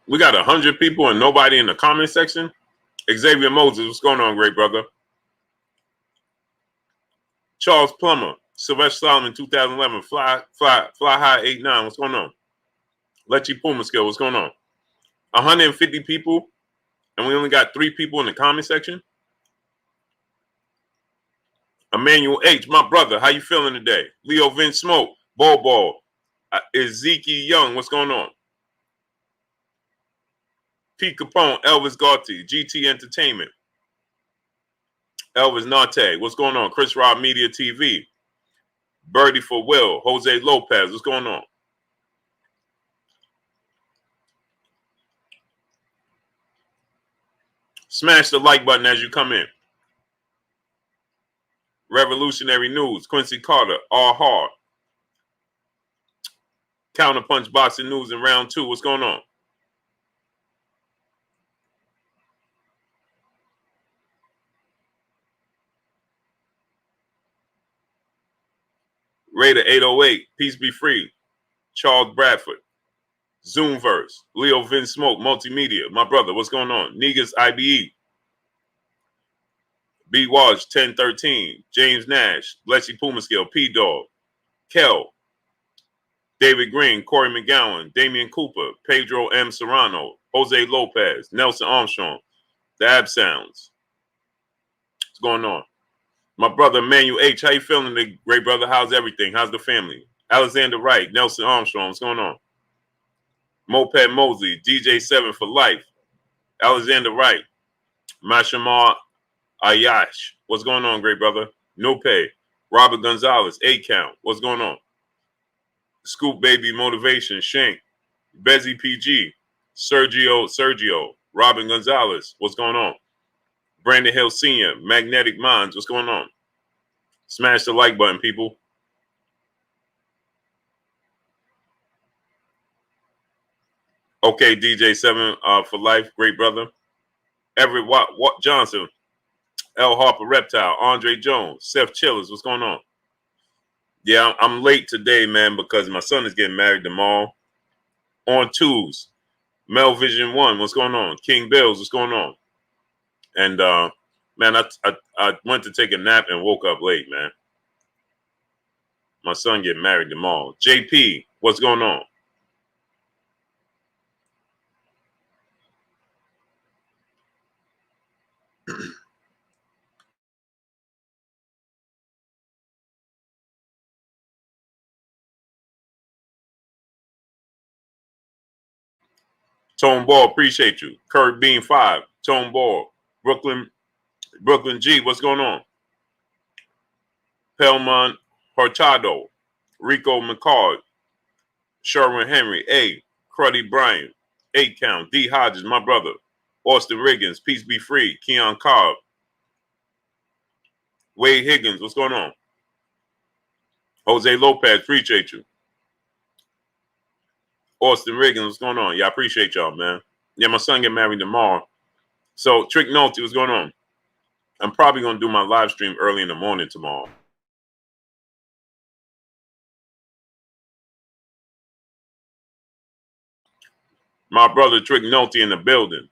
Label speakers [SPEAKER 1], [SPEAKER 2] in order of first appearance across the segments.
[SPEAKER 1] We got 100 people and nobody in the comment section. Xavier Moses, what's going on, great brother? Charles Plummer, Sylvester Solomon, 2011, Fly High 89. What's going on? Lechy Puma Skill, what's going on? 150 people, and we only got 3 people in the comment section. Emmanuel H, my brother, how you feeling today? Leo Vince Smoke, Ball, Ezekiel Young, what's going on? Pete Capone, Elvis Gaulty, GT Entertainment, Elvis Narte, what's going on? Chris Rob Media TV, Birdie for Will, Jose Lopez, what's going on? Smash the like button as you come in. Revolutionary News, Quincy Carter, All Hard. Counterpunch Boxing News in round 2, what's going on? Raider 808, Peace Be Free, Charles Bradford, Zoomverse, Leo Vince Smoke, Multimedia, my brother, what's going on? Negus IBE, B Walsh 1013, James Nash, Bletchy Pumaskill, P Dog, Kel, David Green, Corey McGowan, Damian Cooper, Pedro M. Serrano, Jose Lopez, Nelson Armstrong, the Ab Sounds. What's going on? My brother Emmanuel H, how you feeling today, great brother? How's everything? How's the family? Alexander Wright, Nelson Armstrong, what's going on? Moped Mosley, DJ7 for life, Alexander Wright, Mashamar Ayash, what's going on, great brother? No Pay, Robert Gonzalez, 8 Count, what's going on? Scoop Baby Motivation, Shank, Bezzy PG, Sergio, Robin Gonzalez, what's going on? Brandon Hill Sr., Magnetic Minds, what's going on? Smash the like button, people. Okay, DJ7 for life, great brother. Everett Watt Johnson, L. Harper Reptile, Andre Jones, Seth Chillers, what's going on? Yeah, I'm late today, man, because my son is getting married tomorrow. On twos, Mel Vision 1, what's going on? King Bills, what's going on? And man, I went to take a nap and woke up late, man. My son getting married tomorrow. JP, what's going on? Tone Ball, appreciate you. Kurt Bean 5, Tone Ball, Brooklyn G, what's going on? Pelman Hurtado, Rico McCard, Sherwin Henry, A, Cruddy Bryan, 8 Count, D Hodges, my brother, Austin Riggins, Peace Be Free, Keon Cobb, Wade Higgins, what's going on? Jose Lopez, appreciate you. Austin Riggins, what's going on? Yeah, I appreciate y'all, man. Yeah, my son get married tomorrow. So, Trick Nolte, what's going on? I'm probably going to do my live stream early in the morning tomorrow. My brother Trick Nolte in the building.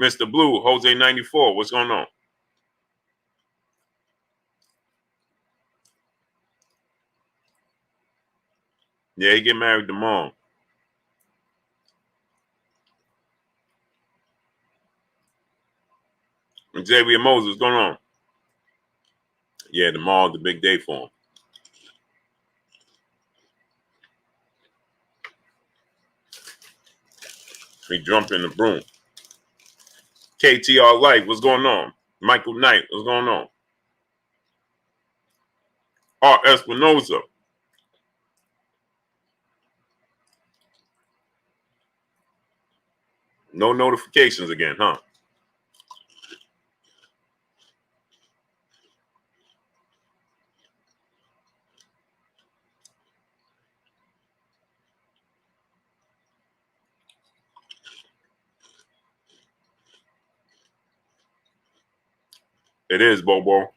[SPEAKER 1] Mr. Blue, Jose 94, what's going on? Yeah, he get married tomorrow. Xavier Moses, what's going on? Yeah, tomorrow's the big day for him. He jumped in the broom. KTR Life, what's going on? Michael Knight, what's going on? Art Espinoza. No notifications again, huh? It is, Bobo.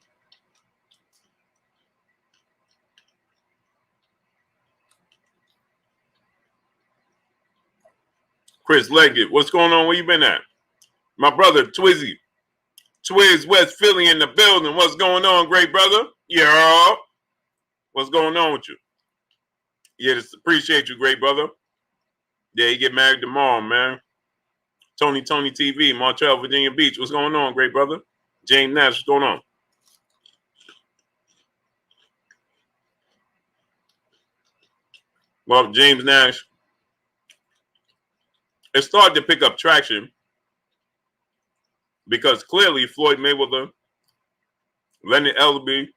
[SPEAKER 1] Chris Leggett, what's going on? Where you been at? My brother, Twizzy. Twiz West Philly in the building. What's going on, great brother? Yeah. What's going on with you? Yeah, just appreciate you, great brother. Yeah, you get married tomorrow, man. Tony TV, Montreal, Virginia Beach. What's going on, great brother? James Nash, what's going on? Well, James Nash, it started to pick up traction because clearly Floyd Mayweather, Leonard Ellerbe,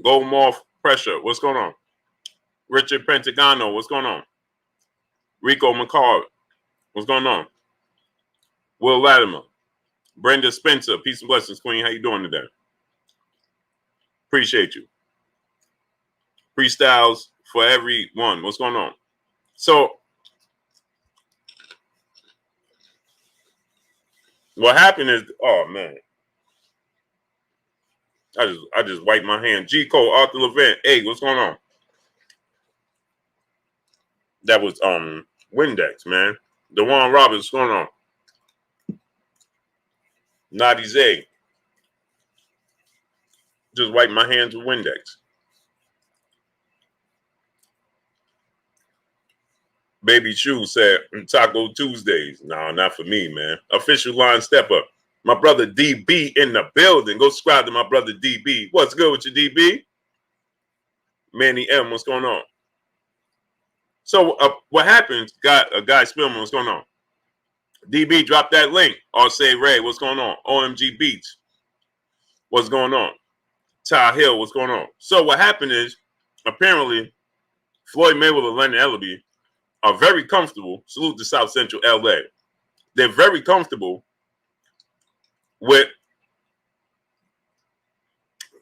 [SPEAKER 1] Goldmoff pressure. What's going on? Richard Pentagano, what's going on? Rico McCall, what's going on? Will Latimer, Brenda Spencer, peace and blessings, Queen. How you doing today? Appreciate you. Freestyles for everyone. What's going on? So what happened is, oh man, I just wiped my hand. G Cole, Arthur Levant. Hey, what's going on? That was Windex, man. DeJuan Roberts, what's going on? Nadi Zay. Just wipe my hands with Windex. Baby Chu said Taco Tuesdays. No, not for me, man. Official line step up. My brother DB in the building. Go subscribe to my brother DB. What's good with you, DB? Manny M, what's going on? So what happened? Guy Spillman, what's going on? DB, drop that link. Or say Ray, what's going on? OMG Beats, what's going on? Ty Hill, what's going on? So what happened is, apparently, Floyd Mayweather, Leonard Ellerbe are very comfortable. Salute to South Central LA. They're very comfortable with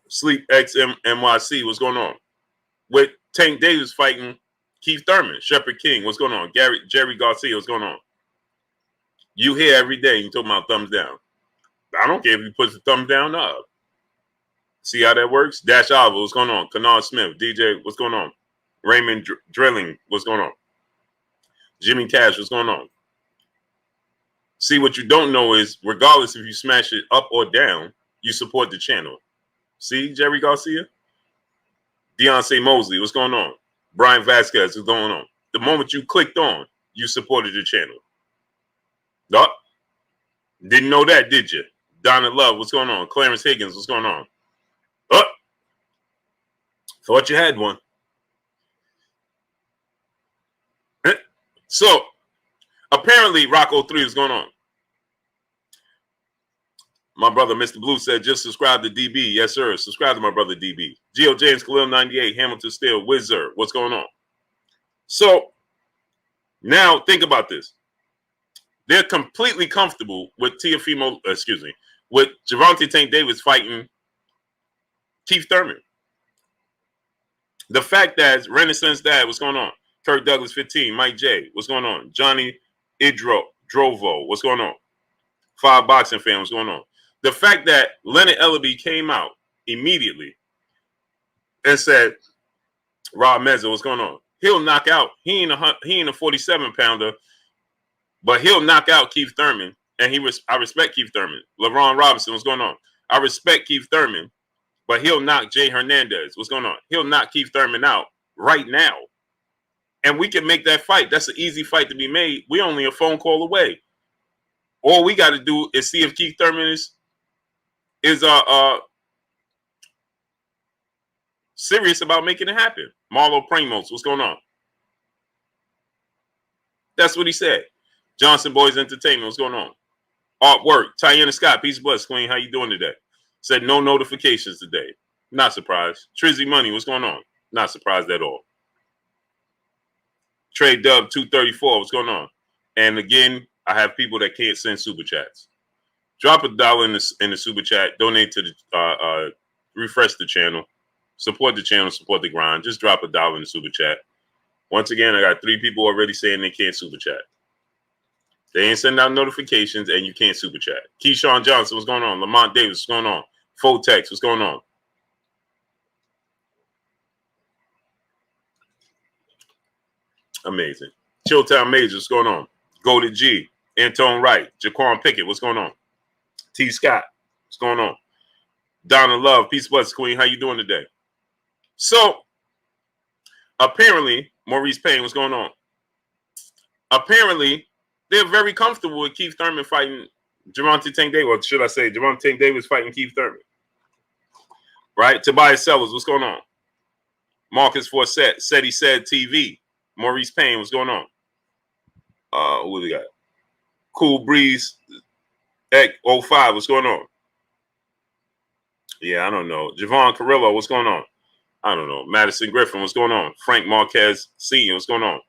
[SPEAKER 1] Sleep XMYC. What's going on? With Tank Davis fighting Keith Thurman, Shepard King. What's going on? Jerry Garcia. What's going on? You hear every day you talking about thumbs down. I don't care if you put the thumb down up. See how that works? Dash Oliver. What's going on? Kennard Smith. DJ. What's going on? Raymond Drilling. What's going on? Jimmy Cash. What's going on? See, what you don't know is, regardless if you smash it up or down, you support the channel. See, Jerry Garcia? Deontay Mosley, what's going on? Brian Vasquez, what's going on? The moment you clicked on, you supported the channel. Oh, didn't know that, did you? Donna Love, what's going on? Clarence Higgins, what's going on? Oh, thought you had one. So, apparently, Rocco 3 is going on. My brother, Mr. Blue, said, just subscribe to DB. Yes, sir. Subscribe to my brother, DB. Geo James Khalil 98, Hamilton Steel, Wizard. What's going on? So, now think about this. They're completely comfortable with with Gervonta Tank Davis fighting Keith Thurman. The fact that Renaissance Dad, what's going on? Kirk Douglas 15, Mike J, what's going on? Johnny Drovo, what's going on? 5 Boxing Fan, what's going on? The fact that Leonard Ellerbe came out immediately and said, Rob Mezza, what's going on? He'll knock out. He ain't a 47-pounder, but he'll knock out Keith Thurman. And I respect Keith Thurman. LeBron Robinson, what's going on? I respect Keith Thurman, but he'll knock Jay Hernandez. What's going on? He'll knock Keith Thurman out right now. And we can make that fight. That's an easy fight to be made. We're only a phone call away. All we got to do is see if Keith Thurman is serious about making it happen. Marlo Primos, what's going on? That's what he said. Johnson Boys Entertainment, what's going on? Artwork, Tiana Scott, peace bless, Queen. How you doing today? Said no notifications today. Not surprised. Trizzy Money, what's going on? Not surprised at all. Trade Dub 234, what's going on? And again, I have people that can't send super chats. Drop $1 in the super chat. Donate to the refresh the channel. Support the channel. Support the grind. Just drop $1 in the super chat. Once again, I got 3 people already saying they can't super chat. They ain't sending out notifications, and you can't super chat. Keyshawn Johnson, what's going on? Lamont Davis, what's going on? Fotex, what's going on? Amazing. Chilltown Major, what's going on? Golded G, Antone Wright, Jaquan Pickett, what's going on? T. Scott, what's going on? Donna Love, peace, bless, Queen. How you doing today? So, apparently, Maurice Payne, what's going on? Apparently, they're very comfortable with Keith Thurman fighting Gervonta Tank Davis. Or should I say, Gervonta Tank Davis fighting Keith Thurman? Right? Tobias Sellers, what's going on? Marcus Forsett, said he said TV. Maurice Payne, what's going on? Who do we got? Cool Breeze, Ek 05, what's going on? Yeah, I don't know. Javon Carrillo, what's going on? I don't know. Madison Griffin, what's going on? Frank Marquez Sr., what's going on?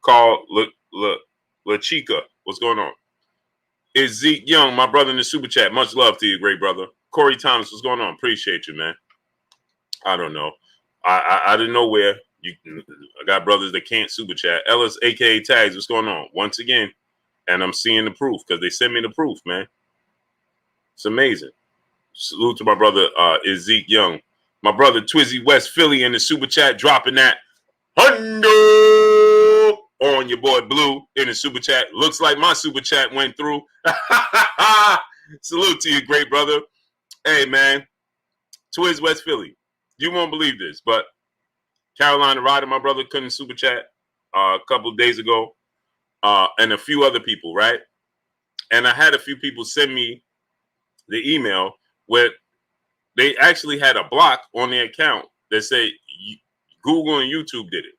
[SPEAKER 1] Carl La Chica, what's going on? Is Zeke Young, my brother in the super chat. Much love to you, great brother. Corey Thomas, what's going on? Appreciate you, man. I don't know. I didn't know where. I got brothers that can't super chat. Ellis, aka Tags, what's going on? Once again, and I'm seeing the proof because they sent me the proof, man. It's amazing. Salute to my brother, is Zeke Young. My brother Twizzy West Philly in the super chat, dropping that hundo on your boy Blue in the super chat. Looks like my super chat went through. Salute to you, great brother. Hey, man. Twiz West Philly. You won't believe this, but Carolina Ryder, my brother, couldn't super chat a couple of days ago, and a few other people, right? And I had a few people send me the email where they actually had a block on their account that said Google and YouTube did it.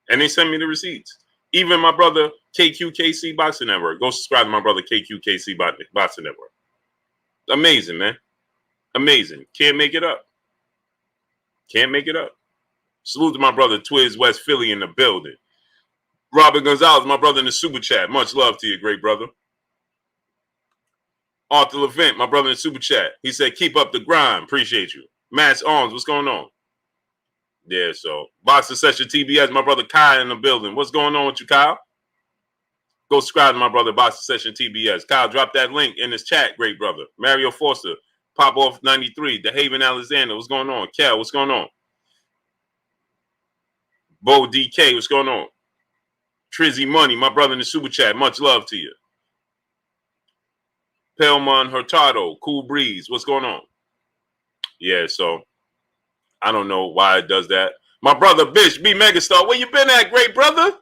[SPEAKER 1] And they sent me the receipts. Even my brother KQKC Boxing Network. Go subscribe to my brother KQKC Boxing Network. Amazing, man. Amazing. Can't make it up. Can't make it up. Salute to my brother Twiz West Philly in the building. Robert Gonzalez, my brother in the super chat. Much love to you, great brother. Arthur Levent, my brother in the super chat. He said, keep up the grind. Appreciate you. Mass Arms, what's going on? Yeah, so Boxer Session TBS, my brother Kyle in the building. What's going on with you, Kyle? Go subscribe to my brother Boxer Session TBS. Kyle, drop that link in this chat, great brother. Mario Foster, Pop Off 93, DeHaven Alexander, what's going on? Kel, what's going on? Bo DK, what's going on? Trizzy Money, my brother in the super chat. Much love to you. Pelman Hurtado, Cool Breeze, what's going on? Yeah, so I don't know why it does that. My brother Bish, B Megastar, where you been at, great brother?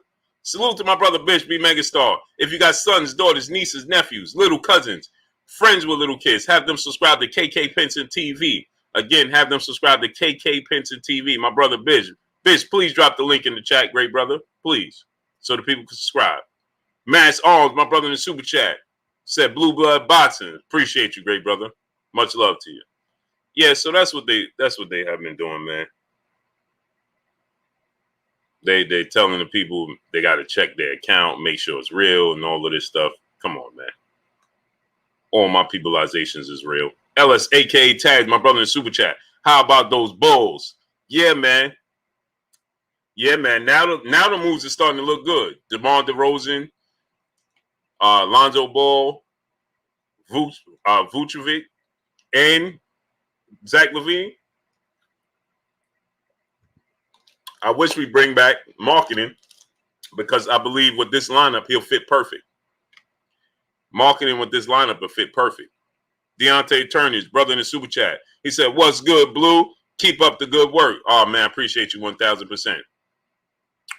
[SPEAKER 1] Salute to my brother Bish, B Megastar. If you got sons, daughters, nieces, nephews, little cousins, friends with little kids, have them subscribe to KK Penson TV. Again, have them subscribe to KK Penson TV. My brother Bish. Bish, please drop the link in the chat, great brother. Please, so the people can subscribe. Mass Arms, my brother in the super chat. Said Blue Blood Boxing. Appreciate you, great brother. Much love to you. Yeah, so that's what they have been doing, man. They telling the people they got to check their account, make sure it's real, and all of this stuff. Come on, man. All my peopleizations is real. Ellis, aka Tag, my brother in the super chat. How about those Bulls? Yeah, man. Yeah, man. Now the moves are starting to look good. DeMar DeRozan, Lonzo Ball, Vucevic, and Zach LaVine. I wish we bring back marketing because I believe with this lineup, he'll fit perfect. Marketing with this lineup will fit perfect. Deontay Turner's brother in the super chat. He said, what's good, Blue? Keep up the good work. Oh, man, I appreciate you 1,000%.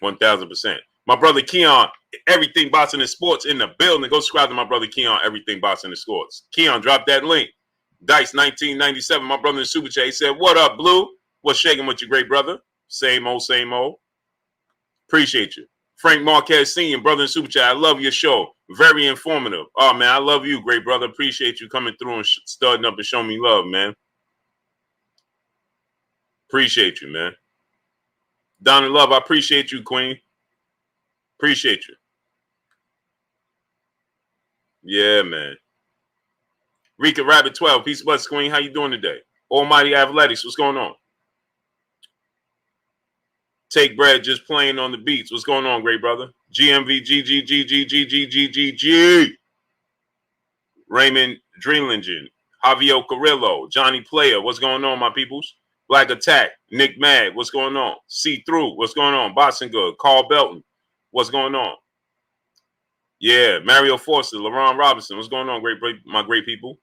[SPEAKER 1] 1,000%. My brother Keon, Everything Boxing and Sports in the building. Go subscribe to my brother Keon, Everything Boxing and Sports. Keon, drop that link. Dice 1997, my brother in the super chat. He said, what up, Blue? What's shaking with you, great brother? Same old, same old. Appreciate you. Frank Marquez Sr., brother in super chat. I love your show. Very informative. Oh, man, I love you, great brother. Appreciate you coming through and studying up and showing me love, man. Appreciate you, man. Donna Love, I appreciate you, Queen. Appreciate you. Yeah, man. Rika Rabbit 12, peace bless, Queen. How you doing today? Almighty Athletics, what's going on? Take Bread, just playing on the beats. What's going on, great brother? GMV, GGGGGGGGG. Raymond Dreamlingen, Javier Carrillo, Johnny Player, what's going on, my peoples? Black Attack, Nick Mad, what's going on? See Through, what's going on? Boxing Good, Carl Belton, What's going on? Yeah, Mario Forster, LaRon Robinson. What's going on, my great people?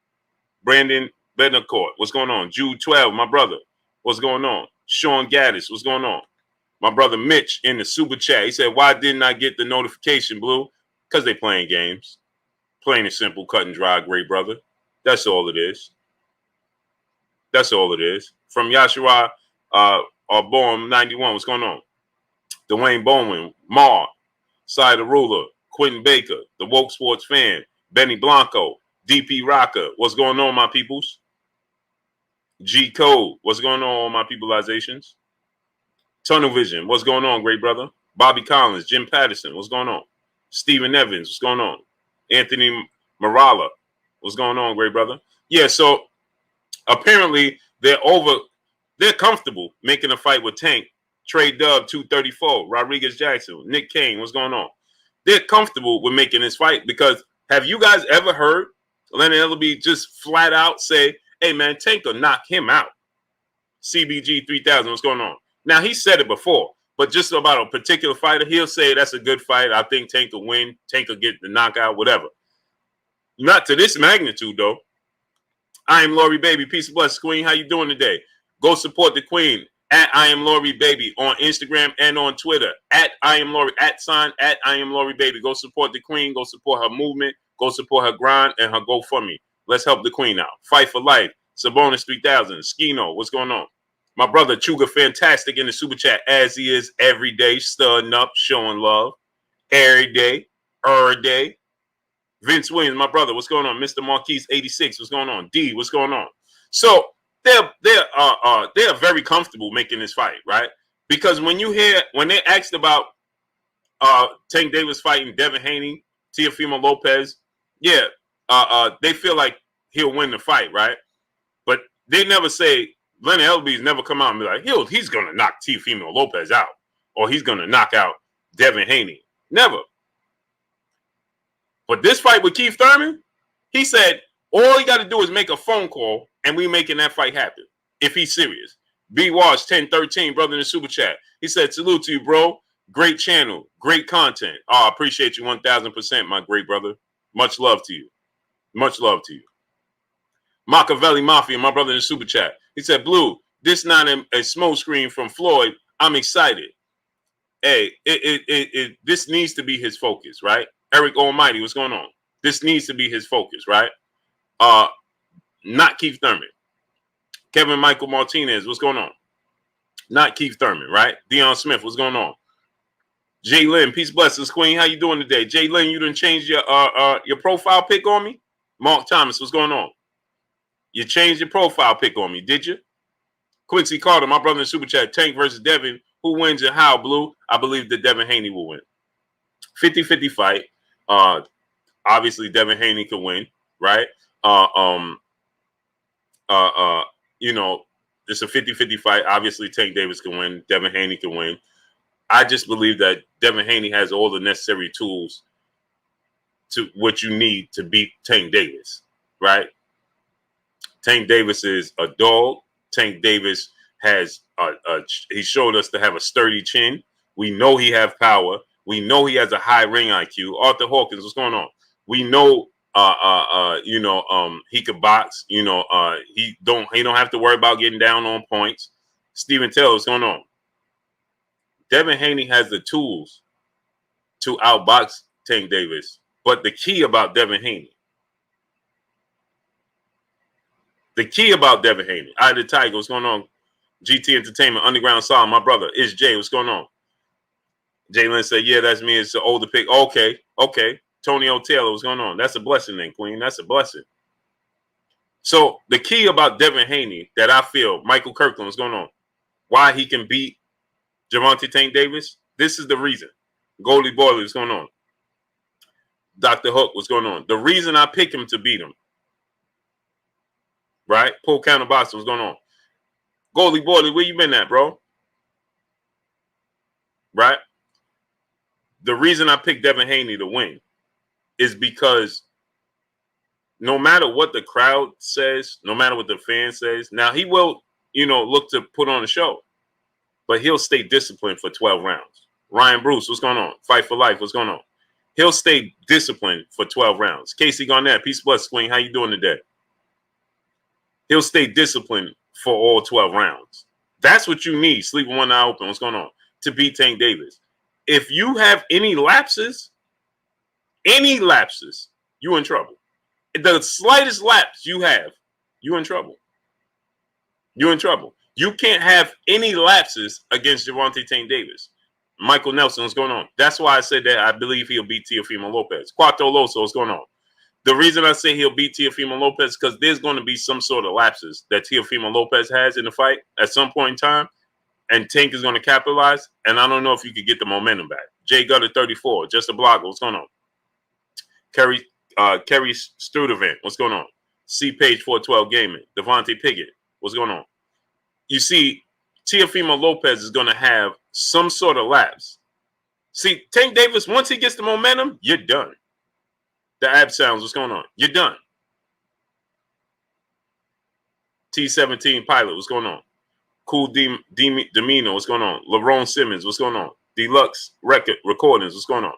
[SPEAKER 1] Brandon Bednacourt. What's going on? Jude 12, my brother. What's going on? Sean Gaddis. What's going on? My brother Mitch in the super chat. He said, why didn't I get the notification, Blue? Because they playing games. Plain and simple, cut and dry, great brother. That's all it is. That's all it is. From Yashua Bohm 91, what's going on? Dwayne Bowman, Mar, Cy the Ruler, Quentin Baker, the Woke Sports Fan, Benny Blanco, DP Rocker. What's going on, my peoples? G Code. What's going on, my peopleizations? Tunnel Vision. What's going on, great brother? Bobby Collins, Jim Patterson. What's going on? Stephen Evans. What's going on? Anthony Marala. What's going on, great brother? Yeah, so apparently they're comfortable making a fight with Tank. Trey Dub 234, Rodriguez Jackson, Nick Kane. What's going on? They're comfortable with making this fight because have you guys ever heard Leonard Ellerbe just flat out say, hey, man, Tank will knock him out? CBG 3000, what's going on? Now, he said it before, but just about a particular fighter, he'll say that's a good fight. I think Tank will win. Tank will get the knockout, whatever. Not to this magnitude, though. I am Lori Baby. Peace and blessings, Queen. How you doing today? Go support the Queen at I am Lori Baby on Instagram and on Twitter. At I am Lori, at I am Lori Baby. Go support the Queen. Go support her movement. Go support her grind and her GoFundMe. Let's help the Queen out. Fight for life. Sabonis 3000. Skino, what's going on? My brother Chuga Fantastic in the super chat, as he is every day, studying up, showing love. Every day. Vince Williams, my brother, what's going on? Mr. Marquise 86, what's going on? D, what's going on? So they're very comfortable making this fight, right? Because when they asked about Tank Davis fighting Devin Haney, Teofimo Lopez, yeah, they feel like he'll win the fight, right? But they never say Leonard Ellerbe's never come out and be like, he's gonna knock Teofimo Lopez out, or he's gonna knock out Devin Haney. Never. But this fight with Keith Thurman, he said, all you got to do is make a phone call, and we making that fight happen, if he's serious. B Wash 1013, brother in the super chat. He said, salute to you, bro. Great channel, great content. Oh, I appreciate you 1,000%, my great brother. Much love to you. Much love to you. Machiavelli Mafia, my brother in the super chat. He said, Blue, this not a smoke screen from Floyd. I'm excited. Hey, this needs to be his focus, right? Eric Almighty, what's going on? This needs to be his focus, right? Not Keith Thurman. Kevin Michael Martinez, what's going on? Not Keith Thurman, right? Deion Smith, what's going on? Jay Lynn, peace blessings, Queen. How you doing today? Jay Lynn, you done changed your profile pic on me? Mark Thomas, what's going on? You changed your profile pic on me, did you? Quincy Carter, my brother in super chat. Tank versus Devin. Who wins and how, Blue? I believe that Devin Haney will win. 50-50 fight. Obviously Devin Haney could win, right? You know, it's a 50-50 fight. Obviously Tank Davis can win. Devin Haney can win. I just believe that Devin Haney has all the necessary tools to what you need to beat Tank Davis, right? Tank Davis is a dog. Tank Davis has he showed us to have a sturdy chin. We know he have power. We know he has a high ring IQ. Arthur Hawkins, what's going on? We know he could box. He don't have to worry about getting down on points. Steven Taylor, what's going on? Devin Haney has the tools to outbox Tank Davis. But the key about Devin Haney, I the Tiger, what's going on? GT Entertainment, Underground Sound, my brother. It's Jay, what's going on? Jalen said, yeah, that's me. It's the older pick. Okay. Tony O. Taylor, what's going on? That's a blessing then, Queen. That's a blessing. So the key about Devin Haney that I feel, Michael Kirkland, what's going on? Why he can beat Gervonta Tank Davis? This is the reason. Goldie Boiler, what's going on? Dr. Hook, what's going on? The reason I pick him to beat him, right? Paul Counter Boston, what's going on? Goldie Boiler, where you been at, bro? Right? The reason I picked Devin Haney to win is because no matter what the crowd says, no matter what the fan says, now he will, look to put on a show, but he'll stay disciplined for 12 rounds, Ryan Bruce, what's going on? Fight for Life, what's going on? He'll stay disciplined for 12 rounds. Casey Garnett, peace, bless, Queen. How you doing today? He'll stay disciplined for all 12 rounds. That's what you need, sleeping one eye open, what's going on, to beat Tank Davis. If you have any lapses, you in trouble. The slightest lapse you have, you in trouble. You're in trouble. You can't have any lapses against Gervonta Tank Davis. Michael Nelson, what's going on? That's why I said that I believe he'll beat Teofimo Lopez. Cuatro Loso, what's going on? The reason I say he'll beat Teofimo Lopez is because there's going to be some sort of lapses that Teofimo Lopez has in the fight at some point in time, and Tank is going to capitalize, and I don't know if you could get the momentum back. Jay Gutter 34, just a blogger, what's going on? Kerry Studevant, what's going on? C Page 412 Gaming, Devontae Piggott, what's going on? You see, Teofimo Lopez is going to have some sort of lapse. See, Tank Davis, once he gets the momentum, you're done. The ab sounds, what's going on? You're done. T17 Pilot, what's going on? Cool Demino, what's going on? LeBron Simmons, what's going on? Deluxe Recordings, what's going on?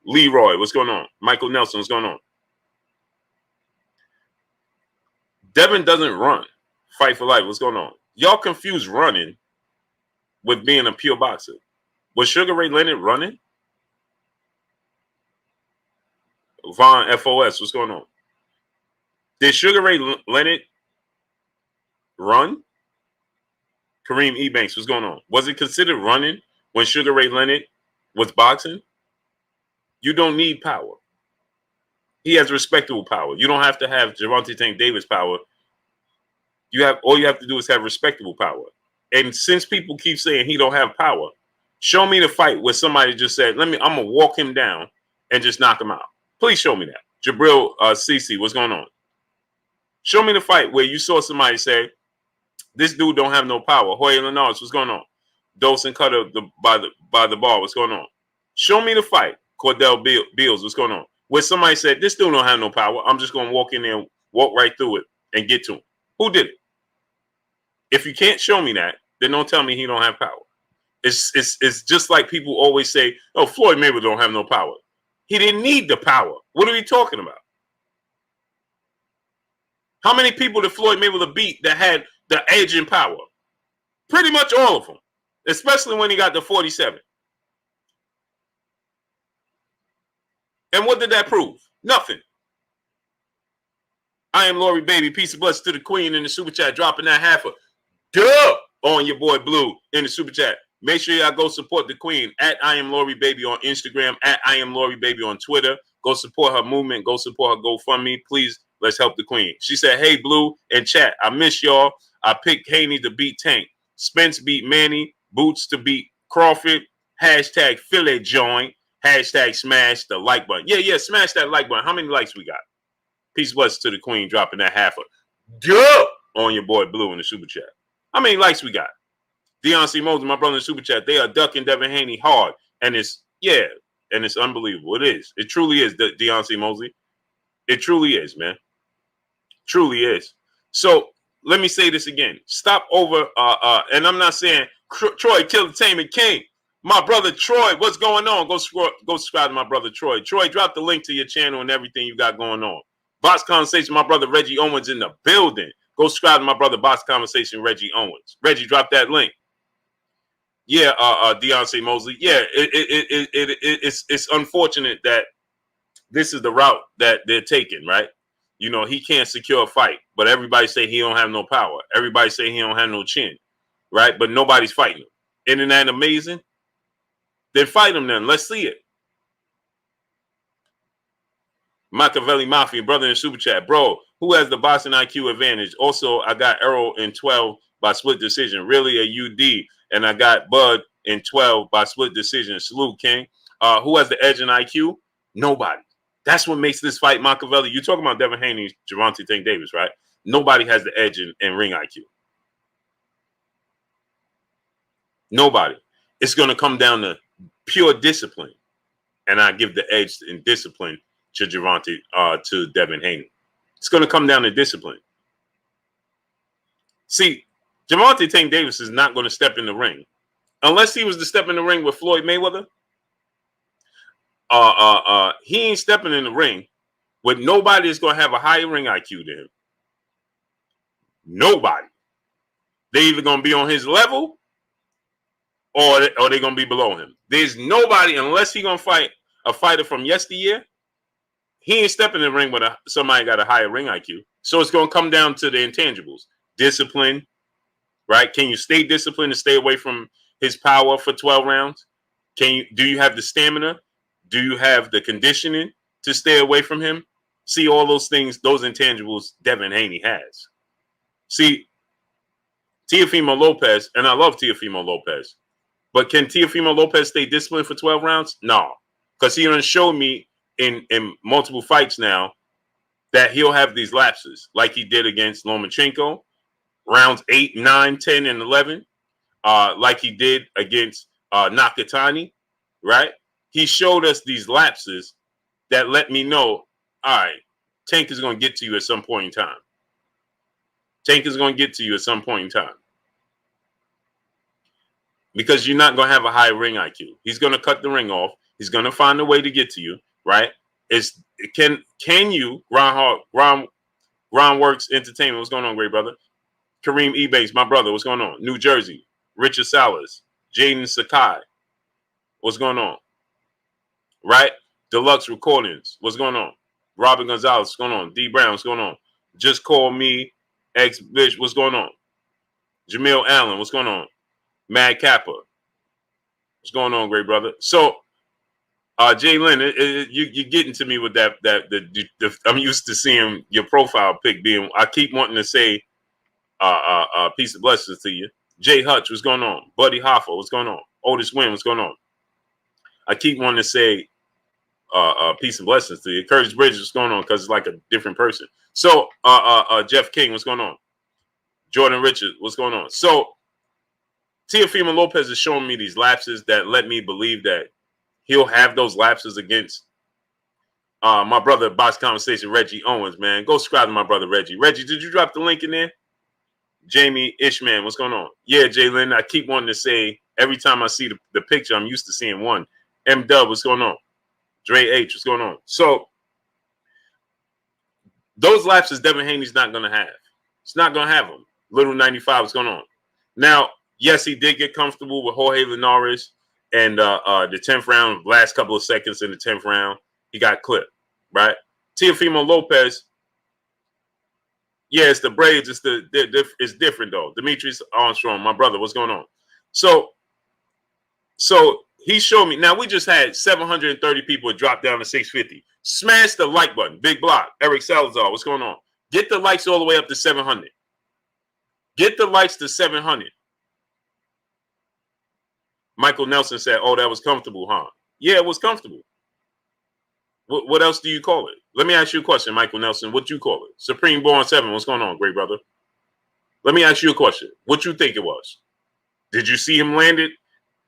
[SPEAKER 1] Leroy, what's going on? Michael Nelson, what's going on? Devin doesn't run. Fight for Life, what's going on? Y'all confuse running with being a pure boxer. Was Sugar Ray Leonard running? Von FOS, what's going on? Did Sugar Ray Leonard run? Kareem Ebanks, what's going on? Was it considered running when Sugar Ray Leonard was boxing? You don't need power. He has respectable power. You don't have to have Gervonta Tank Davis power. All you have to do is have respectable power. And since people keep saying he don't have power, show me the fight where somebody just said, I'm gonna walk him down and just knock him out. Please show me that. Jabril Cece, what's going on? Show me the fight where you saw somebody say, this dude don't have no power. Jorge Linares, what's going on? Dawson Cutter by the bar, what's going on? Show me the fight. Cordell Beals, what's going on? Where somebody said, this dude don't have no power. I'm just going to walk in there and walk right through it and get to him. Who did it? If you can't show me that, then don't tell me he don't have power. It's just like people always say, oh, Floyd Mayweather don't have no power. He didn't need the power. What are we talking about? How many people did Floyd Mayweather beat that had the edge in power? Pretty much all of them, especially when he got to 47. And what did that prove? Nothing. I am Lori Baby. Peace and blessings to the Queen in the super chat, dropping that half a dub on your boy Blue in the super chat. Make sure y'all go support the Queen at I am Lori Baby on Instagram, at I am Lori Baby on Twitter. Go support her movement. Go support her GoFundMe. Please, let's help the Queen. She said, hey, Blue and chat, I miss y'all. I picked Haney to beat Tank. Spence beat Manny. Boots to beat Crawford. Hashtag Philly joint. Hashtag smash the like button. Yeah, smash that like button. How many likes we got? Peace blessings to the Queen, dropping that half a dub on your boy Blue in the super chat. How many likes we got? Deontay Moses, my brother in the super chat, they are ducking Devin Haney hard. And it's unbelievable. It is. It truly is, Deontay Mosley. It truly is, man. Truly is. So let me say this again. Stop over, and I'm not saying Troy Entertainment King. My brother Troy, what's going on? Go subscribe to my brother Troy. Troy, drop the link to your channel and everything you got going on. Box Conversation, my brother Reggie Owens in the building. Go subscribe to my brother Box Conversation, Reggie Owens. Reggie, drop that link. Yeah, Deontay Mosley. Yeah, it's unfortunate that this is the route that they're taking, right? You know, he can't secure a fight, but everybody say he don't have no power. Everybody say he don't have no chin, right? But nobody's fighting him. Isn't that amazing? Then fight him then. Let's see it. Machiavelli Mafia, brother in Super Chat. Bro, who has the boxing IQ advantage? Also, I got Errol in 12 by split decision. Really a UD. And I got Bud in 12 by split decision. Salute, King. Who has the edge in IQ? Nobody. That's what makes this fight, Machiavelli. You're talking about Devin Haney, Gervonta Tank Davis, right? Nobody has the edge in ring IQ. Nobody. It's going to come down to pure discipline. And I give the edge in discipline to to Devin Haney. It's going to come down to discipline. See, Gervonta Tank Davis is not going to step in the ring unless he was to step in the ring with Floyd Mayweather, he ain't stepping in the ring with nobody that's gonna have a higher ring IQ than him. Nobody. They either gonna be on his level or they gonna be below him. There's nobody unless he gonna fight a fighter from yesteryear. He ain't stepping in the ring with somebody got a higher ring IQ. So it's gonna come down to the intangibles, discipline, right? Can you stay disciplined and stay away from his power for 12 rounds? Do you have the stamina? Do you have the conditioning to stay away from him? See, all those things, those intangibles Devin Haney has. See, Teofimo Lopez, and I love Teofimo Lopez, but can Teofimo Lopez stay disciplined for 12 rounds? No, because he done showed me in multiple fights now that he'll have these lapses like he did against Lomachenko, rounds 8, 9, 10, and 11, like he did against Nakatani, right? He showed us these lapses that let me know, all right, Tank is going to get to you at some point in time. Tank is going to get to you at some point in time. Because you're not going to have a high ring IQ. He's going to cut the ring off. He's going to find a way to get to you, right? Can you, Groundworks Entertainment, what's going on, great brother? Kareem Ebates, my brother, what's going on? New Jersey, Richard Salas, Jaden Sakai, what's going on? Right? Deluxe Recordings, what's going on? Robert Gonzalez, what's going on? D Brown, what's going on? Just Call Me, X Bitch, what's going on? Jamil Allen, what's going on? Mad Kappa, what's going on, great brother? So, Jay Lynn, you're getting to me with that. I'm used to seeing your profile pic being. I keep wanting to say, peace of blessings to you. Jay Hutch, what's going on? Buddy Hoffa, what's going on? Otis Wynn, what's going on? I keep wanting to say, peace and blessings to you. Curtis Bridges, what's going on? Because it's like a different person. So, Jeff King, what's going on? Jordan Richards, what's going on? So, Teofimo Lopez is showing me these lapses that let me believe that he'll have those lapses against my brother, Box Conversation, Reggie Owens, man. Go subscribe to my brother, Reggie. Reggie, did you drop the link in there? Jamie Ishman, what's going on? Yeah, Jalen, I keep wanting to say, every time I see the picture, I'm used to seeing one. M-Dub, what's going on? Dre H, what's going on? So, those lapses Devin Haney's not going to have. It's not going to have them. Little 95, what's going on? Now, yes, he did get comfortable with Jorge Linares and the 10th round, last couple of seconds in the 10th round, he got clipped, right? Teofimo Lopez, yeah, it's the braids. It's different, though. Demetrius Armstrong, my brother, what's going on? So he showed me. Now, we just had 730 people drop down to 650. Smash the like button. Big block. Eric Salazar, what's going on? Get the likes all the way up to 700. Get the likes to 700. Michael Nelson said, oh, that was comfortable, huh? Yeah, it was comfortable. What else do you call it? Let me ask you a question, Michael Nelson. What you call it? Supreme Born 7, what's going on, great brother? Let me ask you a question. What you think it was? Did you see him land it?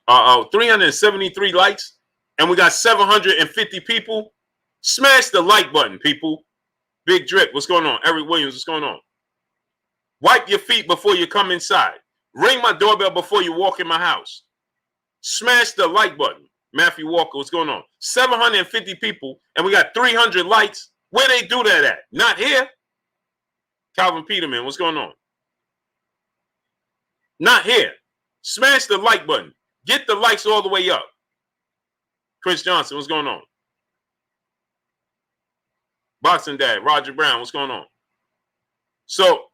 [SPEAKER 1] 373 likes, and we got 750 people. Smash the like button, people. Big Drip, what's going on? Eric Williams, what's going on? Wipe your feet before you come inside. Ring my doorbell before you walk in my house. Smash the like button. Matthew Walker, what's going on? 750 people, and we got 300 likes. Where they do that at? Not here. Calvin Peterman, what's going on? Not here. Smash the like button. Get the likes all the way up. Chris Johnson, what's going on? Boxing Dad, Roger Brown, what's going on? So,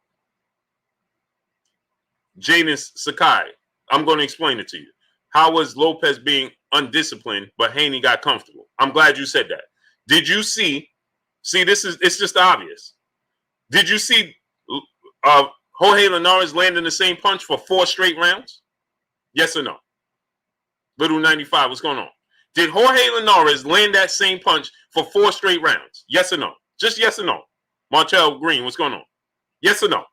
[SPEAKER 1] Jaden Sakai, I'm going to explain it to you. How was Lopez being undisciplined, but Haney got comfortable? I'm glad you said that. Did you see, it's just obvious. Did you see Jorge Linares landing the same punch for 4 straight rounds? Yes or no? Little 95, what's going on? Did Jorge Linares land that same punch for 4 straight rounds? Yes or no? Just yes or no? Martel Green, what's going on? Yes or no?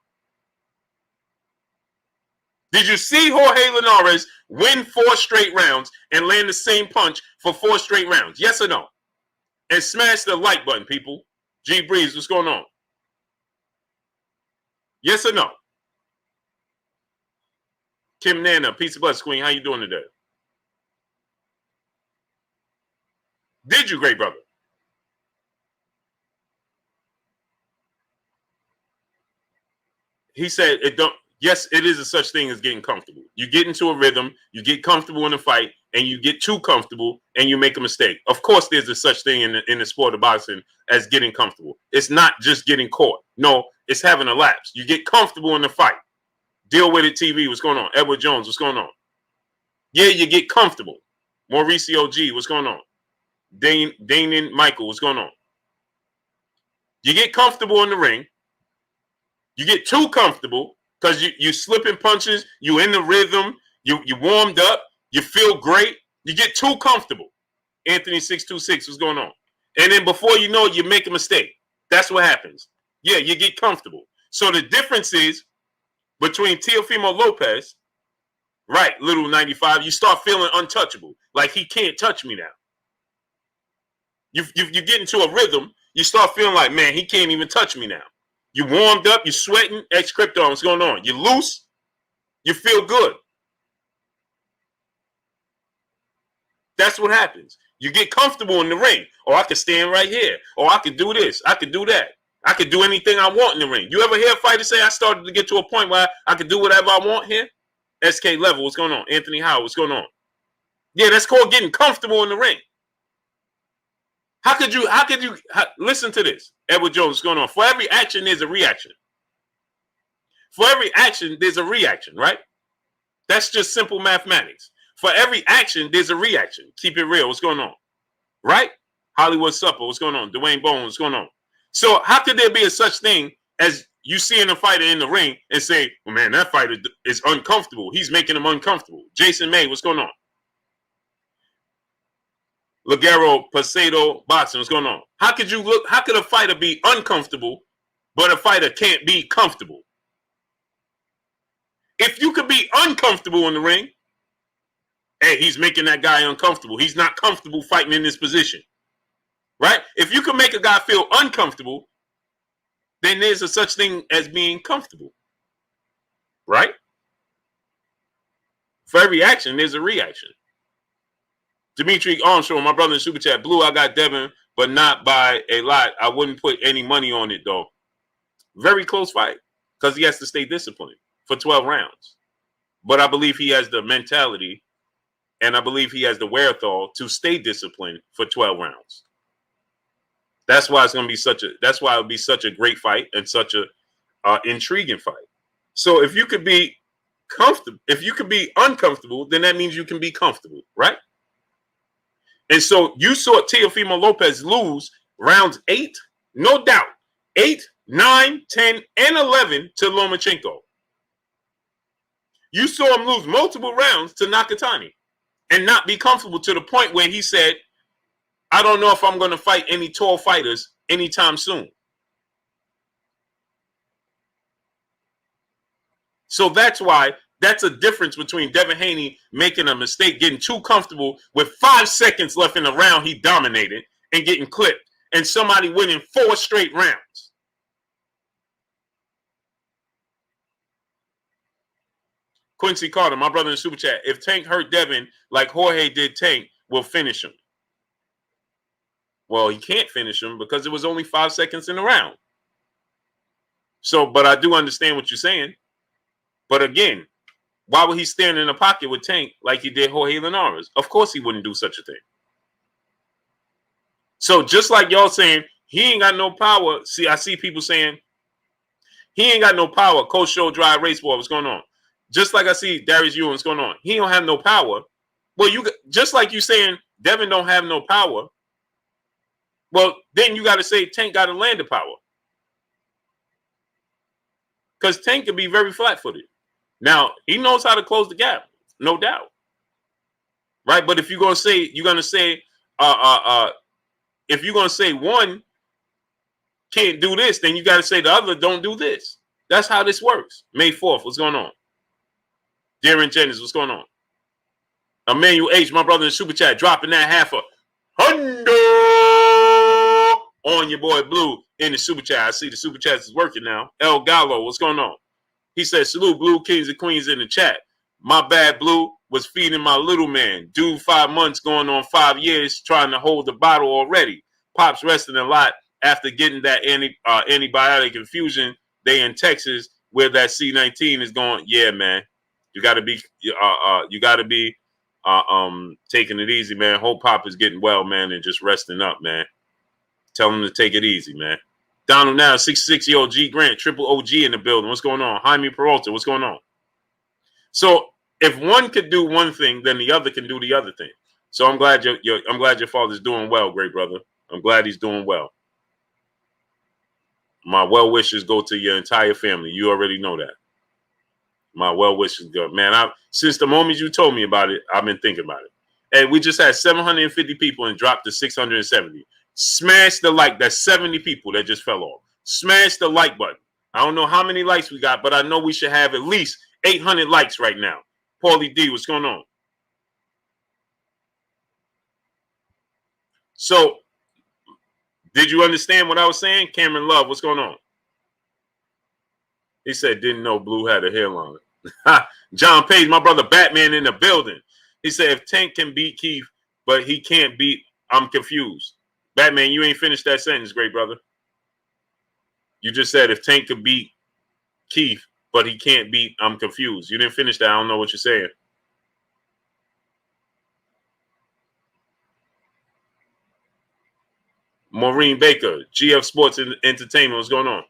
[SPEAKER 1] Did you see Jorge Linares win 4 straight rounds and land the same punch for 4 straight rounds? Yes or no? And smash the like button, people. G Breeze, what's going on? Yes or no? Kim Nana, peace and blessings, Queen. How you doing today? Did you, great brother? He said it don't. Yes, it is a such thing as getting comfortable. You get into a rhythm, you get comfortable in a fight, and you get too comfortable and you make a mistake. Of course, there's a such thing in the sport of boxing as getting comfortable. It's not just getting caught. No, it's having a lapse. You get comfortable in the fight. Deal with it, TV. What's going on? Edward Jones, what's going on? Yeah, you get comfortable. Mauricio G, what's going on? Danon Michael, what's going on? You get comfortable in the ring. You get too comfortable because you slipping punches, you in the rhythm, you warmed up, you feel great, you get too comfortable. Anthony 626, what's going on? And then before you know it, you make a mistake. That's what happens. Yeah, you get comfortable. So the difference is between Teofimo Lopez, right, little 95, you start feeling untouchable. Like he can't touch me now. You get into a rhythm, you start feeling like, man, he can't even touch me now. You warmed up, you're sweating, ex-Krypton, what's going on? You're loose, you feel good. That's what happens. You get comfortable in the ring. Or I could stand right here. Or I could do this. I could do that. I could do anything I want in the ring. You ever hear a fighter say, I started to get to a point where I could do whatever I want here? SK Level, what's going on? Anthony Howard, what's going on? Yeah, that's called getting comfortable in the ring. How could you listen to this? Edward Jones, what's going on? For every action, there's a reaction. For every action, there's a reaction, right? That's just simple mathematics. For every action, there's a reaction. Keep it real. What's going on? Right? Hollywood Supper. What's going on? Dwayne Bowen. What's going on? So how could there be a such thing as you seeing a fighter in the ring and say, well, man, that fighter is uncomfortable. He's making him uncomfortable. Jason May, what's going on? Ligero Pacedo Boxing, what's going on? How could a fighter be uncomfortable, but a fighter can't be comfortable? If you could be uncomfortable in the ring, hey, he's making that guy uncomfortable. He's not comfortable fighting in this position. Right? If you can make a guy feel uncomfortable, then there's a such thing as being comfortable. Right? For every action, there's a reaction. Dimitri Armstrong, my brother in Super Chat. Blue, I got Devin, but not by a lot. I wouldn't put any money on it, though. Very close fight because he has to stay disciplined for 12 rounds. But I believe he has the mentality and I believe he has the wherewithal to stay disciplined for 12 rounds. That's why it's going to be that's why it would be such a great fight and such a intriguing fight. So if you could be comfortable, if you could be uncomfortable, then that means you can be comfortable, right? And so you saw Teofimo Lopez lose rounds 8, no doubt, 8, 9, 10, and 11 to Lomachenko. You saw him lose multiple rounds to Nakatani and not be comfortable to the point where he said, I don't know if I'm going to fight any tall fighters anytime soon. So that's why that's a difference between Devin Haney making a mistake, getting too comfortable with 5 seconds left in the round he dominated and getting clipped, and somebody winning 4 straight rounds. Quincy Carter, my brother in Super Chat, if Tank hurt Devin like Jorge did Tank, we'll finish him. Well, he can't finish him because it was only 5 seconds in the round. So, but I do understand what you're saying. But again, why would he stand in the pocket with Tank like he did Jorge Linares? Of course he wouldn't do such a thing. So just like y'all saying, he ain't got no power. See, I see people saying, he ain't got no power. Coach Show Drive Race Ball, what's going on? Just like I see Darius Ewan, what's going on? He don't have no power. Well, you just like you saying Devin don't have no power. Well, then you got to say Tank got to land the power. Because Tank can be very flat-footed. Now, he knows how to close the gap, no doubt. Right? But if you're going to say, if you're going to say one can't do this, then you got to say the other don't do this. That's how this works. May 4th, what's going on? Darren Jennings, what's going on? Emmanuel H., my brother in Super Chat, dropping that half a $100 on your boy Blue in the Super Chat. I see the Super Chat is working now. El Gallo, what's going on? He says, salute Blue Kings and Queens in the chat. My bad, Blue, was feeding my little man. Dude, 5 months going on 5 years, trying to hold the bottle already. Pops resting a lot after getting that antibiotic infusion. They in Texas where that C19 is going. Yeah, man, you got to be taking it easy, man. Hope Pop is getting well, man, and just resting up, man. Tell him to take it easy, man. Donald now, 66-year-old G Grant, triple OG in the building. What's going on? Jaime Peralta, what's going on? So if one could do one thing, then the other can do the other thing. So I'm glad your father's doing well, great brother. I'm glad he's doing well. My well wishes go to your entire family. You already know that. My well wishes go, man. Since the moment you told me about it, I've been thinking about it. And we just had 750 people and dropped to 670. Smash the like. That's 70 people that just fell off. Smash the like button. I don't know how many likes we got, but I know we should have at least 800 likes right now. Paulie D, what's going on? So, did you understand what I was saying? Cameron Love, what's going on? He said, didn't know Blue had a hairline. John Page, my brother Batman in the building. He said, if Tank can beat Keith, but he can't beat, I'm confused. Batman, you ain't finished that sentence, great brother. You just said, if Tank could beat Keith, but he can't beat, I'm confused. You didn't finish that. I don't know what you're saying. Maureen Baker, GF Sports Entertainment, what's going on?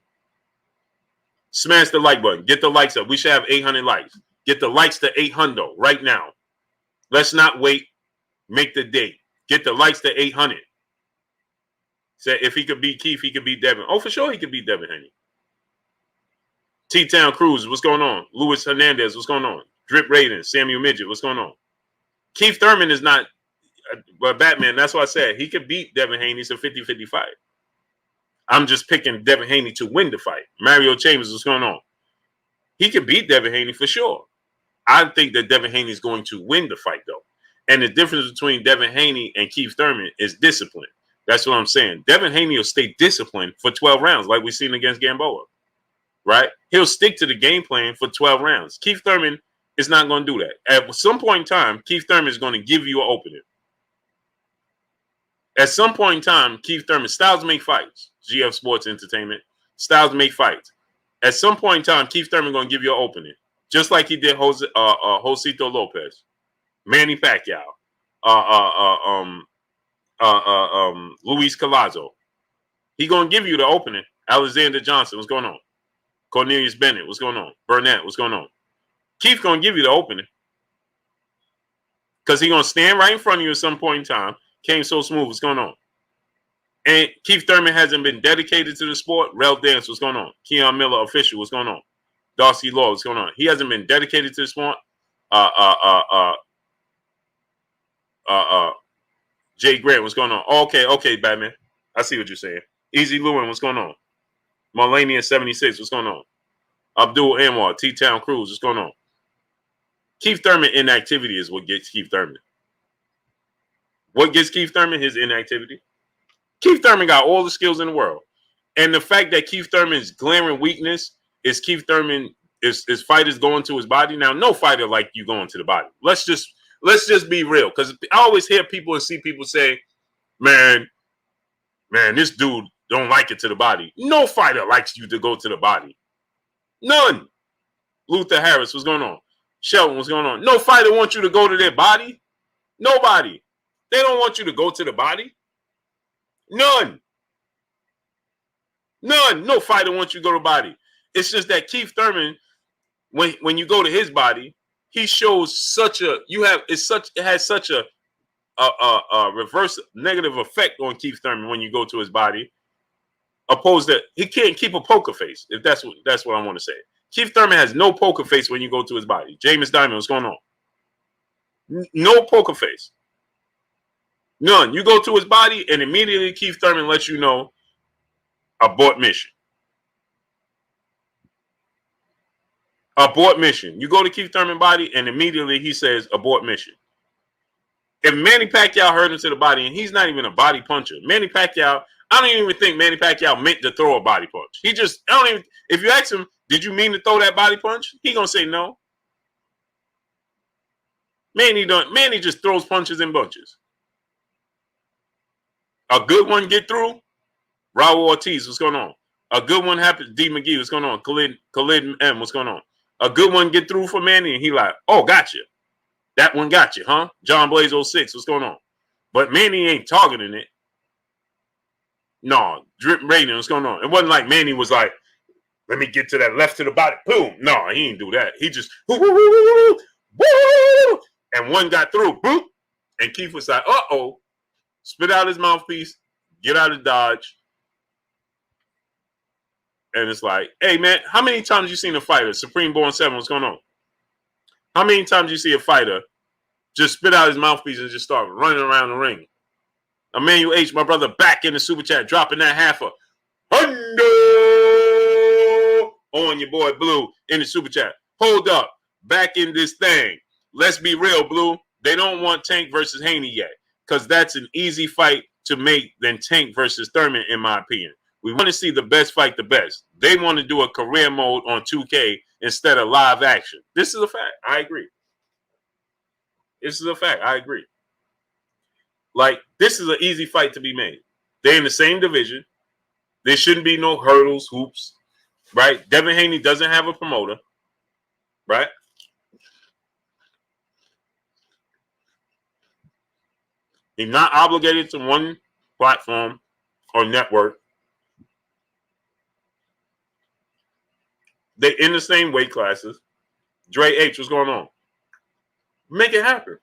[SPEAKER 1] Smash the like button. Get the likes up. We should have 800 likes. Get the likes to 800 right now. Let's not wait. Make the date. Get the likes to 800. Say if he could beat Keith, he could beat Devin. Oh, for sure he could beat Devin Haney. T-Town Cruz, what's going on? Luis Hernandez, what's going on? Drip Raiden, Samuel Midget, what's going on? Keith Thurman is not, but Batman, that's what I said. He could beat Devin Haney. It's a 50-50 fight. I'm just picking Devin Haney to win the fight. Mario Chambers, what's going on? He could beat Devin Haney for sure. I think that Devin Haney is going to win the fight, though. And the difference between Devin Haney and Keith Thurman is discipline. That's what I'm saying. Devin Haney will stay disciplined for 12 rounds, like we've seen against Gamboa. Right? He'll stick to the game plan for 12 rounds. Keith Thurman is not going to do that. At some point in time, Keith Thurman is going to give you an opening. At some point in time, Keith Thurman, styles make fights. GF Sports Entertainment, styles make fights. At some point in time, Keith Thurman going to give you an opening, just like he did Josito Lopez, Manny Pacquiao, Luis Collazo. He going to give you the opening. Alexander Johnson, what's going on? Cornelius Bennett, what's going on? Burnett, what's going on? Keith going to give you the opening. Because he's going to stand right in front of you at some point in time. Came so smooth, what's going on? And Keith Thurman hasn't been dedicated to the sport. Rel Dance, what's going on? Keon Miller, official, what's going on? Darcy Law, what's going on? He hasn't been dedicated to the sport. Jay Grant, what's going on? Okay, Batman. I see what you're saying. Easy Lewin, what's going on? Marlanian 76, what's going on? Abdul Anwar, T-Town Cruz, what's going on? Keith Thurman inactivity is what gets Keith Thurman. What gets Keith Thurman? His inactivity. Keith Thurman got all the skills in the world. And the fact that Keith Thurman's glaring weakness is Keith Thurman is fighters going to his body. Now, no fighter like you going to the body. Let's just be real. Because I always hear people and see people say, man, this dude don't like it to the body. No fighter likes you to go to the body. None. Luther Harris, what's going on? Shelton, what's going on? No fighter wants you to go to their body. Nobody. They don't want you to go to the body. None. No fighter wants you to go to the body. It's just that Keith Thurman, when you go to his body, he shows it has such a reverse negative effect on Keith Thurman when you go to his body. Opposed to he can't keep a poker face, if that's what I want to say. Keith Thurman has no poker face when you go to his body. James Diamond, what's going on? No poker face. None. You go to his body and immediately Keith Thurman lets you know abort mission. Abort mission. You go to Keith Thurman's body and immediately he says abort mission. If Manny Pacquiao hurt him to the body, and he's not even a body puncher. Manny Pacquiao, I don't even think Manny Pacquiao meant to throw a body punch. If you ask him, did you mean to throw that body punch? He gonna say no. Manny just throws punches in bunches. A good one get through. Raul Ortiz, what's going on? A good one happened. D McGee, what's going on? Khalid M, what's going on? A good one get through for Manny, and he like, oh, gotcha. That one got you, huh? John Blaze 06, what's going on? But Manny ain't targeting it. No, drip rating, what's going on? It wasn't like Manny was like, let me get to that left to the body. Boom. No, he didn't do that. He just, woo, woo, woo, woo, and one got through. Boop. And Keith was like, uh-oh. Spit out his mouthpiece. Get out of Dodge. And it's like, hey, man, how many times you seen a fighter, Supreme Born 7, what's going on? How many times you see a fighter just spit out his mouthpiece and just start running around the ring? Emmanuel H., my brother, back in the super chat, dropping that half a on your boy Blue in the super chat. Hold up, back in this thing. Let's be real, Blue. They don't want Tank versus Haney yet because that's an easy fight to make than Tank versus Thurman, in my opinion. We want to see the best fight the best. They want to do a career mode on 2K instead of live action. This is a fact. I agree. This is a fact. I agree. Like, this is an easy fight to be made. They're in the same division. There shouldn't be no hurdles, hoops, right? Devin Haney doesn't have a promoter, right? He's not obligated to one platform or network. They're in the same weight classes. Dre H, what's going on? Make it happen.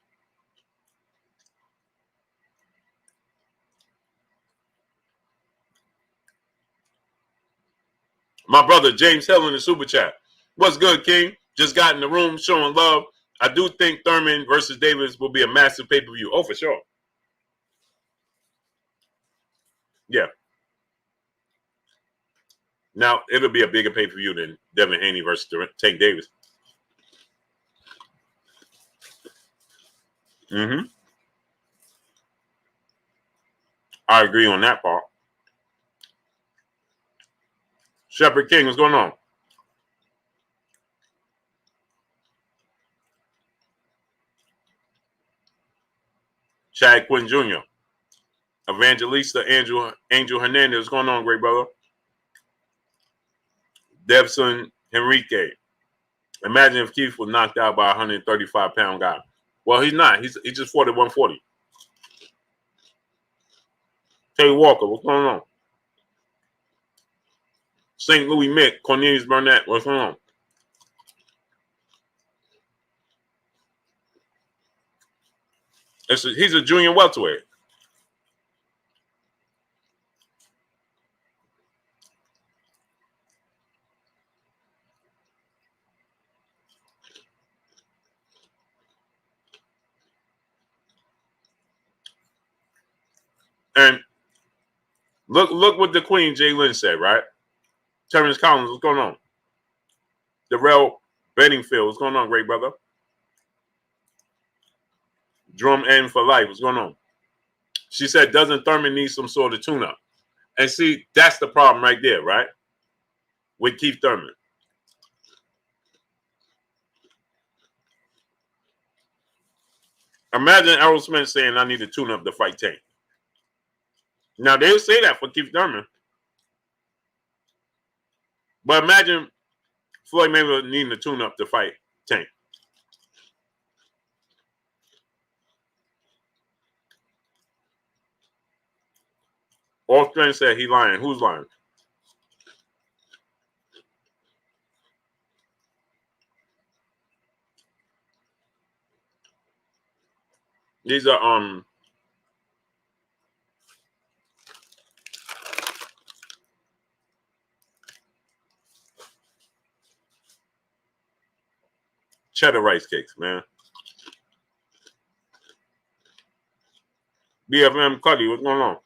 [SPEAKER 1] My brother James Hill in the super chat. What's good, King? Just got in the room showing love. I do think Thurman versus Davis will be a massive pay-per-view. Oh, for sure. Yeah. Now, it'll be a bigger pay-per-view than Devin Haney versus Tank Davis. Mm-hmm. I agree on that part. Shepherd King, what's going on? Chad Quinn Jr. Evangelista Angel Hernandez, what's going on, great brother? Devson Henrique. Imagine if Keith was knocked out by a 135-pound guy. Well, he's not. He just fought at 140. Tay Walker, what's going on? St. Louis Mick, Cornelius Burnett, what's going on? He's a junior welterweight. And look what the Queen Jay Lynn said, right? Terrence Collins, what's going on? Darrell Benningfield, what's going on, great brother? Drum N for life, what's going on? She said, doesn't Thurman need some sort of tune-up? And see, that's the problem right there, right? With Keith Thurman. Imagine Errol Smith saying, I need to tune up to fight Tank. Now, they'll say that for Keith Thurman. But imagine Floyd Mayweather needing to tune up to fight Tank. All friends said he lying. Who's lying? These are cheddar rice cakes, man. BFM Cuddy, what's going on?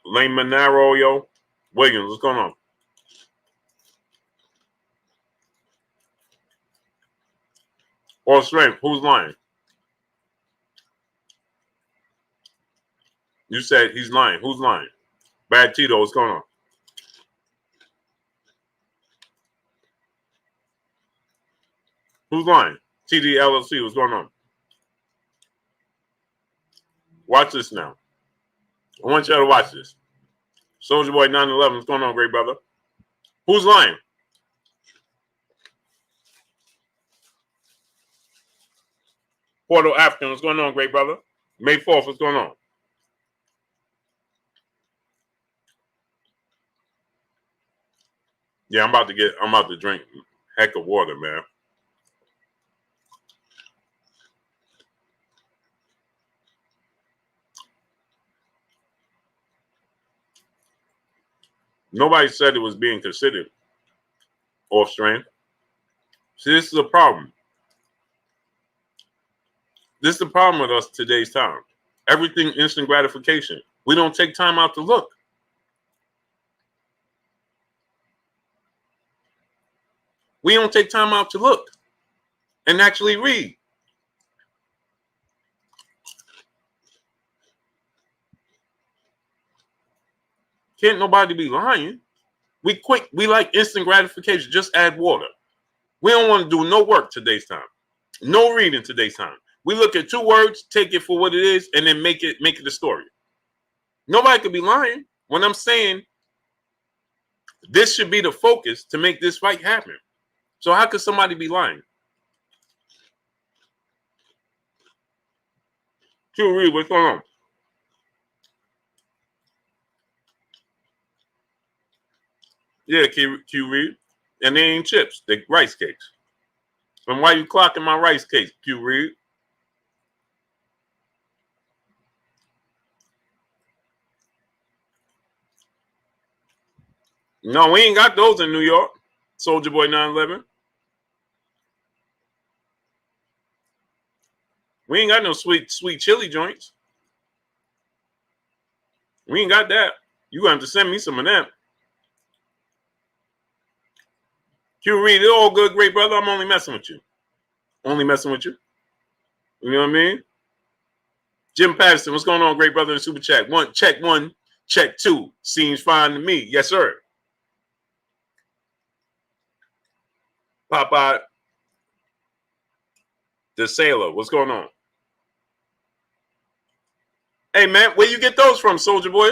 [SPEAKER 1] Lane Monaro, yo. Williams, what's going on? All strength, who's lying? You said he's lying. Who's lying? Bad Tito, what's going on? Who's lying? TD LLC, what's going on? Watch this now. I want y'all to watch this. Soldier Boy 911, what's going on, great brother? Who's lying? Porto African, what's going on, great brother? May 4th, what's going on? Yeah, I'm about to drink heck of water, man. Nobody said it was being considered off strand. See, this is a problem. This is the problem with us today's time. Everything instant gratification. We don't take time out to look. We don't take time out to look and actually read. Can't nobody be lying. We like instant gratification. Just add water. We don't want to do no work today's time. No reading today's time. We look at 2 words, take it for what it is, and then make it a story. Nobody could be lying when I'm saying this should be the focus to make this fight happen. So how could somebody be lying? Q Reed, what's going on? Yeah, Q Reed. And they ain't chips. They rice cakes. And why you clocking my rice cakes, Q Reed? No, we ain't got those in New York. Soldier Boy 911. We ain't got no sweet chili joints. We ain't got that. You gonna have to send me some of that. Q Reed, it's all good, great brother. I'm only messing with you. Only messing with you. You know what I mean? Jim Patterson, what's going on, great brother in Super Chat? One, check 2. Seems fine to me. Yes, sir. Popeye the Sailor, what's going on? Hey man, where you get those from, Soldier Boy?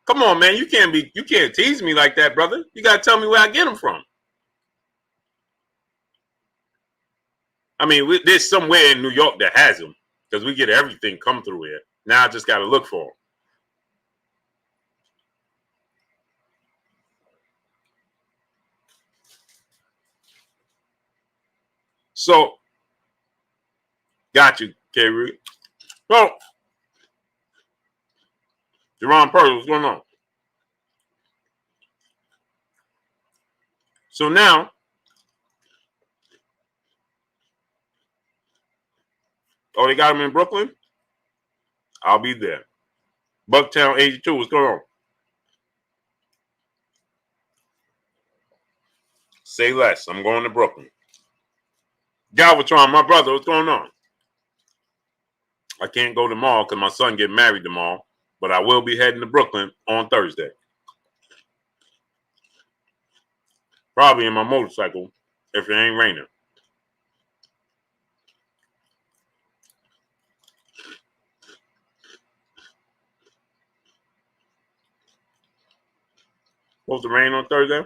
[SPEAKER 1] Come on, man. You can't tease me like that, brother. You gotta tell me where I get them from. I mean, there's somewhere in New York that has them because we get everything come through here. Now I just gotta look for them. So, got you, K. Reed. So, Jerron Purdy, what's going on? So now, they got him in Brooklyn? I'll be there. Bucktown 82, what's going on? Say less. I'm going to Brooklyn. Galvatron, my brother, what's going on? I can't go tomorrow because my son get married tomorrow, but I will be heading to Brooklyn on Thursday. Probably in my motorcycle if it ain't raining. Supposed to rain on Thursday?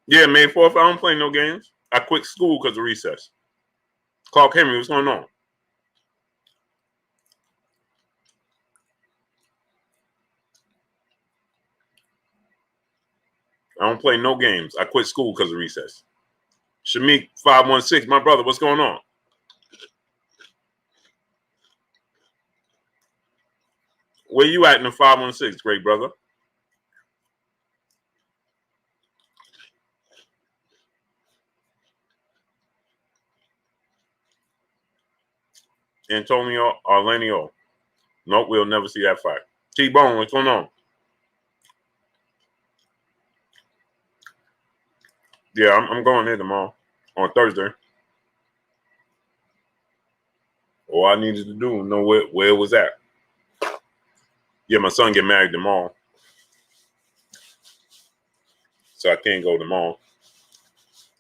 [SPEAKER 1] Yeah, May 4th. I don't play no games. I quit school because of recess. Clark Henry, what's going on? I don't play no games. I quit school because of recess. Shamik 516, my brother, what's going on? Where you at in the 516, great brother? Antonio Arlenio. Nope, we'll never see that fight. T-Bone, what's going on? Yeah, I'm going there tomorrow on Thursday. All I needed to do was know where it was at. Yeah, my son get married tomorrow, so I can't go tomorrow.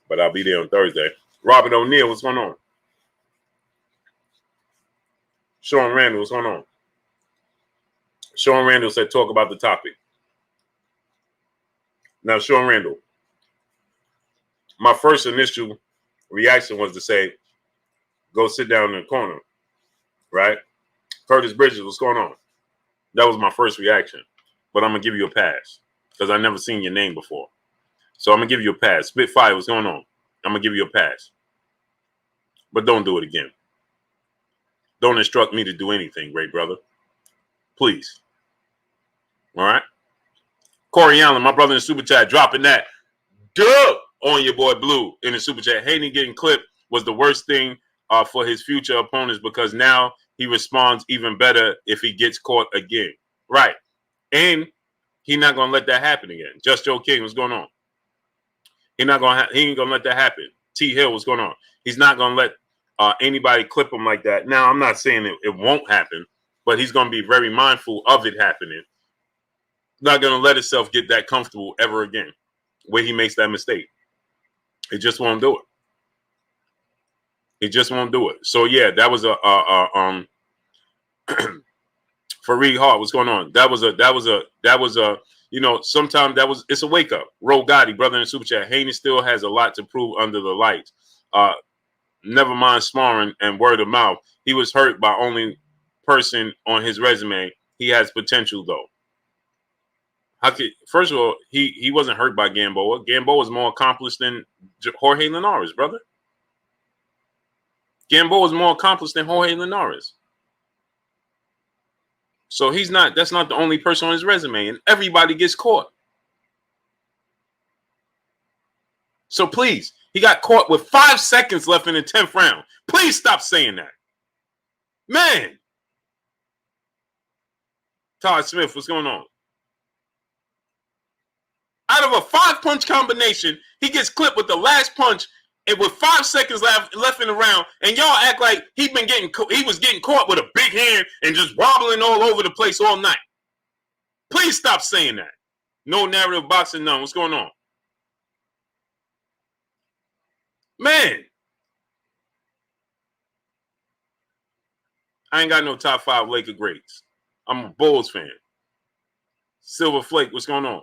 [SPEAKER 1] but I'll be there on Thursday. Robert O'Neill, what's going on? Sean Randall, what's going on? Sean Randall said, talk about the topic. Now, Sean Randall, my first initial reaction was to say, go sit down in the corner, right? Curtis Bridges, what's going on? That was my first reaction. But I'm going to give you a pass because I never seen your name before. So I'm going to give you a pass. Spitfire, what's going on? I'm going to give you a pass. But don't do it again. Don't instruct me to do anything, great brother. Please. All right? Corey Allen, my brother in the super chat, dropping that dub on your boy Blue in the super chat. Haney getting clipped was the worst thing for his future opponents because now he responds even better if he gets caught again. Right. And he's not going to let that happen again. Just Joe King, what's going on? He ain't going to let that happen. T. Hill, what's going on? He's not going to let anybody clip him like that. Now, I'm not saying it won't happen, but he's going to be very mindful of it happening. Not going to let himself get that comfortable ever again where he makes that mistake. He just won't do it. He just won't do it. So, yeah, that was Fareed Hart, what's going on? That was a, you know, sometimes it's a wake up. Ro Gotti, brother in the super chat. Haney still has a lot to prove under the lights. Never mind sparring and word of mouth. He was hurt by only person on his resume. He has potential though. First of all, he wasn't hurt by Gamboa. Gamboa is more accomplished than Jorge Linares, brother. Gamboa is more accomplished than Jorge Linares. So that's not the only person on his resume, and everybody gets caught. So please, he got caught with 5 seconds left in the 10th round. Please stop saying that. Man. Todd Smith, what's going on? Out of a 5-punch combination, he gets clipped with the last punch and with 5 seconds left in the round, and y'all act like he was getting caught with a big hand and just wobbling all over the place all night. Please stop saying that. No narrative boxing, none. What's going on? Man. I ain't got no top 5 Laker greats. I'm a Bulls fan. Silver Flake, what's going on?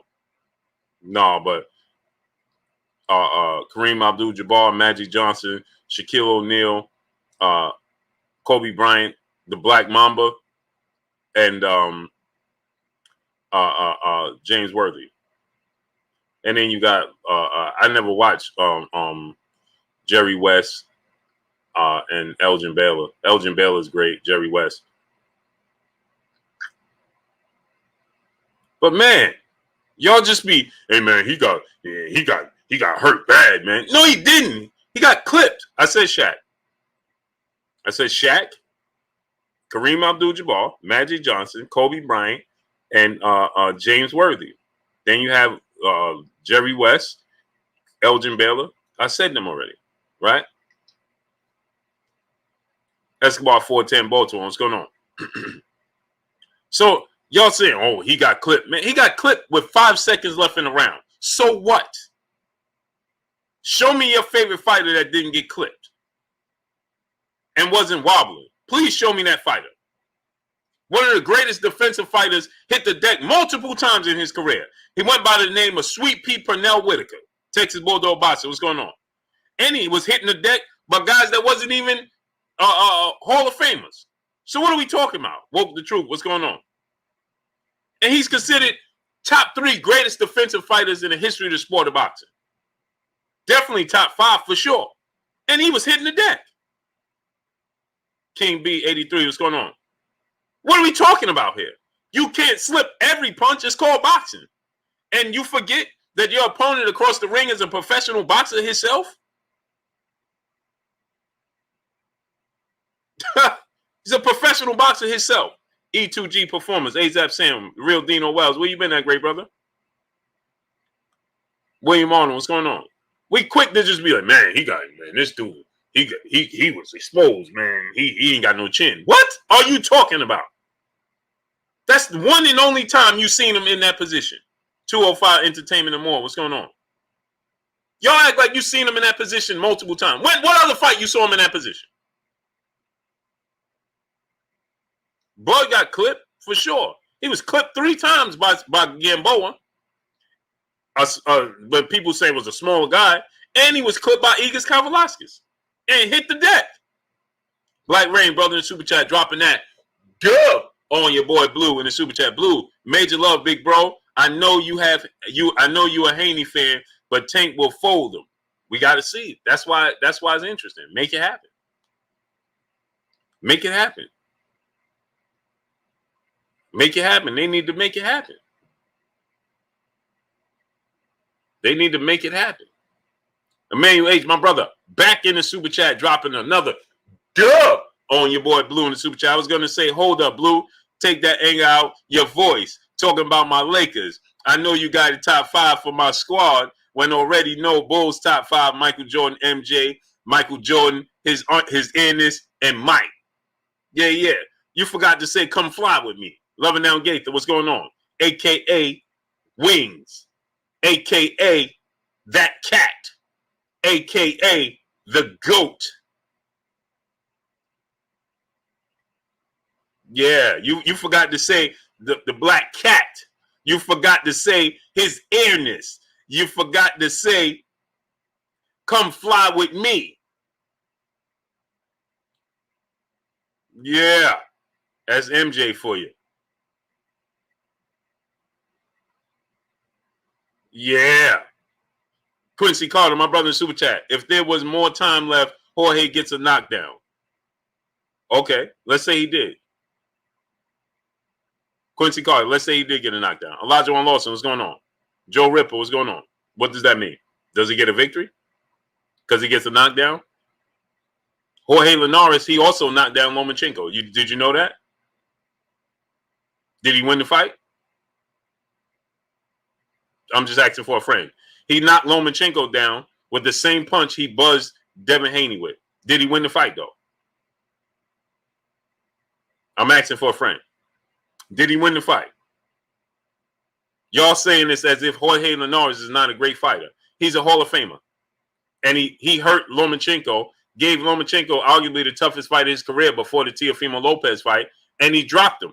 [SPEAKER 1] No, but Kareem Abdul-Jabbar, Magic Johnson, Shaquille O'Neal, Kobe Bryant, the Black Mamba, and James Worthy. And then you got I never watched Jerry West and Elgin Baylor. Elgin Baylor is great. Jerry West. But man, y'all just be, hey man, he got hurt bad, man. No, he didn't. He got clipped. I said Shaq. Kareem Abdul-Jabbar, Magic Johnson, Kobe Bryant, and James Worthy. Then you have Jerry West, Elgin Baylor. I said them already, right? Escobar 410 Baltimore. What's going on? So y'all saying, oh, he got clipped. Man, he got clipped with 5 seconds left in the round. So what? Show me your favorite fighter that didn't get clipped and wasn't wobbling. Please show me that fighter. One of the greatest defensive fighters hit the deck multiple times in his career. He went by the name of Sweet Pea Pernell Whitaker, Texas Bulldog boxer. What's going on? And he was hitting the deck by guys that wasn't even Hall of Famers. So what are we talking about? Woke the truth. What's going on? And he's considered top 3 greatest defensive fighters in the history of the sport of boxing. Definitely top 5 for sure. And he was hitting the deck. King B 83, what's going on? What are we talking about here? You can't slip every punch. It's called boxing. And you forget that your opponent across the ring is a professional boxer himself? He's a professional boxer himself. E2G Performance, AZAP Sam, Real Dino Wells. Where you been at, great brother? William Arnold, what's going on? We quick to just be like, man, this dude, he was exposed, man. He ain't got no chin. What are you talking about? That's the one and only time you've seen him in that position. 205 Entertainment and More. What's going on? Y'all act like you seen him in that position multiple times. What other fight you saw him in that position? Boy got clipped for sure. He was clipped 3 times by Gamboa. But people say was a smaller guy, and he was clipped by Igor Kavalauskas and hit the deck. Black Rain, brother in the super chat, dropping that dub on your boy Blue in the super chat. Blue, major love, big bro. I know you a Haney fan, but Tank will fold him. We got to see. That's why it's interesting. Make it happen. Make it happen. Make it happen. They need to make it happen. They need to make it happen. Emmanuel H, my brother, back in the super chat, dropping another dub on your boy Blue in the super chat. I was going to say, hold up, Blue. Take that anger out your voice. Talking about my Lakers. I know you got a top 5 for my squad when already know Bulls top 5, Michael Jordan, MJ, Michael Jordan, his Ennis, and Mike. Yeah. You forgot to say, come fly with me. Loving Down Gaither, what's going on? AKA Wings. AKA That Cat. AKA The Goat. Yeah, you forgot to say the Black Cat. You forgot to say his earnest. You forgot to say, come fly with me. Yeah, that's MJ for you. Yeah. Quincy Carter, my brother in super chat. If there was more time left, Jorge gets a knockdown. Okay, let's say he did. Quincy Carter, let's say he did get a knockdown. Elijah One Lawson, what's going on? Joe Ripper, what's going on? What does that mean? Does he get a victory? Because he gets a knockdown? Jorge Linares, he also knocked down Lomachenko. Did you know that? Did he win the fight? I'm just asking for a friend. He knocked Lomachenko down with the same punch he buzzed Devin Haney with. Did he win the fight, though? I'm asking for a friend. Did he win the fight? Y'all saying this as if Jorge Linares is not a great fighter. He's a Hall of Famer. And he hurt Lomachenko, gave Lomachenko arguably the toughest fight of his career before the Teofimo Lopez fight, and he dropped him.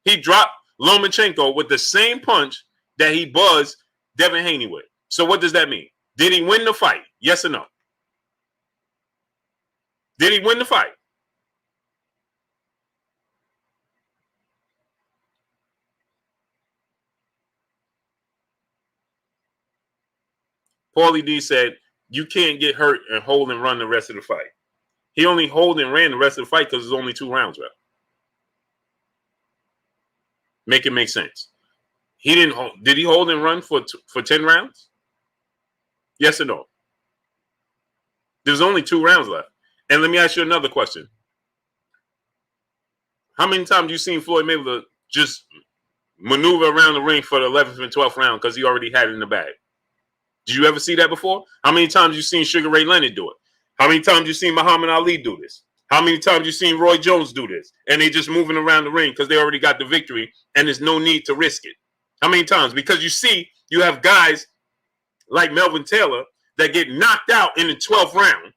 [SPEAKER 1] He dropped Lomachenko with the same punch that he buzzed Devin Haney with. So what does that mean? Did he win the fight? Yes or no? Did he win the fight? Paulie D said, you can't get hurt and hold and run the rest of the fight. He only hold and ran the rest of the fight because there's only 2 rounds left. Make it make sense. He didn't hold. Did he hold and run for 10 rounds? Yes or no? There's only 2 rounds left. And let me ask you another question. How many times have you seen Floyd Mayweather just maneuver around the ring for the 11th and 12th round because he already had it in the bag? Did you ever see that before? How many times you seen Sugar Ray Leonard do it? How many times you seen Muhammad Ali do this? How many times you seen Roy Jones do this? And they just moving around the ring because they already got the victory and there's no need to risk it. How many times? Because you see, you have guys like Melvin Taylor that get knocked out in the 12th round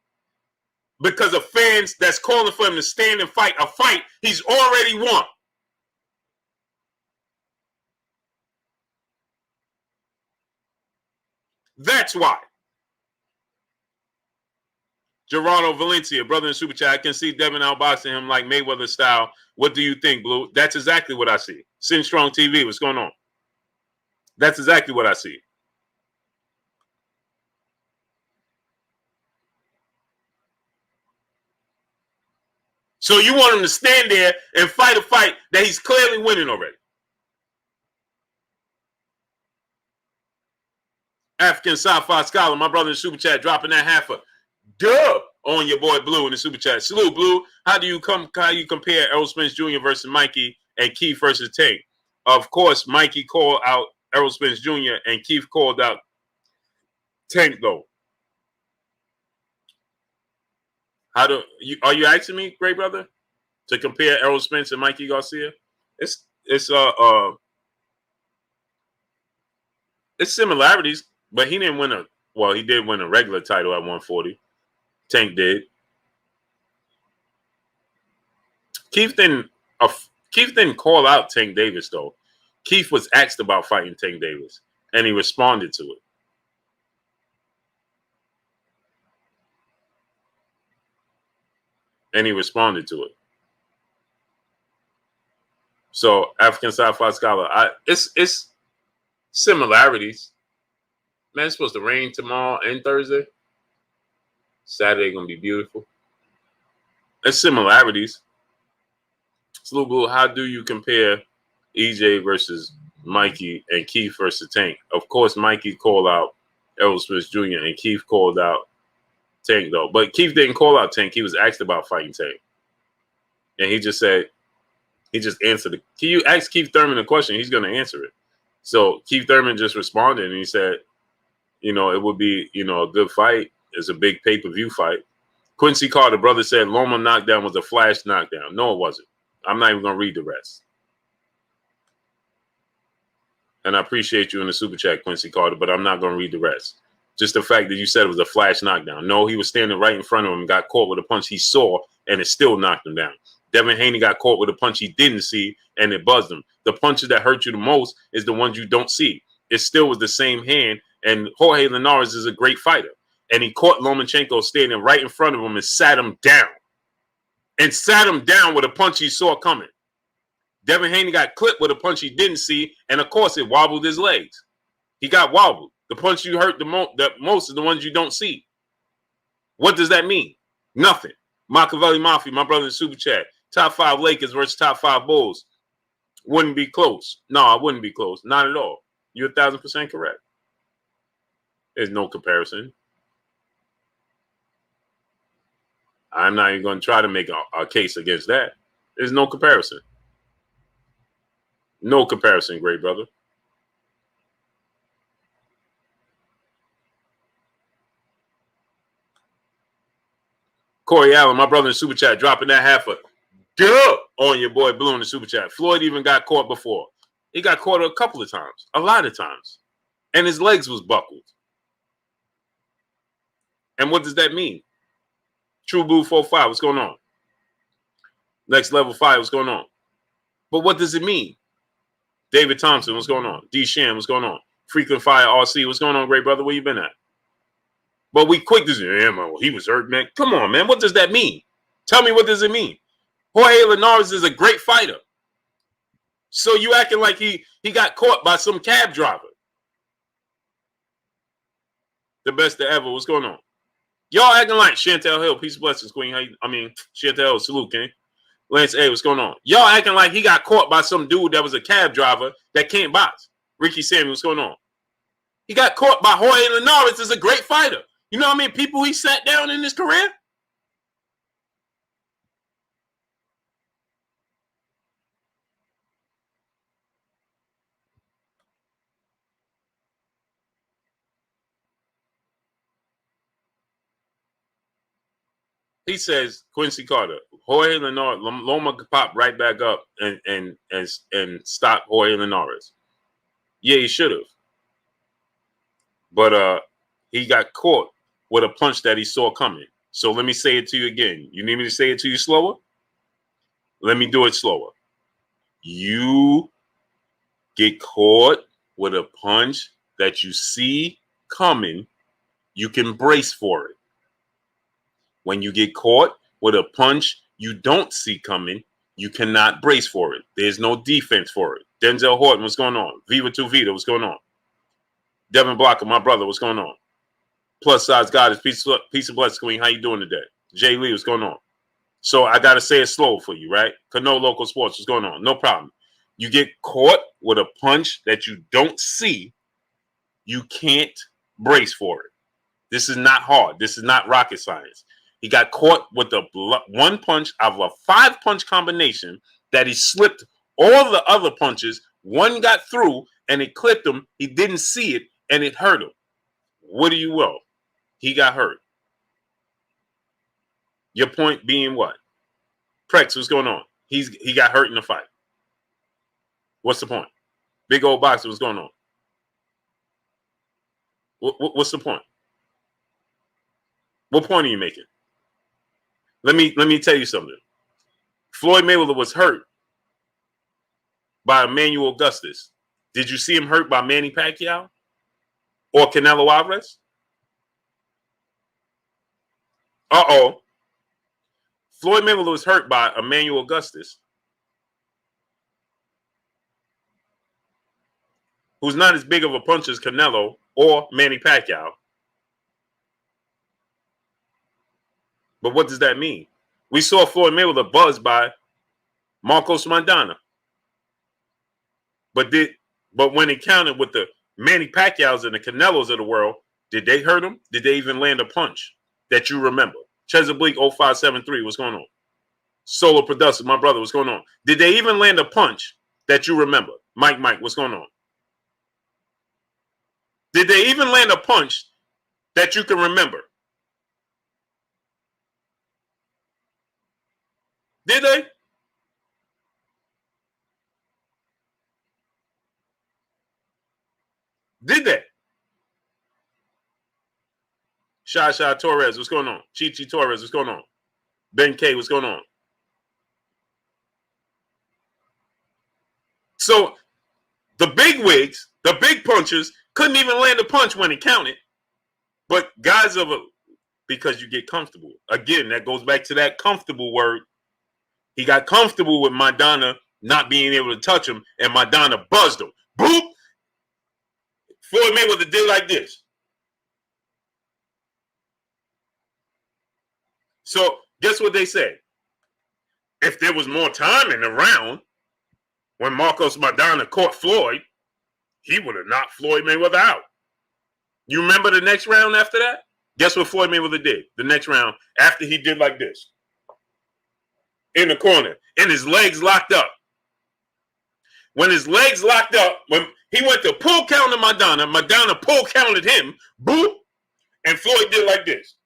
[SPEAKER 1] because of fans that's calling for him to stand and fight a fight he's already won. That's why. Gerardo Valencia, brother in super chat, I can see Devin outboxing him like Mayweather style. What do you think, Blue? That's exactly what I see. Sin Strong TV, what's going on? That's exactly what I see. So you want him to stand there and fight a fight that he's clearly winning already. African Sci-Fi Scholar, my brother in super chat, dropping that half a dub on your boy Blue in the super chat. Salute, Blue. How do you compare Errol Spence Jr. versus Mikey and Keith versus Tank? Of course, Mikey called out Errol Spence Jr. and Keith called out Tank, though. Are you asking me, great brother, to compare Errol Spence and Mikey Garcia? It's similarities, but he didn't win Well, he did win a regular title at 140. Tank did. Keith didn't. Keith didn't call out Tank Davis though. Keith was asked about fighting Tank Davis, and he responded to it. So African Sci-Fi Scholar, it's similarities. Man, it's supposed to rain tomorrow and Thursday. Saturday gonna be beautiful. It's similarities. Sloopoo, how do you compare EJ versus Mikey and Keith versus Tank? Of course, Mikey called out Errol Smith Jr. and Keith called out Tank, though. But Keith didn't call out Tank. He was asked about fighting Tank. And he just answered it. Can you ask Keith Thurman a question? He's going to answer it. So Keith Thurman just responded and he said, it would be, a good fight. It's a big pay-per-view fight. Quincy Carter, brother, said Loma knockdown was a flash knockdown. No, it wasn't. I'm not even going to read the rest. And I appreciate you in the super chat, Quincy Carter, but I'm not going to read the rest. Just the fact that you said it was a flash knockdown. No, he was standing right in front of him and got caught with a punch he saw, and it still knocked him down. Devin Haney got caught with a punch he didn't see, and it buzzed him. The punches that hurt you the most is the ones you don't see. It still was the same hand, and Jorge Linares is a great fighter. And he caught Lomachenko standing right in front of him and sat him down. And sat him down with a punch he saw coming. Devin Haney got clipped with a punch he didn't see, and of course it wobbled his legs. He got wobbled. The punch you hurt the most is the ones you don't see. What does that mean? Nothing. Machiavelli Mafia, my brother in Super Chat. Top 5 Lakers versus top 5 Bulls. Wouldn't be close. No, I wouldn't be close. Not at all. You're 1,000% correct. There's no comparison. I'm not even going to try to make a case against that. There's no comparison. No comparison, great brother. Corey Allen, my brother in Super Chat, dropping that half a duh on your boy Blue in the Super Chat. Floyd even got caught before. He got caught a couple of times, a lot of times. And his legs was buckled. And what does that mean? True Blue 45, what's going on? Next Level 5, what's going on? But what does it mean? David Thompson, what's going on? D. Sham, what's going on? Frequent Fire RC, what's going on, great brother? Where you been at? But we quick to say, yeah, man, well, he was hurt, man. Come on, man. What does that mean? Tell me, what does it mean? Jorge Linares is a great fighter. So you acting like he got caught by some cab driver. The best that ever. What's going on? Y'all acting like Chantel Hill. Peace and blessings, Queen. Chantel Hill, salute, King. Lance A, what's going on? Y'all acting like he got caught by some dude that was a cab driver that can't box. Ricky Samuel, what's going on? He got caught by Jorge Linares is a great fighter. You know how many people he sat down in his career? He says, Quincy Carter, Jorge Linares, Loma could pop right back up and stop Jorge Linares. Yeah, he should have. But he got caught with a punch that he saw coming. So let me say it to you again. You need me to say it to you slower? Let me do it slower. You get caught with a punch that you see coming, you can brace for it. When you get caught with a punch you don't see coming, you cannot brace for it. There's no defense for it. Denzel Horton, what's going on? Viva Tu Vida, what's going on? Devin Blocker, my brother, what's going on? Plus size God is peace and blessings, Queen. How you doing today? Jay Lee, what's going on? So I got to say it slow for you, right? Cano Local Sports, what's going on? No problem. You get caught with a punch that you don't see, you can't brace for it. This is not hard. This is not rocket science. He got caught with a one punch out of a 5-punch combination that he slipped all the other punches. One got through and it clipped him. He didn't see it and it hurt him. What do you will? He got hurt. Your point being what? Prex, what's going on? He got hurt in the fight. What's the point? Big old boxer, what's going on? What's the point? What point are you making? Let me tell you something. Floyd Mayweather was hurt by Emmanuel Augustus. Did you see him hurt by Manny Pacquiao or Canelo Alvarez? Uh-oh. Floyd Mayweather was hurt by Emmanuel Augustus, who's not as big of a puncher as Canelo or Manny Pacquiao. But what does that mean? We saw Floyd Mayweather buzzed by Marcos Maidana. But when he counted with the Manny Pacquiaos and the Canelos of the world, did they hurt him? Did they even land a punch that you remember? Chesapeake 0573, what's going on? Solo Production, my brother, what's going on? Did they even land a punch that you remember? Mike, what's going on? Did they even land a punch that you can remember? Did they? Did they? Sha Torres, what's going on? Chichi Torres, what's going on? Ben K, what's going on? So the big wigs, the big punchers, couldn't even land a punch when it counted. But guys because you get comfortable. Again, that goes back to that comfortable word. He got comfortable with Maidana not being able to touch him, and Maidana buzzed him. Boop! Floyd Mayweather did like this. So guess what they say? If there was more time in the round, when Marcos Maidana caught Floyd, he would have knocked Floyd Mayweather out. You remember the next round after that? Guess what Floyd Mayweather did the next round after he did like this? In the corner, and his legs locked up. When his legs locked up, when he went to pull counter Maidana pull counted him, boop, and Floyd did like this.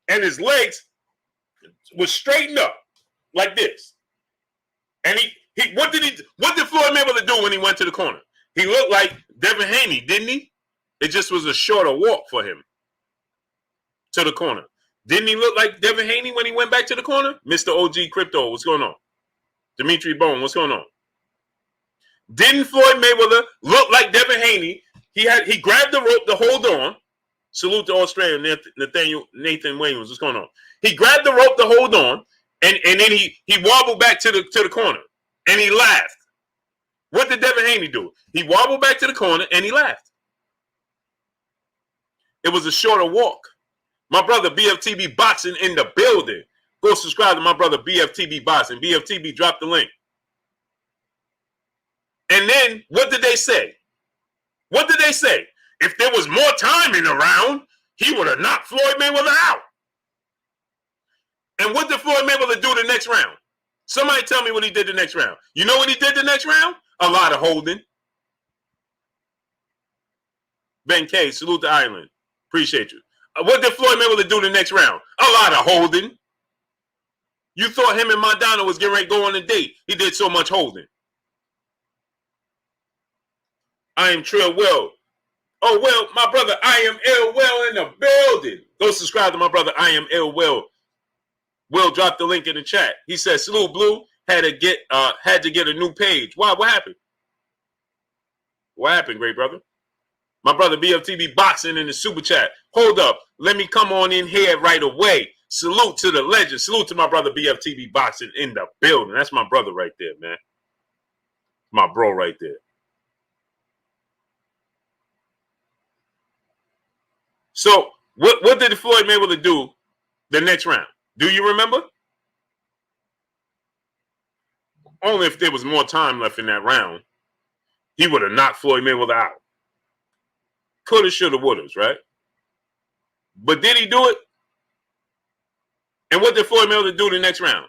[SPEAKER 1] And his legs was straightened up like this. And what did Floyd Mayweather do when he went to the corner? He looked like Devin Haney, didn't he? It just was a shorter walk for him to the corner. Didn't he look like Devin Haney when he went back to the corner? Mr. OG Crypto, what's going on? Dimitri Bone, what's going on? Didn't Floyd Mayweather look like Devin Haney? He grabbed the rope to hold on. Salute to Australia, Nathan Williams, what's going on? He grabbed the rope to hold on, and then he wobbled back to the corner, and he laughed. What did Devin Haney do? He wobbled back to the corner, and he laughed. It was a shorter walk. My brother BFTB Boxing in the building. Go subscribe to my brother BFTB Boxing. BFTB, drop the link. And then what did they say? What did they say? If there was more time in the round, he would have knocked Floyd Mayweather out. And what did Floyd Mayweather do the next round? Somebody tell me what he did the next round. You know what he did the next round? A lot of holding. Ben K, salute the island. Appreciate you. What did Floyd Mayweather do the next round? A lot of holding. You thought him and Maidana was getting ready to go on a date. He did so much holding. I am Trill Will. Oh, well, my brother, I am Ill Will in the building. Go subscribe to my brother, I am Ill Will. Will drop the link in the chat. He said, Salute Blue had to get a new page. Why? What happened? What happened, great brother? My brother BFTB Boxing in the super chat. Hold up. Let me come on in here right away. Salute to the legend. Salute to my brother BFTB Boxing in the building. That's my brother right there, man. My bro right there. So what did Floyd Mayweather do the next round? Do you remember? Only if there was more time left in that round, he would have knocked Floyd Mayweather out. Coulda, shoulda, woulda, right? But did he do it? And what did Floyd Mayweather do the next round?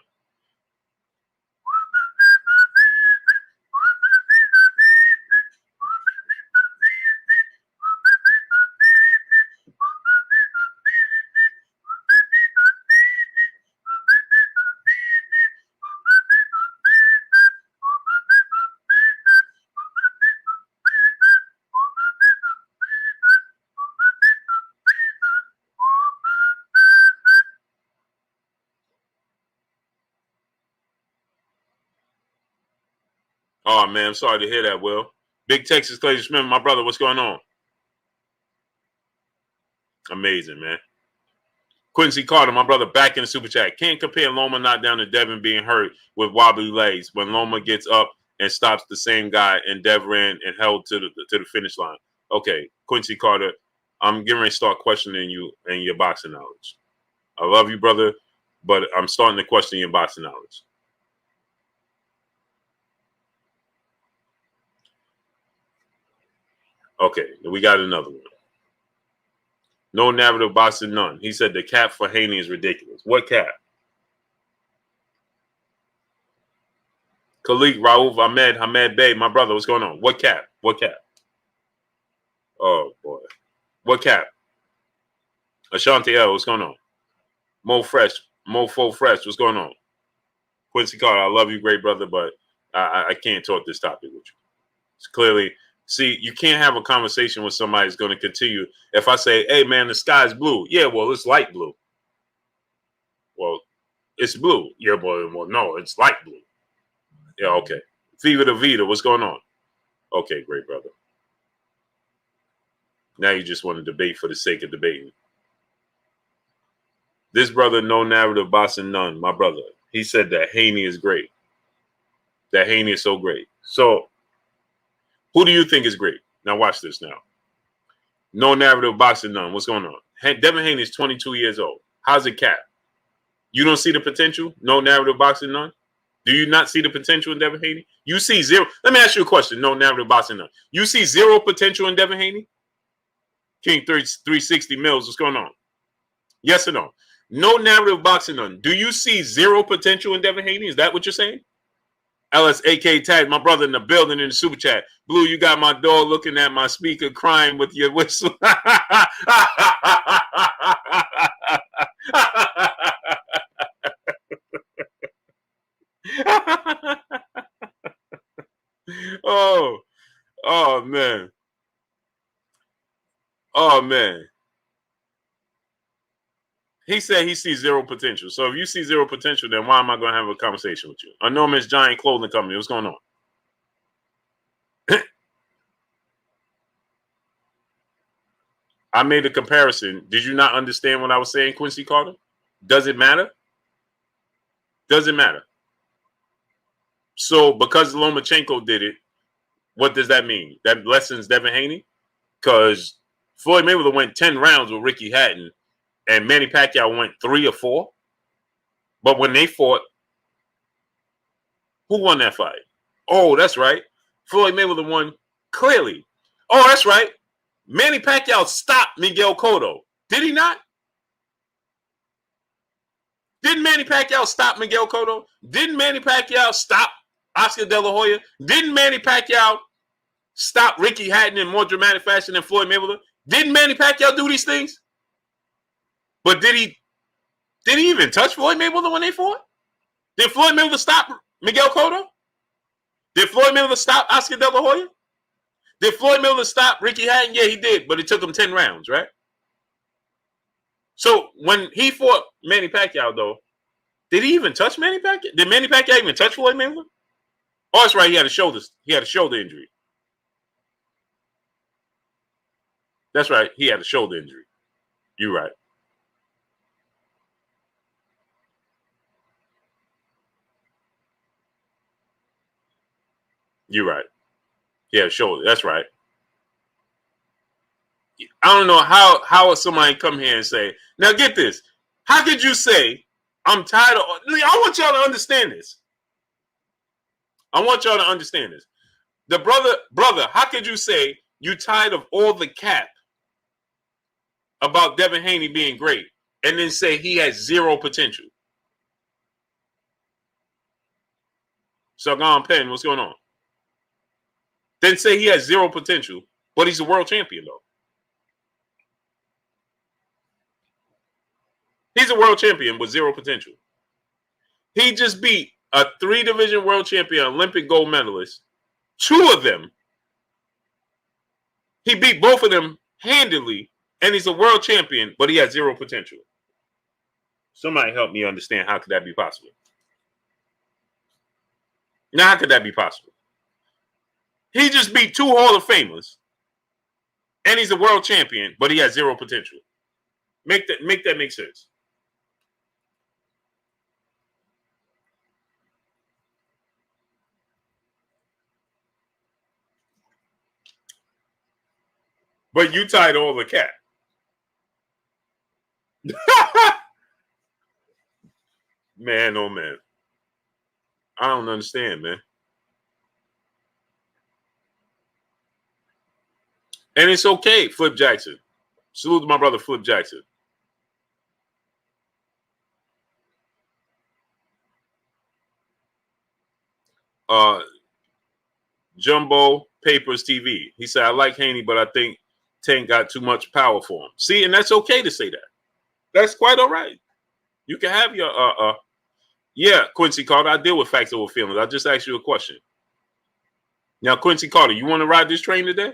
[SPEAKER 1] Oh, man, I'm sorry to hear that, Will. Big Texas Clay Smith, my brother, what's going on? Amazing, man. Quincy Carter, my brother, back in the super chat. Can't compare Loma knockdown to Devin being hurt with wobbly legs when Loma gets up and stops the same guy and Dev ran and held to the finish line. Okay, Quincy Carter, I'm getting ready to start questioning you and your boxing knowledge. I love you, brother, but I'm starting to question your boxing knowledge. Okay, we got another one. No narrative boxing, none. He said the cap for Haney is ridiculous. What cap? Khalik, Raouf, Ahmed Bey, my brother, what's going on? What cap? What cap? Oh, boy. What cap? Ashanti L, what's going on? Mofo Fresh, what's going on? Quincy Carter, I love you, great brother, but I can't talk this topic with you. It's clearly, see, you can't have a conversation with somebody who's going to continue. If I say, hey, man, the sky's blue. Yeah, well, it's light blue. Well, it's blue. Yeah, boy, well, no, it's light blue. Yeah, okay. Fever to Vita, what's going on? Okay, great brother. Now you just want to debate for the sake of debating. This brother, no narrative boxing, none. My brother, he said that Haney is great. That Haney is so great. So, who do you think is great? Now watch this now. No narrative boxing, none. What's going on? Devin Haney is 22 years old. How's it cap? You don't see the potential? No narrative boxing, none? Do you not see the potential in Devin Haney? You see zero. Let me ask you a question. No narrative boxing, none. You see zero potential in Devin Haney? King 360 Mills, what's going on? Yes or no? No narrative boxing, none. Do you see zero potential in Devin Haney? Is that what you're saying? LSAK Tag, my brother in the building in the super chat. Blue, you got my dog looking at my speaker crying with your whistle. Oh man. Oh man. He said he sees zero potential. So if you see zero potential, then why am I going to have a conversation with you? Enormous Giant Clothing Company. What's going on? I made a comparison. Did you not understand what I was saying, Quincy Carter? Does it matter? Doesn't matter. So because Lomachenko did it, what does that mean? That lessens Devin Haney? Because Floyd Mayweather went 10 rounds with Ricky Hatton, and Manny Pacquiao went 3 or 4. But when they fought, who won that fight? Oh, that's right. Floyd Mayweather won clearly. Oh, that's right. Manny Pacquiao stopped Miguel Cotto. Did he not? Didn't Manny Pacquiao stop Miguel Cotto? Didn't Manny Pacquiao stop Oscar De La Hoya? Didn't Manny Pacquiao stop Ricky Hatton in more dramatic fashion than Floyd Mayweather? Didn't Manny Pacquiao do these things? But did he even touch Floyd Mayweather when they fought? Did Floyd Mayweather stop Miguel Cotto? Did Floyd Mayweather stop Oscar De La Hoya? Did Floyd Mayweather stop Ricky Hatton? Yeah, he did, but it took him 10 rounds, right? So when he fought Manny Pacquiao, though, did he even touch Manny Pacquiao? Did Manny Pacquiao even touch Floyd Mayweather? Oh, that's right. He had a shoulder injury. That's right. He had a shoulder injury. You're right. You're right. He had a shoulder. That's right. I don't know how somebody come here and say, now get this. How could you say, I'm tired of, I want y'all to understand this. I want y'all to understand this. The brother, how could you say you tired of all the cap about Devin Haney being great and then say he has zero potential? Sargon Penn, what's going on? Then say he has zero potential, but he's a world champion, though. He's a world champion with zero potential. He just beat a 3-division world champion, Olympic gold medalist. 2 of them. He beat both of them handily, and he's a world champion, but he has zero potential. Somebody help me understand how could that be possible? Now, how could that be possible? He just beat 2 Hall of Famers, and he's a world champion, but he has 0 potential. Make that make sense. But you tied all the cat. Man, oh man. I don't understand, man. And it's okay, Flip Jackson. Salute to my brother, Flip Jackson. Jumbo Papers TV. He said, I like Haney, but I think Tank got too much power for him. See, and that's okay to say that. That's quite all right. You can have your yeah, Quincy Carter. I deal with facts over feelings. I just asked you a question. Now, Quincy Carter, you want to ride this train today?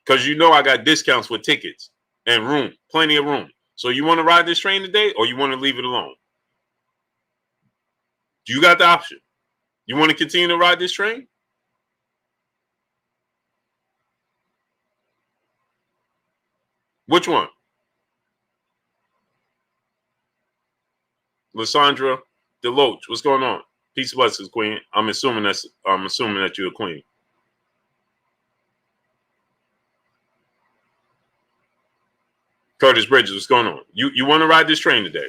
[SPEAKER 1] Because you know I got discounts for tickets and room, plenty of room. So you want to ride this train today, or you want to leave it alone? You got the option. You want to continue to ride this train? Which one? Lysandra Deloach. What's going on? Peace and blessings, Queen. I'm assuming that you're a queen. Curtis Bridges, what's going on? You want to ride this train today?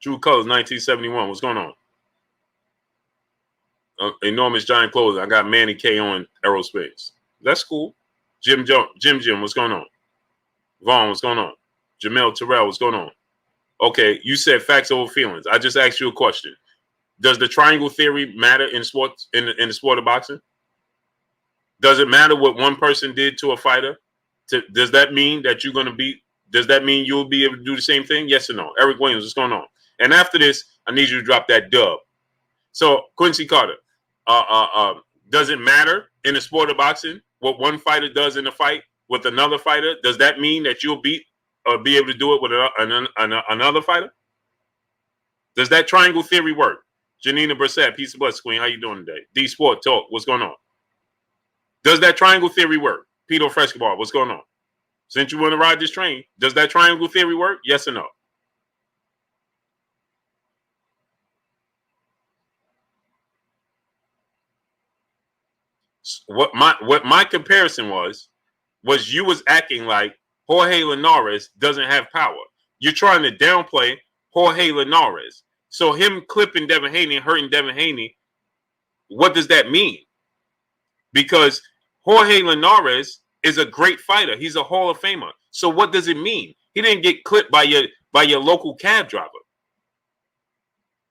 [SPEAKER 1] True Colors, 1971. What's going on? Enormous Giant Clothing. I got Manny K on Aerospace. That's cool. Jim, what's going on? Vaughn, what's going on? Jamel Terrell, what's going on? Okay, you said facts over feelings. I just asked you a question. Does the triangle theory matter in sports in the sport of boxing? Does it matter what one person did to a fighter? Does that mean that you're going to beat? Does that mean you'll be able to do the same thing? Yes or no? Eric Williams, what's going on? And after this, I need you to drop that dub. So Quincy Carter, does it matter in the sport of boxing what one fighter does in a fight with another fighter? Does that mean that you'll beat or be able to do it with another fighter? Does that triangle theory work? Janina Brissett, peace of bless, Queen. How you doing today? D Sport Talk, what's going on? Does that triangle theory work? Pito Frescobar, what's going on? Since you want to ride this train, does that triangle theory work? Yes or no? What my comparison was you was acting like Jorge Linares doesn't have power. You're trying to downplay Jorge Linares. So him clipping Devin Haney and hurting Devin Haney, what does that mean? Because Jorge Linares is a great fighter. He's a Hall of Famer. So what does it mean? He didn't get clipped by your local cab driver.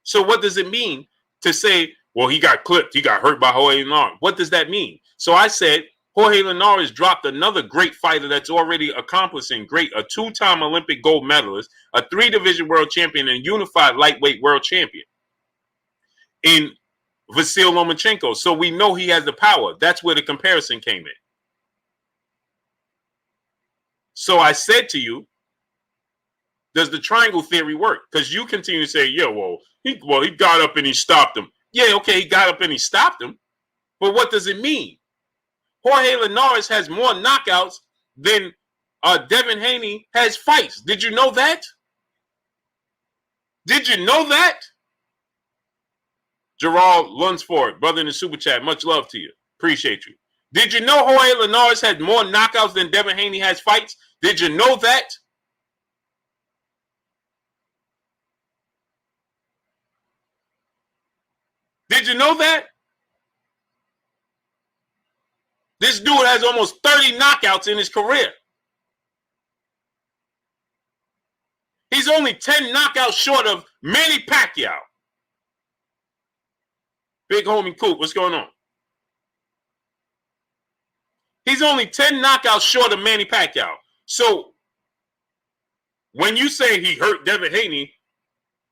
[SPEAKER 1] So what does it mean to say, well, he got clipped, he got hurt by Jorge Linares? What does that mean? So I said Jorge Linares dropped another great fighter that's already accomplishing great, a 2-time Olympic gold medalist, a 3-division world champion, and unified lightweight world champion in Vasyl Lomachenko. So we know he has the power. That's where the comparison came in. So I said to you, does the triangle theory work? Because you continue to say, yeah, he got up and he stopped him. Yeah, okay, he got up and he stopped him. But what does it mean? Jorge Linares has more knockouts than Devin Haney has fights. Did you know that? Did you know that? Gerald Lunsford, brother in the super chat, much love to you. Appreciate you. Did you know Jorge Linares had more knockouts than Devin Haney has fights? Did you know that? Did you know that? This dude has almost 30 knockouts in his career. He's only 10 knockouts short of Manny Pacquiao. Big homie Coop, what's going on? He's only 10 knockouts short of Manny Pacquiao. So when you say he hurt Devin Haney,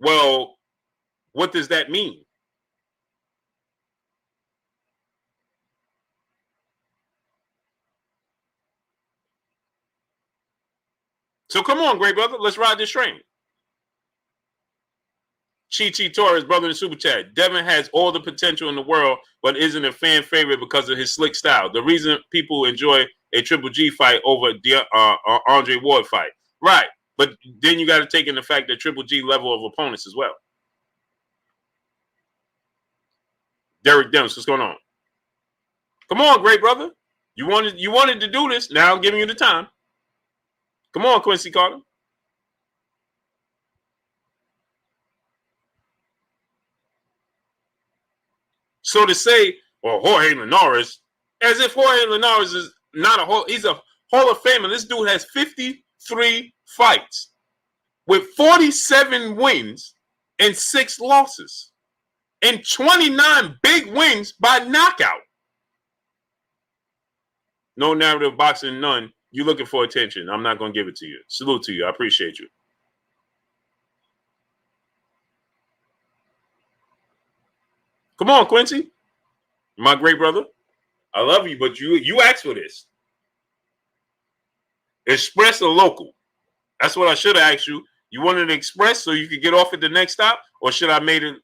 [SPEAKER 1] well, what does that mean? So come on, great brother, let's ride this train. Chi Torres, brother in the super chat. Devin has all the potential in the world, but isn't a fan favorite because of his slick style. The reason people enjoy a Triple G fight over the Andre Ward fight. Right. But then you got to take in the fact that Triple G level of opponents as well. Derek Demps, what's going on? Come on, great brother. You wanted to do this. Now I'm giving you the time. Come on, Quincy Carter. So to say, well, Jorge Linares, as if Jorge Linares is not he's a Hall of Famer. This dude has 53 fights with 47 wins and 6 losses and 29 big wins by knockout. No narrative boxing, none. You looking for attention. I'm not going to give it to you. Salute to you. I appreciate you. Come on, Quincy. My great brother. I love you, but you asked for this. Express or local? That's what I should have asked you. You wanted express so you could get off at the next stop, or should I made it?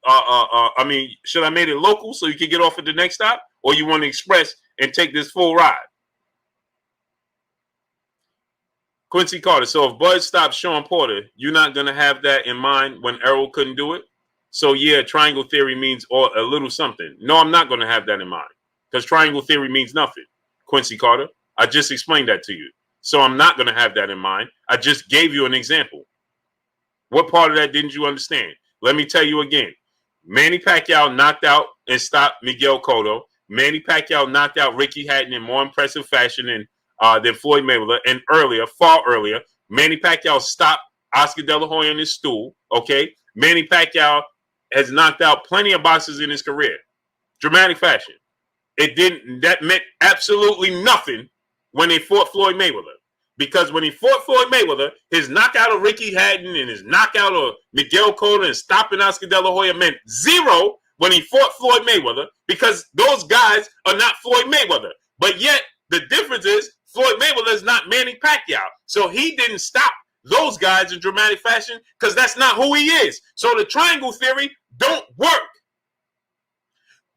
[SPEAKER 1] Should I made it local so you could get off at the next stop, or you want to express and take this full ride? Quincy Carter. So if Bud stops Sean Porter, you're not gonna have that in mind when Errol couldn't do it. So yeah, triangle theory means a little something. No, I'm not gonna have that in mind because triangle theory means nothing. Quincy Carter. I just explained that to you. So I'm not gonna have that in mind. I just gave you an example. What part of that didn't you understand? Let me tell you again. Manny Pacquiao knocked out and stopped Miguel Cotto. Manny Pacquiao knocked out Ricky Hatton in more impressive fashion than Floyd Mayweather. And far earlier, Manny Pacquiao stopped Oscar De La Hoya in his stool. Okay, Manny Pacquiao has knocked out plenty of boxers in his career. Dramatic fashion. That meant absolutely nothing when they fought Floyd Mayweather. Because when he fought Floyd Mayweather, his knockout of Ricky Hatton and his knockout of Miguel Cotto and stopping Oscar De La Hoya meant zero when he fought Floyd Mayweather, because those guys are not Floyd Mayweather. But yet, the difference is Floyd Mayweather is not Manny Pacquiao. So he didn't stop those guys in dramatic fashion because that's not who he is. So the triangle theory don't work.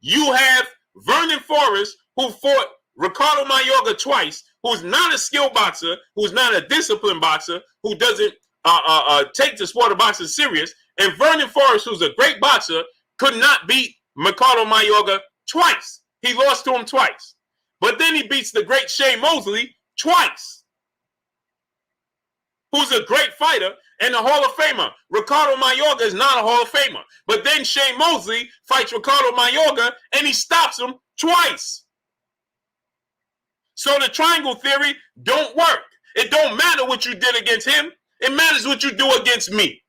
[SPEAKER 1] You have Vernon Forrest, who fought Ricardo Mayorga twice, who's not a skilled boxer, who's not a disciplined boxer, who doesn't take the sport of boxing serious, and Vernon Forrest, who's a great boxer, could not beat Ricardo Mayorga twice. He lost to him twice. But then he beats the great Shane Mosley twice, who's a great fighter and a Hall of Famer. Ricardo Mayorga is not a Hall of Famer. But then Shane Mosley fights Ricardo Mayorga and he stops him twice. So the triangle theory don't work. It don't matter what you did against him. It matters what you do against me.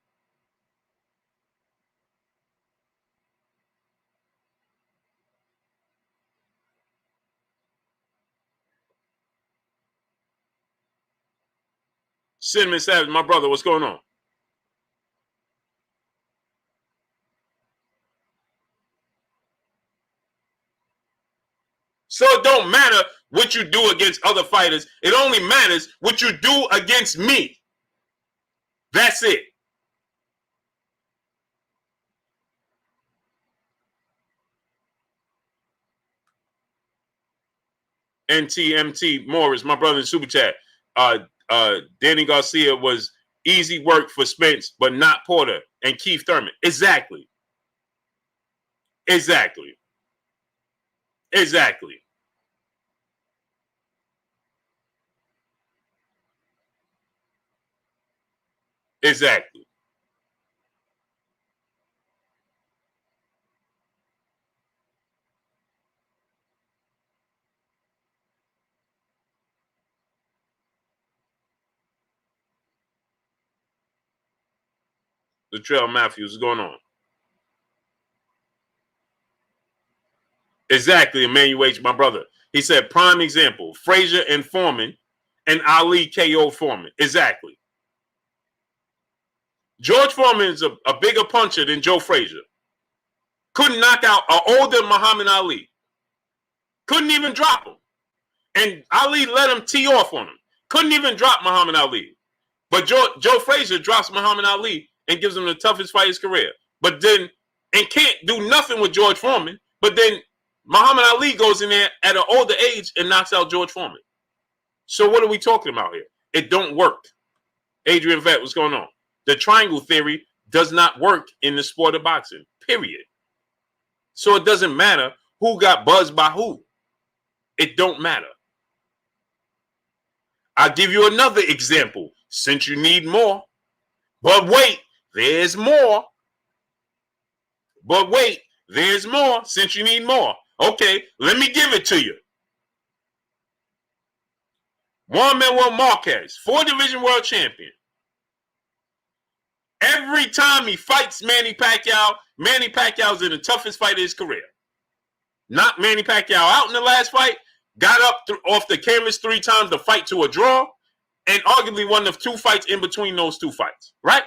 [SPEAKER 1] Cinnamon Savage, my brother, what's going on? So it don't matter what you do against other fighters. It only matters what you do against me. That's it. NTMT Morris, my brother in Super Chat. Danny Garcia was easy work for Spence, but not Porter and Keith Thurman. Exactly. Exactly. Exactly. Exactly. Latrell Matthews is going on. Exactly, Emmanuel H., my brother. He said, prime example, Frazier and Foreman and Ali KO Foreman. Exactly. George Foreman is a bigger puncher than Joe Frazier. Couldn't knock out an older Muhammad Ali. Couldn't even drop him. And Ali let him tee off on him. Couldn't even drop Muhammad Ali. But Joe Frazier drops Muhammad Ali and gives him the toughest fight of his career. but then and can't do nothing with George Foreman. But then Muhammad Ali goes in there at an older age and knocks out George Foreman. So what are we talking about here? It don't work. Adrian Vet, what's going on? The triangle theory does not work in the sport of boxing, period. So it doesn't matter who got buzzed by who. It don't matter. I'll give you another example since you need more. But wait, there's more. But wait, there's more since you need more. Okay, let me give it to you. Juan Manuel Marquez, 4-division world champion. Every time he fights Manny Pacquiao's in the toughest fight of his career. Knocked Manny Pacquiao out in the last fight, got up off the canvas 3 times to fight to a draw, and arguably one of 2 fights in between those 2 fights, right?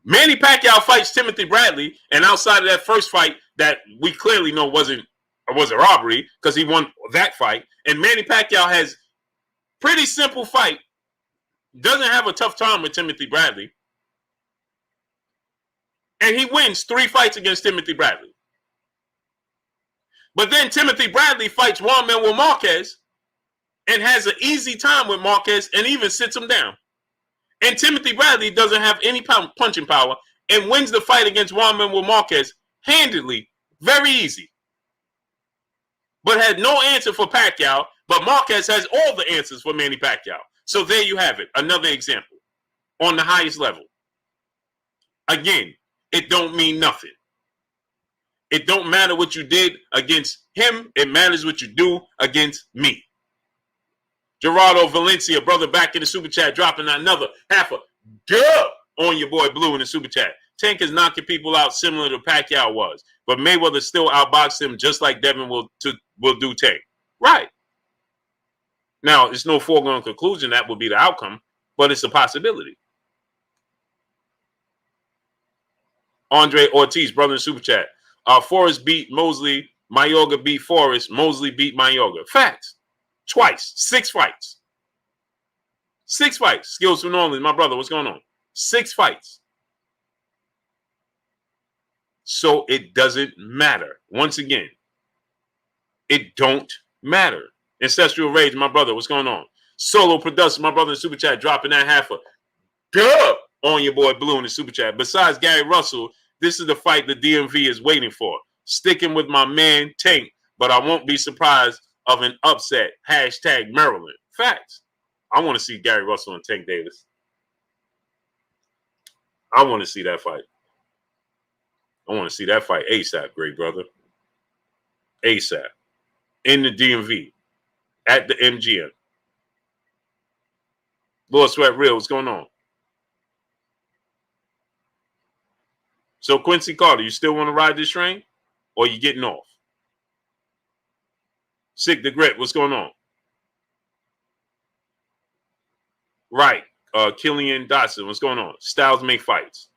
[SPEAKER 1] Manny Pacquiao fights Timothy Bradley, and outside of that first fight that we clearly know was a robbery because he won that fight, and Manny Pacquiao has pretty simple fight, doesn't have a tough time with Timothy Bradley, and he wins 3 fights against Timothy Bradley. But then Timothy Bradley fights Juan Manuel Marquez and has an easy time with Marquez and even sits him down. And Timothy Bradley doesn't have any punching power and wins the fight against Juan Manuel Marquez handedly, very easy. But had no answer for Pacquiao, but Marquez has all the answers for Manny Pacquiao. So there you have it, another example on the highest level. Again, it don't mean nothing. It don't matter what you did against him. It matters what you do against me. Gerardo Valencia, brother, back in the super chat, dropping another half a dub on your boy Blue in the super chat. Tank is knocking people out similar to Pacquiao was, but Mayweather still outboxed him just like Devin will do Tank. Right. Now, it's no foregone conclusion that will be the outcome, but it's a possibility. Andre Ortiz, brother in super chat. Forrest beat Mosley. Mayorga beat Forrest. Mosley beat Mayorga. Facts. Twice. 6 fights. 6 fights. Skills from New Orleans. My brother, what's going on? 6 fights. So it doesn't matter. Once again, it don't matter. Ancestral Rage, my brother, what's going on? Solo Production, my brother in the super chat, dropping that half a dub on your boy Blue in the super chat. Besides Gary Russell, this is the fight the DMV is waiting for. Sticking with my man Tank, but I won't be surprised of an upset. Hashtag Maryland. Facts. I want to see Gary Russell and Tank Davis. I want to see that fight. I want to see that fight ASAP, great brother. ASAP. In the DMV. At the MGM. Lord Sweat Real, what's going on? So Quincy Carter, you still want to ride this train? Or you getting off? Sick the Grit, what's going on? Right. Killian Dotson, what's going on? Styles make fights.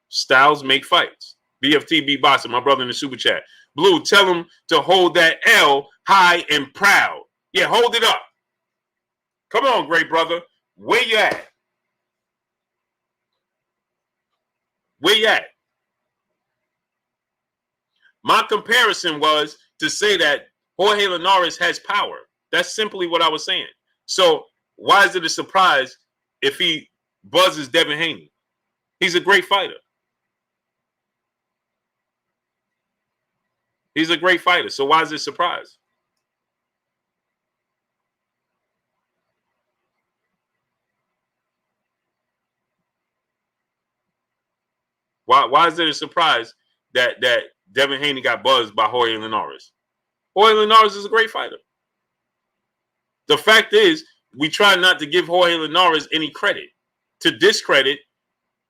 [SPEAKER 1] Styles make fights. BFTB Boxing, my brother in the super chat. Blue, tell him to hold that L high and proud. Yeah, hold it up. Come on, great brother. Where you at? Where you at? My comparison was to say that Jorge Linares has power. That's simply what I was saying. So why is it a surprise if he buzzes Devin Haney? He's a great fighter. He's a great fighter. So why is it a surprise? Why is it a surprise that Devin Haney got buzzed by Jorge Linares? Jorge Linares is a great fighter. The fact is, we try not to give Jorge Linares any credit, to discredit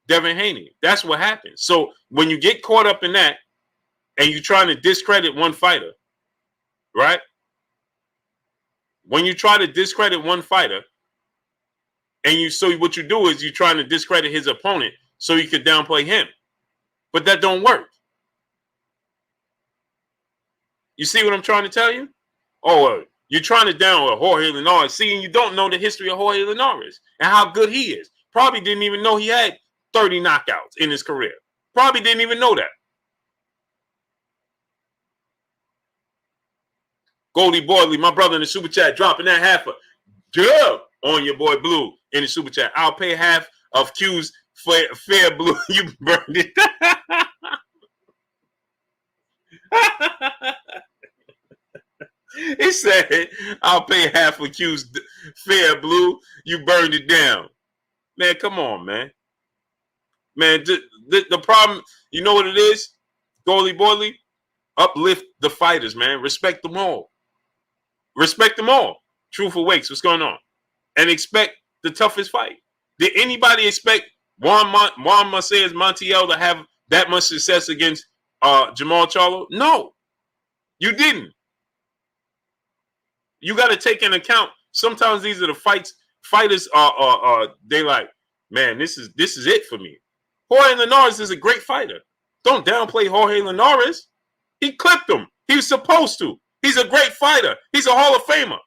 [SPEAKER 1] Devin Haney. That's what happens. So when you get caught up in that and you're trying to discredit one fighter, right? When you try to discredit one fighter, so what you do is you're trying to discredit his opponent so you could downplay him. But that don't work. You see what I'm trying to tell you? Oh, you're trying to down Jorge Linares. See, and you don't know the history of Jorge Linares and how good he is. Probably didn't even know he had 30 knockouts in his career. Probably didn't even know that. Goldie Boydley, my brother in the super chat, dropping that half a dub on your boy Blue in the super chat. I'll pay half of Q's fair Blue. You burned it. He said, I'll pay half of Q's fair Blue. You burned it down. Man, come on, man. Man, the problem, you know what it is? Goldie Boydley, uplift the fighters, man. Respect them all. Respect them all. Truthful Wakes, what's going on? And expect the toughest fight. Did anybody expect Juan Marcellus Montiel to have that much success against Jamal Charlo? No, you didn't. You got to take into account. Sometimes these are the fights. Fighters they like, man, this is it for me. Jorge Linares is a great fighter. Don't downplay Jorge Linares. He clipped him. He was supposed to. He's a great fighter. He's a Hall of Famer.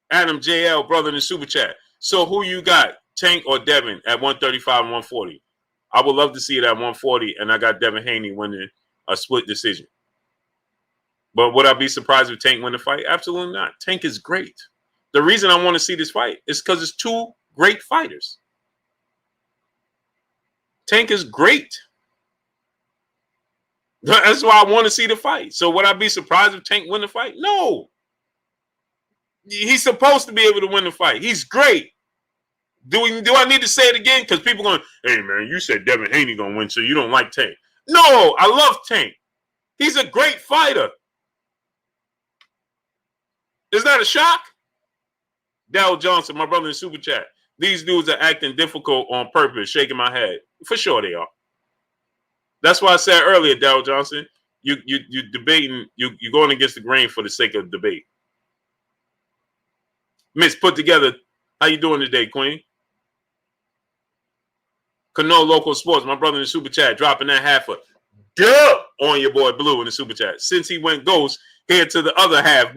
[SPEAKER 1] Adam JL, brother in the super chat. So who you got, Tank or Devin at 135 and 140? I would love to see it at 140, and I got Devin Haney winning a split decision. But would I be surprised if Tank win the fight? Absolutely not. Tank is great. The reason I want to see this fight is because it's two great fighters. Tank is great. That's why I want to see the fight. So would I be surprised if Tank win the fight? No. He's supposed to be able to win the fight. He's great. Do I need to say it again? Because people going, hey, man, you said Devin Haney going to win, so you don't like Tank. No, I love Tank. He's a great fighter. Is that a shock? Dal Johnson, my brother in super chat. These dudes are acting difficult on purpose, shaking my head. For sure they are. That's why I said earlier, Dal Johnson, you debating, you're going against the grain for the sake of debate. Miss Put Together, how you doing today, Queen? Cano Local Sports, my brother in the super chat, dropping that half a dub on your boy Blue in the super chat. Since he went ghost, here to the other half.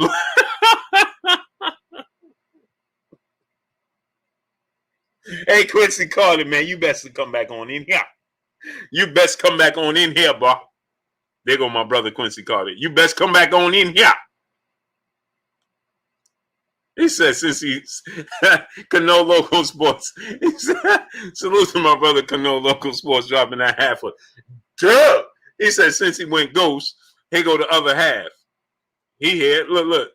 [SPEAKER 1] Hey, Quincy Carter, man, you best to come back on in here. You best come back on in here, bro. There go my brother Quincy Carter. You best come back on in here. He said, since he's Cano Local Sports. He said, salute to my brother Cano Local Sports dropping that half a dub. He said, since he went ghost, here go the other half. He here. Look.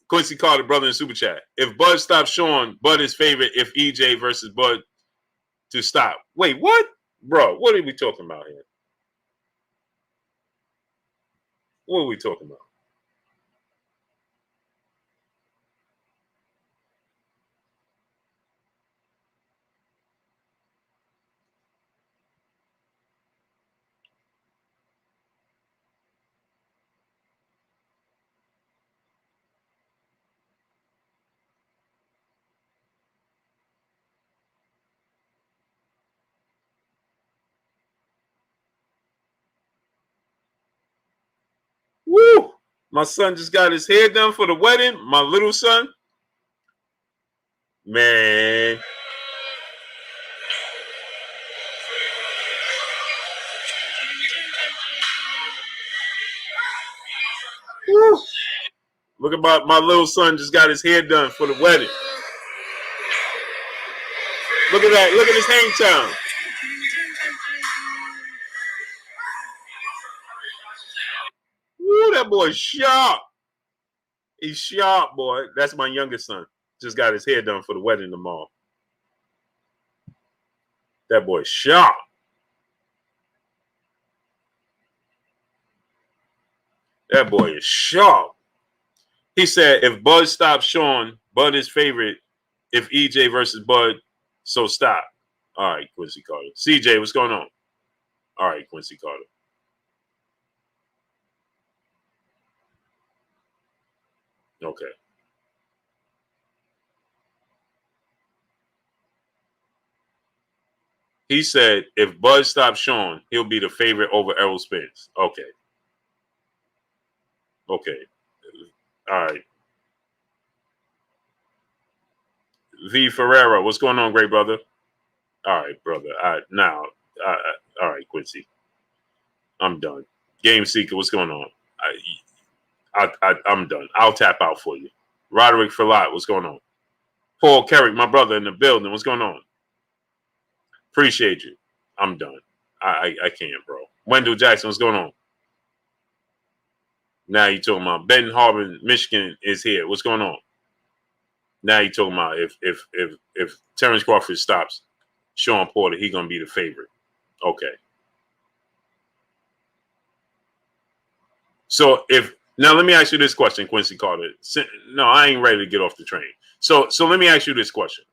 [SPEAKER 1] Quincy Carter, brother in super chat. If Bud stops showing, Bud is favorite if EJ versus Bud to stop. Wait, what? Bro, what are we talking about here? What are we talking about? Woo! My son just got his hair done for the wedding. My little son. Man. Woo! Look at my little son just got his hair done for the wedding. Look at that. Look at his hang time. Woo, that boy's sharp. He's sharp, boy. That's my youngest son. Just got his hair done for the wedding tomorrow. That boy's sharp. That boy is sharp. He said, if Bud stops showing, Bud is favorite. If EJ versus Bud, so stop. All right, Quincy Carter. CJ, what's going on? All right, Quincy Carter. Okay. He said, if Bud stops showing, he'll be the favorite over Errol Spence. Okay. Okay. All right. V Ferreira, what's going on, great brother? All right, brother. All right, Quincy. I'm done. Game Seeker, what's going on? I'm done. I'll tap out for you. Roderick Ferlat, what's going on? Paul Kerrick, my brother in the building, what's going on? Appreciate you. I'm done. I can't, bro. Wendell Jackson, what's going on? Now you talking about Benton Harbor, Michigan is here. What's going on? Now you talking about if Terrence Crawford stops Sean Porter, he gonna be the favorite. Okay. So now let me ask you this question, Quincy Carter. No, I ain't ready to get off the train. So let me ask you this question.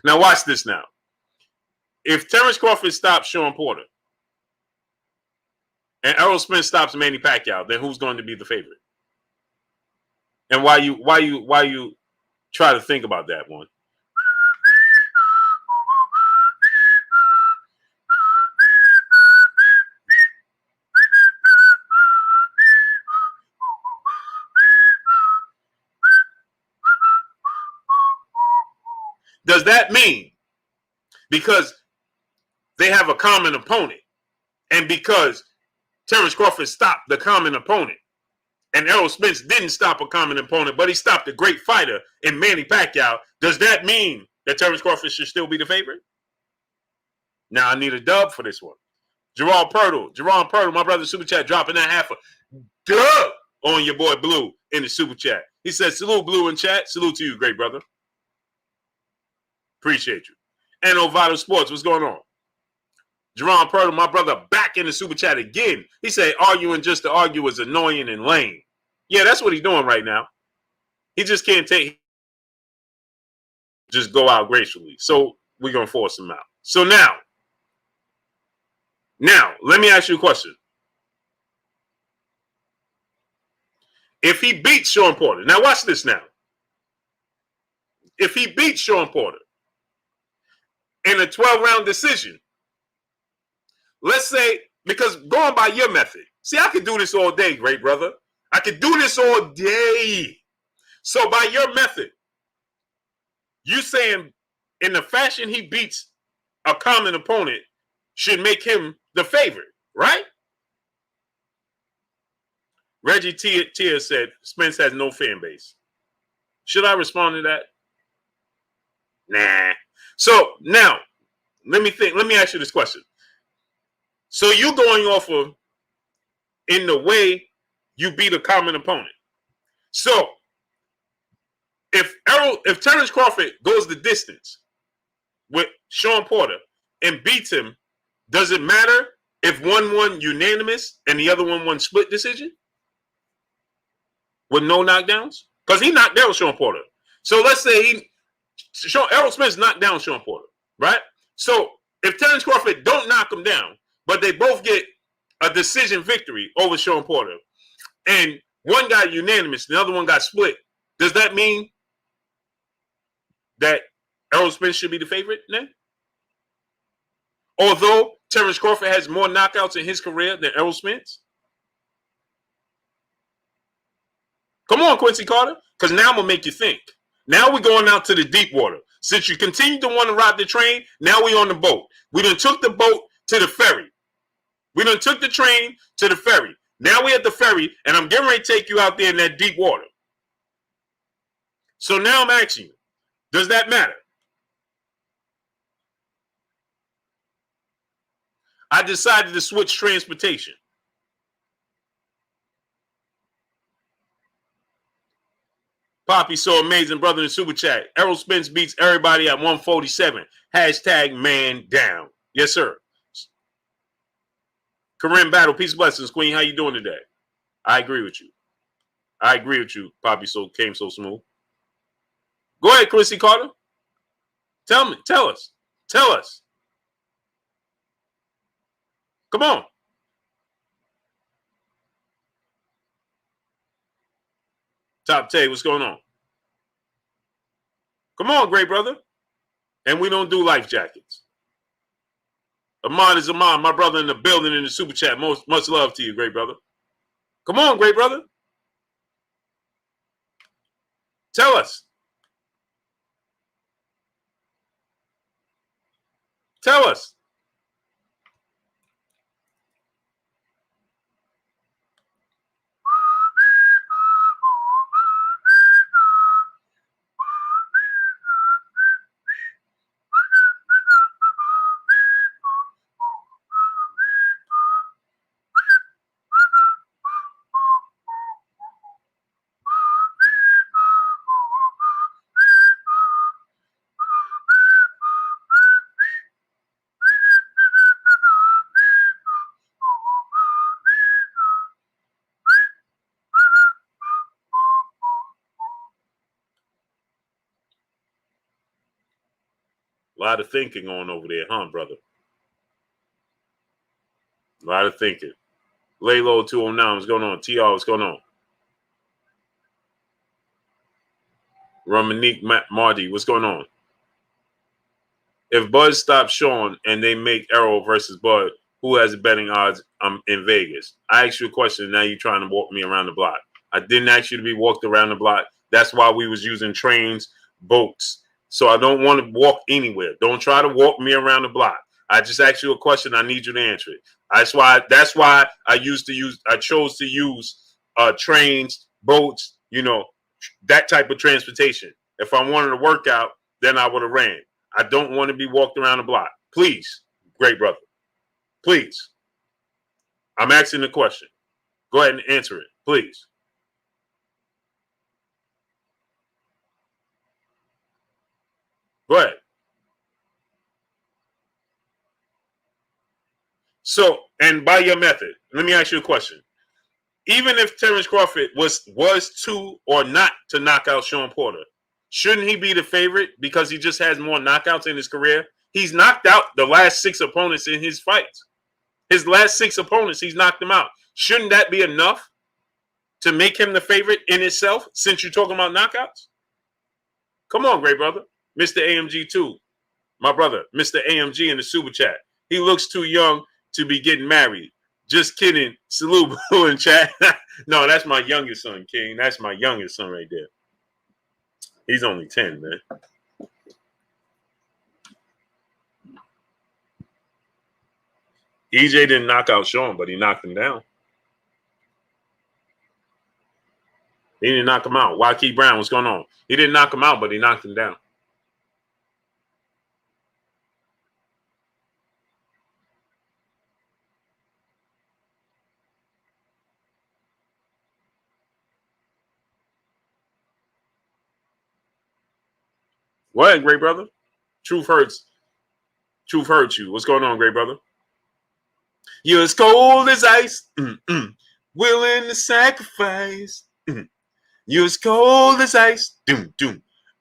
[SPEAKER 1] Now watch this now. If Terrence Crawford stops Sean Porter and Errol Spence stops Manny Pacquiao, then who's going to be the favorite? And why you try to think about that one? Does that mean because they have a common opponent and because Terrence Crawford stopped the common opponent and Errol Spence didn't stop a common opponent, but he stopped a great fighter in Manny Pacquiao, does that mean that Terrence Crawford should still be the favorite? Now I need a dub for this one. Jerron Purtle, my brother Super Chat, dropping that half a dub on your boy Blue in the Super Chat. He said, salute Blue in chat. Salute to you, great brother. Appreciate you. And Vital Sports, what's going on? Jerron Purtle, my brother, back in the Super Chat again. He said, arguing just to argue is annoying and lame. Yeah, that's what he's doing right now. He just can't just go out gracefully. So we're going to force him out. So now, let me ask you a question. If he beats Sean Porter, now watch this now. If he beats Sean Porter in a 12-round decision, let's say, because going by your method, see, I could do this all day, great brother. I could do this all day. So by your method, you saying in the fashion he beats a common opponent should make him the favorite, right? Reggie Tia said, Spence has no fan base. Should I respond to that? Nah. So now, let me ask you this question. So you going off of in the way you beat a common opponent. So if Terrence Crawford goes the distance with Sean Porter and beats him, does it matter if one won unanimous and the other one won split decision? With no knockdowns? Because he knocked down Sean Porter. So let's say Errol Spence knocked down Sean Porter, right? So if Terrence Crawford don't knock him down, but they both get a decision victory over Sean Porter, and one got unanimous, the other one got split, does that mean that Errol Spence should be the favorite then? Although Terrence Crawford has more knockouts in his career than Errol Spence? Come on, Quincy Carter, because now I'm going to make you think. Now we're going out to the deep water. Since you continue to want to ride the train, now we're on the boat. We done took the boat to the ferry. We done took the train to the ferry. Now we're at the ferry, and I'm getting ready to take you out there in that deep water. So now I'm asking you, does that matter? I decided to switch transportation. Poppy, so amazing, brother in the Super Chat. Errol Spence beats everybody at 147. Hashtag man down. Yes, sir. Corinne Battle, peace and blessings. Queen, how you doing today? I agree with you. Poppy came so smooth. Go ahead, Quincy Carter. Tell us. Come on. Top Tay, what's going on? Come on, great brother. And we don't do life jackets. Ahmad is Ahmad, my brother in the building in the Super Chat. Much love to you, great brother. Come on, great brother. Tell us. Tell us. A lot of thinking on over there, huh, brother? A lot of thinking. Laylo 209, what's going on? TR, what's going on? Romanique Marty, what's going on? If Bud stops Sean and they make Errol versus Bud, who has the betting odds in Vegas? I asked you a question, now you're trying to walk me around the block. I didn't ask you to be walked around the block. That's why we was using trains, boats. So I don't want to walk anywhere. Don't try to walk me around the block. I just asked you a question. I need you to answer it. That's why I chose to use trains, boats, that type of transportation. If I wanted to work out, then I would have ran. I don't want to be walked around the block. Please, great brother. Please. I'm asking the question. Go ahead and answer it, please. Go ahead. So, and by your method, let me ask you a question. Even if Terrence Crawford was to or not to knock out Sean Porter, shouldn't he be the favorite because he just has more knockouts in his career? He's knocked out the last 6 opponents in his fights. His last 6 opponents, he's knocked them out. Shouldn't that be enough to make him the favorite in itself, since you're talking about knockouts? Come on, great brother. Mr. AMG2, my brother, Mr. AMG in the super chat. He looks too young to be getting married. Just kidding. Salute in chat. No, that's my youngest son, King. That's my youngest son right there. He's only 10, man. EJ didn't knock out Sean, but he knocked him down. He didn't knock him out. Joaquin Brown, what's going on? He didn't knock him out, but he knocked him down. Go ahead, great brother. Truth hurts. Truth hurts you. What's going on, great brother? You're as cold as ice. Willing to sacrifice. You're as cold as ice.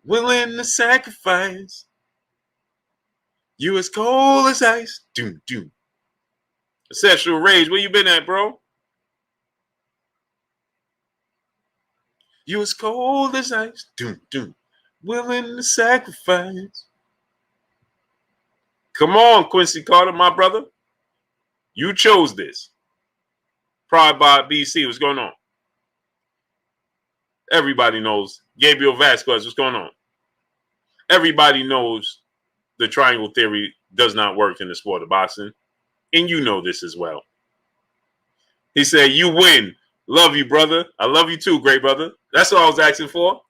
[SPEAKER 1] Willing to sacrifice. You as cold as ice. Sexual rage. Where you been at, bro? You as cold as ice. Willing to sacrifice. Come on, Quincy Carter, my brother. You chose this. Pride by BC. What's going on? Everybody knows. Gabriel Vasquez. What's going on? Everybody knows the triangle theory does not work in the sport of boxing. And you know this as well. He said, you win. Love you, brother. I love you too, great brother. That's all I was asking for.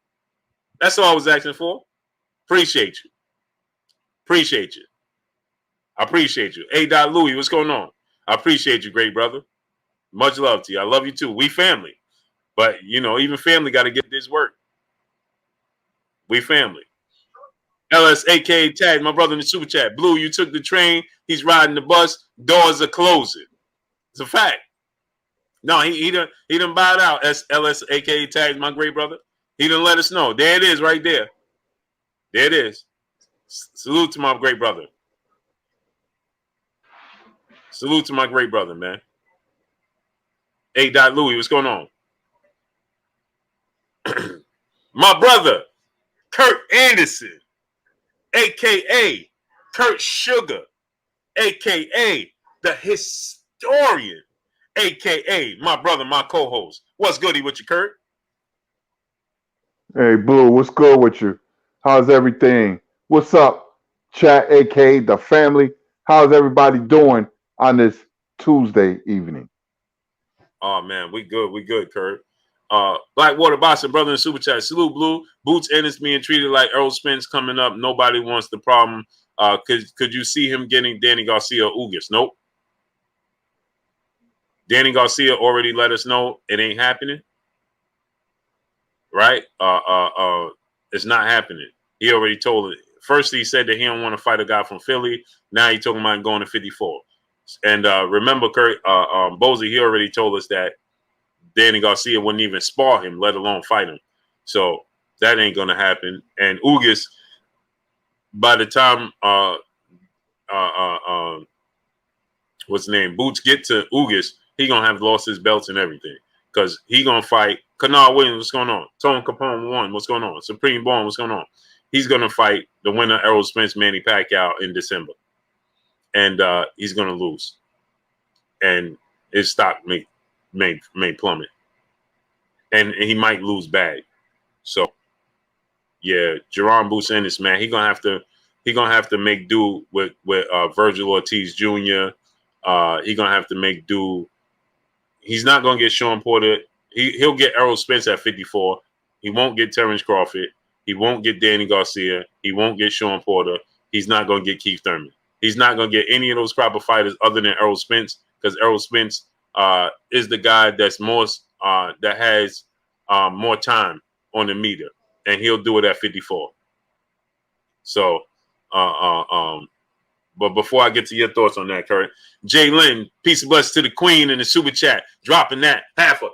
[SPEAKER 1] That's all I was asking for. Appreciate you. Appreciate you. I appreciate you. A. Louis, what's going on? I appreciate you, great brother. Much love to you. I love you too. We family. But, even family got to get this work. We family. LS, a.k.a. Tag, my brother in the super chat. Blue, you took the train. He's riding the bus. Doors are closing. It's a fact. No, he done bowed out. LS, a.k.a. Tag, my great brother. He done let us know. There it is right there. There it is. Salute to my great brother. Salute to my great brother, man. A. Louis, what's going on? My brother, Kurt Anderson, a.k.a. Kurt Sugar, a.k.a. the historian, a.k.a. my brother, my co-host. What's goody with you, Kurt?
[SPEAKER 2] Hey, Blue, what's good with you? How's everything? What's up, chat, a.k.a. the family? how's everybody doing on this Tuesday evening?
[SPEAKER 1] Oh man, we good, Kurt. Blackwater Boxing, brother in super chat. Salute, Blue. Boots Ennis being treated like Earl Spence coming up. Nobody wants the problem. Could you see him getting Danny Garcia or Ugas? Nope. Danny Garcia already let us know it ain't happening. Right? It's not happening. He already told it. First, he said that he don't want to fight a guy from Philly. Now he talking about going to 54. And remember, Kurt, Bozy, he already told us that Danny Garcia wouldn't even spar him, let alone fight him. So that ain't gonna happen. And Ugas, by the time what's his name, Boots get to Ugas, he gonna have lost his belts and everything. Because he gonna fight Canard Williams, what's going on? Tone Capone 1, what's going on? Supreme Born, what's going on? He's gonna fight the winner, Errol Spence, Manny Pacquiao in December. And he's gonna lose. And his stock may plummet. And he might lose bad. So yeah, Jerron Boots Ennis, man, he gonna have to make do with Virgil Ortiz Jr. He gonna have to make do. He's not gonna get Sean Porter. He'll get Errol Spence at 54. He won't get Terrence Crawford. He won't get Danny Garcia. He won't get Sean Porter. He's not gonna get Keith Thurman. He's not gonna get any of those proper fighters other than Errol Spence, because Errol Spence is the guy that's that has more time on the meter, and he'll do it at 54. So, but before I get to your thoughts on that, Kurt, Jay Lynn, peace and blessings to the Queen in the super chat, dropping that half a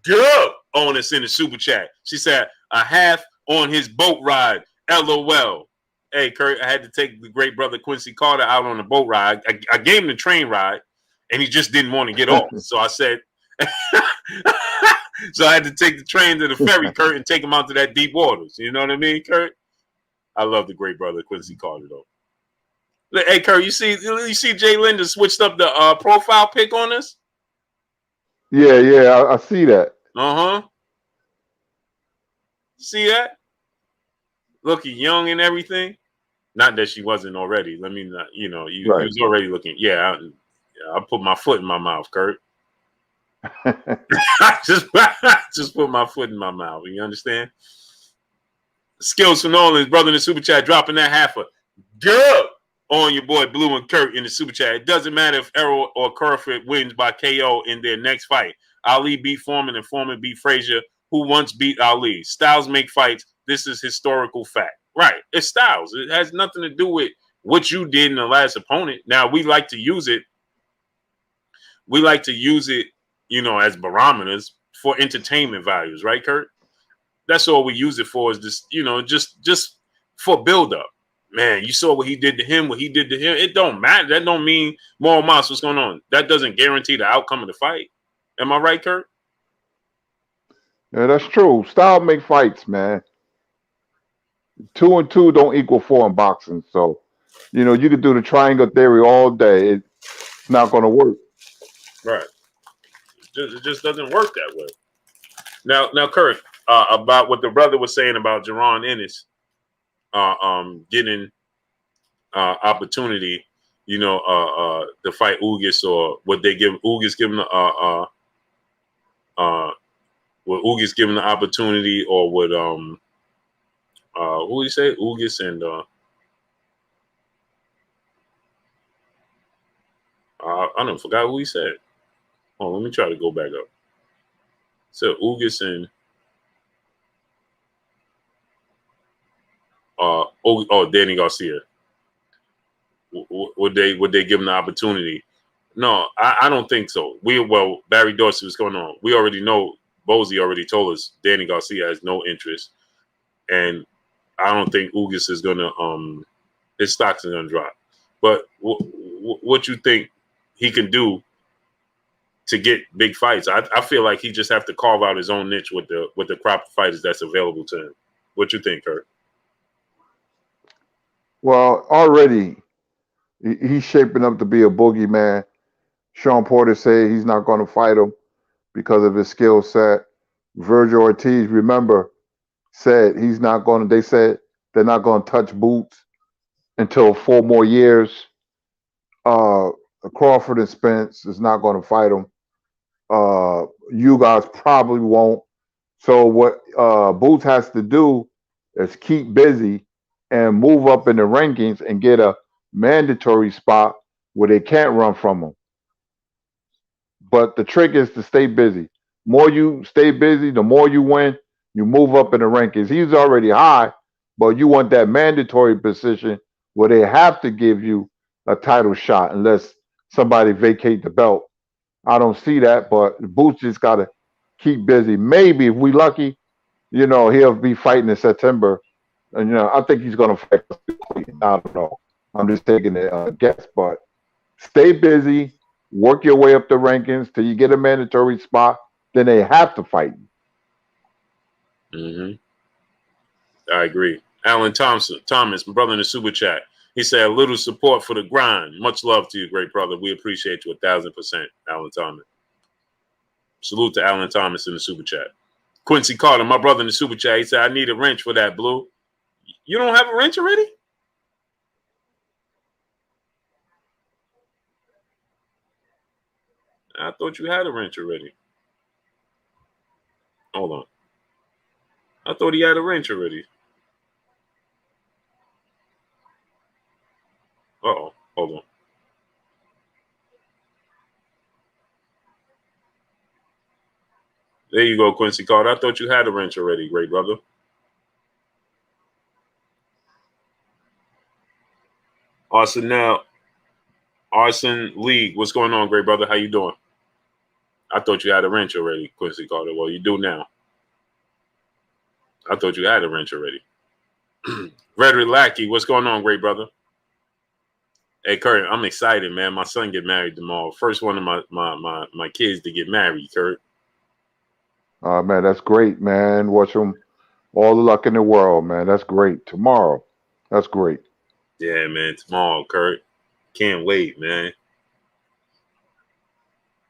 [SPEAKER 1] dub on us in the super chat. She said a half on his boat ride. LOL. Hey, Kurt, I had to take the great brother Quincy Carter out on the boat ride. I gave him the train ride, and he just didn't want to get off. So I said, so I had to take the train to the ferry, Kurt, and take him out to that deep waters. You know what I mean, Kurt? I love the great brother Quincy Carter, though. Hey, Kurt, you see Jay Linda switched up the profile pic on us?
[SPEAKER 2] Yeah, I see that.
[SPEAKER 1] Uh-huh. See that? Looking young and everything. Not that she wasn't already. Let me not, you
[SPEAKER 2] Right.
[SPEAKER 1] was already looking. Yeah, I put my foot in my mouth, Kurt. just put my foot in my mouth. You understand? Skills from Nolan, his brother in the super chat, dropping that half a dub on your boy Blue and Kurt in the super chat. It doesn't matter if Errol or Crawford wins by KO in their next fight. Ali beat Foreman and Foreman beat Frazier, who once beat Ali. Styles make fights. This is historical fact. Right. It's styles. It has nothing to do with what you did in the last opponent. Now, we like to use it. As barometers for entertainment values, right, Kurt? That's all we use it for, is this, just for build-up. Man, you saw what he did to him, what he did to him. It don't matter. That don't mean moral mouse, what's going on. That doesn't guarantee the outcome of the fight. Am I right, Kurt?
[SPEAKER 2] Yeah, that's true. Style make fights, man. 2 and 2 don't equal 4 in boxing. So, you could do the triangle theory all day. It's not going to work.
[SPEAKER 1] Right. It just doesn't work that way. Now, Kurt, about what the brother was saying about Jerron Ennis getting opportunity, to fight Ugas, or what they give Ugas given would Ugas given the opportunity, or would who do you say? Ugas and I don't forgot who he said. Oh, let me try to go back up. So Ugas and Danny Garcia. Would they give him the opportunity? No, I don't think so. Barry Dorsey, what's going on? We already know. Bozy already told us Danny Garcia has no interest, and I don't think Ugas is gonna his stocks are gonna drop. But what you think he can do to get big fights? I feel like he just have to carve out his own niche with the crop of fighters that's available to him. What you think, Kurt?
[SPEAKER 2] Well, already he's shaping up to be a boogeyman. Sean Porter said he's not going to fight him because of his skill set. Virgil Ortiz, remember, said he's not going to. They said they're not going to touch Boots until 4 more years. Crawford and Spence is not going to fight him. You guys probably won't. So what Boots has to do is keep busy and move up in the rankings and get a mandatory spot where they can't run from him. But the trick is to stay busy. More you stay busy, the more you win. You move up in the rankings. He's already high, but you want that mandatory position where they have to give you a title shot unless somebody vacate the belt. I don't see that, but Boots just got to keep busy. Maybe if we lucky, he'll be fighting in September. And, I think he's going to fight. I don't know. I'm just taking a guess, but stay busy, work your way up the rankings till you get a mandatory spot. Then they have to fight you.
[SPEAKER 1] Mm-hmm. I agree. Alan Thomas, my brother in the super chat. He said, a little support for the grind. Much love to you, great brother. We appreciate you 1,000%, Alan Thomas. Salute to Alan Thomas in the super chat. Quincy Carter, my brother in the super chat, he said, I need a wrench for that, Blue. You don't have a wrench already? I thought you had a wrench already. Hold on. I thought he had a wrench already. Uh-oh. Hold on. There you go, Quincy Carter. I thought you had a wrench already, great brother. Arson League. What's going on, great brother? How you doing? I thought you had a wrench already, Quincy Carter. Well, you do now. I thought you had a wrench already. Rhetoric Lackey, what's going on, great brother? Hey, Kurt, I'm excited, man. My son get married tomorrow. First one of my kids to get married, Kurt.
[SPEAKER 2] Man, that's great, man. Wish them all the luck in the world, man. That's great. Tomorrow. That's great.
[SPEAKER 1] Yeah, man. Tomorrow, Kurt. Can't wait, man.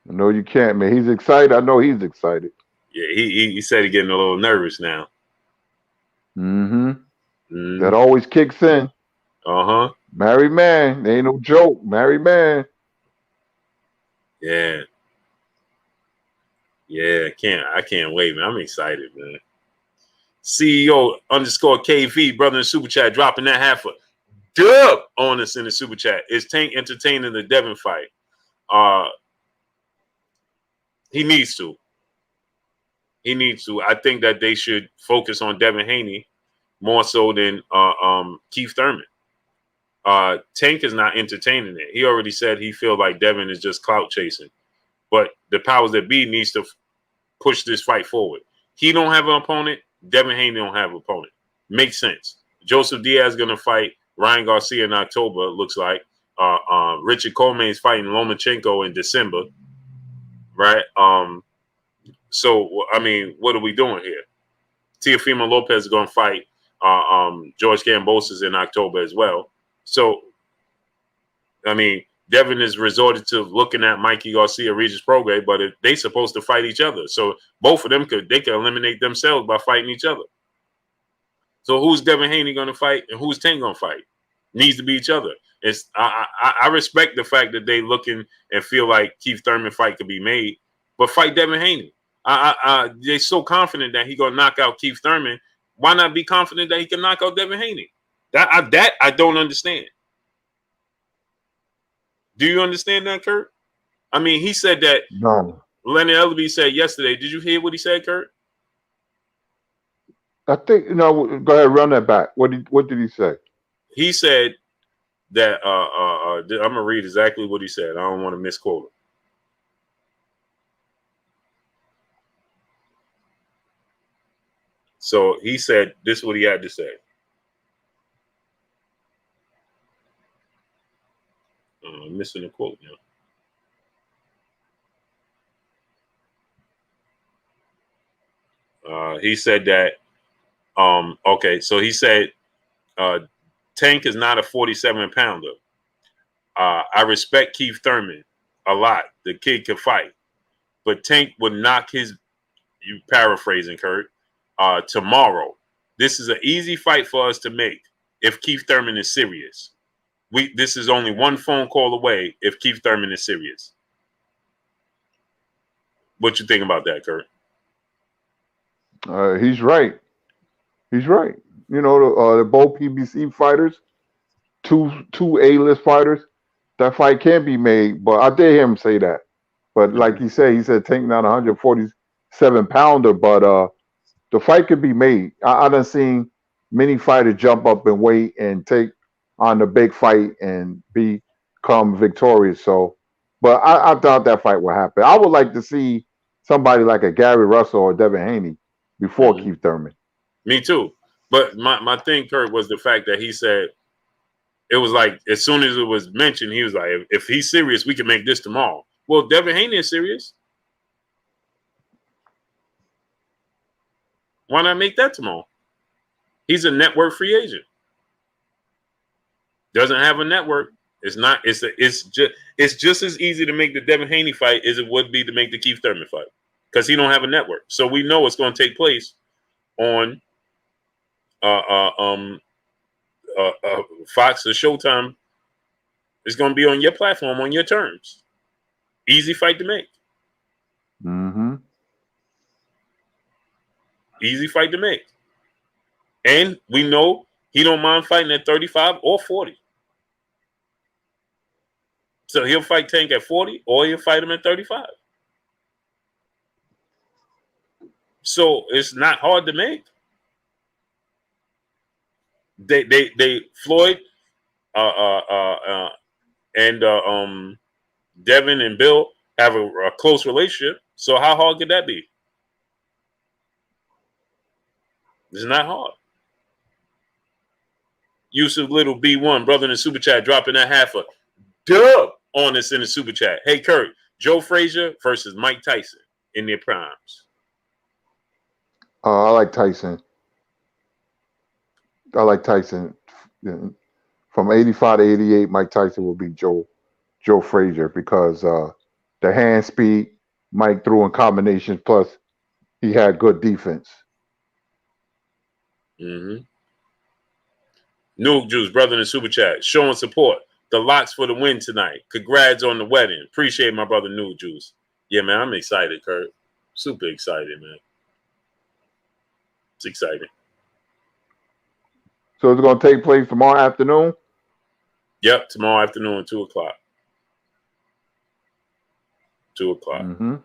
[SPEAKER 2] No, you can't, man. He's excited. I know he's excited.
[SPEAKER 1] Yeah, he said he's getting a little nervous now.
[SPEAKER 2] Mm-hmm. That always kicks in.
[SPEAKER 1] Uh-huh.
[SPEAKER 2] Married man. Ain't no joke. Married man.
[SPEAKER 1] Yeah. Yeah, I can't wait, man. I'm excited, man. CEO _ KV, brother in the super chat, dropping that half a dub on us in the super chat. Is Tank entertaining the Devin fight? He needs to. He needs to. I think that they should focus on Devin Haney more so than Keith Thurman. Tank is not entertaining it. He already said he feels like Devin is just clout chasing. But the powers that be needs to push this fight forward. He don't have an opponent. Devin Haney don't have an opponent. Makes sense. Joseph Diaz is going to fight Ryan Garcia in October, it looks like. Richard Coleman is fighting Lomachenko in December. Right? So, I mean, what are we doing here? Teofimo Lopez is going to fight George Kambosos in October as well. So, I mean, Devin is resorted to looking at Mikey Garcia, Regis Prograis, but they supposed to fight each other. So both of them could eliminate themselves by fighting each other. So who's Devin Haney going to fight and who's Tank going to fight? Needs to be each other. I respect the fact that they looking and feel like Keith Thurman fight could be made, but fight Devin Haney. They're so confident that he going to knock out Keith Thurman. Why not be confident that he can knock out Devin Haney? That I don't understand. Do you understand that, Kurt? I mean, he said that.
[SPEAKER 2] No.
[SPEAKER 1] Lenny Ellerby said yesterday. Did you hear what he said, Kurt?
[SPEAKER 2] I think go ahead, run that back. What did he say?
[SPEAKER 1] He said that I'm gonna read exactly what he said. I don't want to misquote him. So he said this is what he had to say. I'm missing a quote now. He said that. Okay, so he said Tank is not a 47-pounder. I respect Keith Thurman a lot. The kid can fight, but Tank would knock his. You paraphrasing, Kurt. Tomorrow, this is an easy fight for us to make if Keith Thurman is serious. This is only one phone call away if Keith Thurman is serious. What you think about that, Kurt?
[SPEAKER 2] He's right. He's right. You know, the both PBC fighters, two A-list fighters. That fight can be made, but I did hear him say that. But like he said taking down 147-pounder, but the fight could be made. I done seen many fighters jump up and wait and take on the big fight and become victorious. So, but I doubt that fight will happen. I would like to see somebody like a Gary Russell or Devin Haney before Keith Thurman.
[SPEAKER 1] Me too. But my thing, Kurt, was the fact that he said it was like as soon as it was mentioned, he was like, if he's serious, we can make this tomorrow. Well, Devin Haney is serious. Why not make that tomorrow? He's a network free agent. Doesn't have a network. It's not. It's just as easy to make the Devin Haney fight as it would be to make the Keith Thurman fight because he don't have a network. So we know it's going to take place on Fox or Showtime. It's going to be on your platform on your terms. Easy fight to make.
[SPEAKER 2] Mm-hmm.
[SPEAKER 1] Easy fight to make. And we know he don't mind fighting at 35 or 40. So he'll fight Tank at 40 or he'll fight him at 35. So it's not hard to make. They Floyd and Devin and Bill have a close relationship. So how hard could that be? It's not hard. Yusuf Little B1, brother in the super chat, dropping that half a dub on us in the super chat. Hey, Kurt, Joe Frazier versus Mike Tyson in their primes.
[SPEAKER 2] I like Tyson. From 85 to 88, Mike Tyson will be Joe Frazier because the hand speed Mike threw in combinations, plus he had good defense.
[SPEAKER 1] Mm-hmm. Noog Juice, brother in the super chat, showing support. The locks for the win tonight. Congrats on the wedding. Appreciate my brother Noog Juice. Yeah, man, I'm excited, Kurt. Super excited, man. It's exciting.
[SPEAKER 2] So it's going to take place tomorrow afternoon?
[SPEAKER 1] Yep, tomorrow afternoon, 2 o'clock. 2 o'clock.
[SPEAKER 2] Mm-hmm.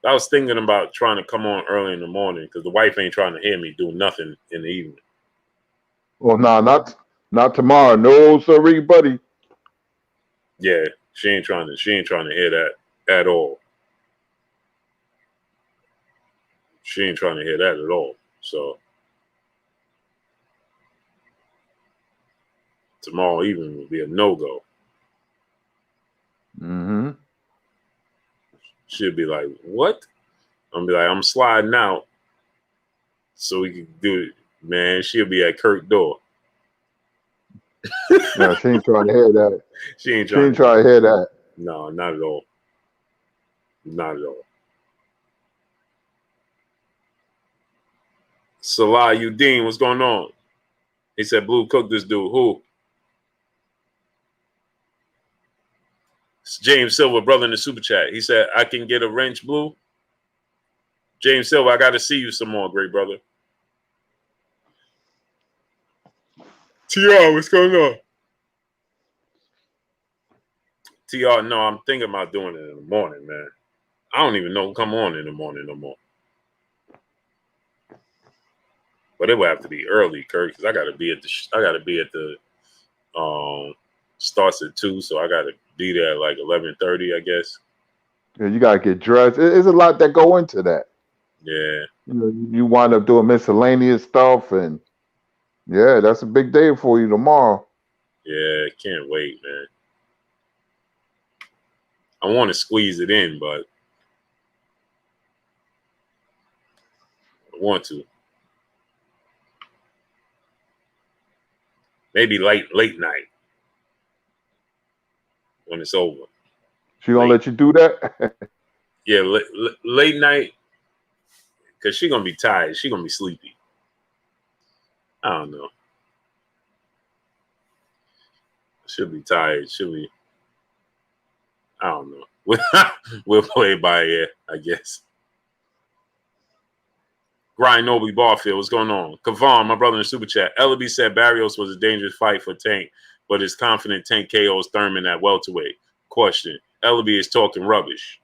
[SPEAKER 1] I was thinking about trying to come on early in the morning because the wife ain't trying to hear me do nothing in the evening.
[SPEAKER 2] Well, no, not tomorrow. No, sorry, buddy.
[SPEAKER 1] Yeah, she ain't trying to hear that at all. She ain't trying to hear that at all. So tomorrow evening will be a no-go.
[SPEAKER 2] Mm-hmm.
[SPEAKER 1] She'll be like, what? I'm be like, I'm sliding out so we can do it. Man, she'll be at Kurt's door.
[SPEAKER 2] No, she ain't trying to hear that.
[SPEAKER 1] She ain't
[SPEAKER 2] trying to hear that.
[SPEAKER 1] No, not at all. Not at all. Salah Udeen, what's going on? He said, Blue, cook this dude. Who? It's James Silver, brother in the super chat. He said, I can get a wrench, Blue. James Silver, I got to see you some more, great brother. TR, what's going on? TR, no, I'm thinking about doing it in the morning, man. I don't even know come on in the morning no more. But it would have to be early, Kurt, because I gotta be at the starts at 2, so I gotta be there at like 11:30, I guess.
[SPEAKER 2] Yeah, you gotta get dressed. There's a lot that go into that.
[SPEAKER 1] Yeah.
[SPEAKER 2] You know, you wind up doing miscellaneous stuff, and yeah, that's a big day for you tomorrow.
[SPEAKER 1] Yeah, can't wait, man. I want to squeeze it in, but I want to. Maybe late night when it's over.
[SPEAKER 2] She gonna let you do that?
[SPEAKER 1] Yeah, late night, because she's gonna be tired. She's gonna be sleepy. I don't know. Should be tired. Should be. I don't know. We'll play it by ear, I guess. Ryan Nobley Barfield, what's going on? Kavon, my brother in Super Chat. Ellaby said Barrios was a dangerous fight for Tank, but is confident Tank KOs Thurman at welterweight. Question. Ellaby is talking rubbish.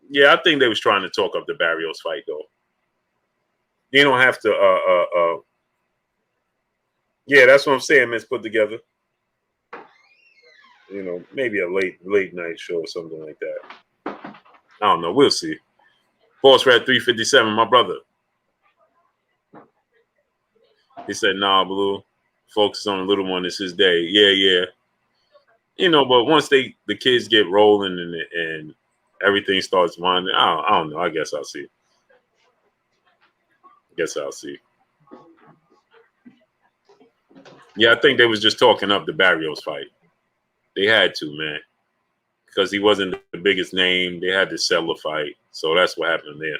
[SPEAKER 1] Yeah, I think they was trying to talk up the Barrios fight, though. You don't have to yeah, that's what I'm saying, Miss Put Together. You know, maybe a late night show or something like that. I don't know. We'll see. Boss Red 357, my brother. He said, nah, Blue. Focus on the little one. It's his day. Yeah. You know, but once the kids get rolling and everything starts winding, I don't know. I guess I'll see. Yeah, I think they was just talking up the Barrios fight. They had to, man. Because he wasn't the biggest name. They had to sell the fight. So that's what happened there.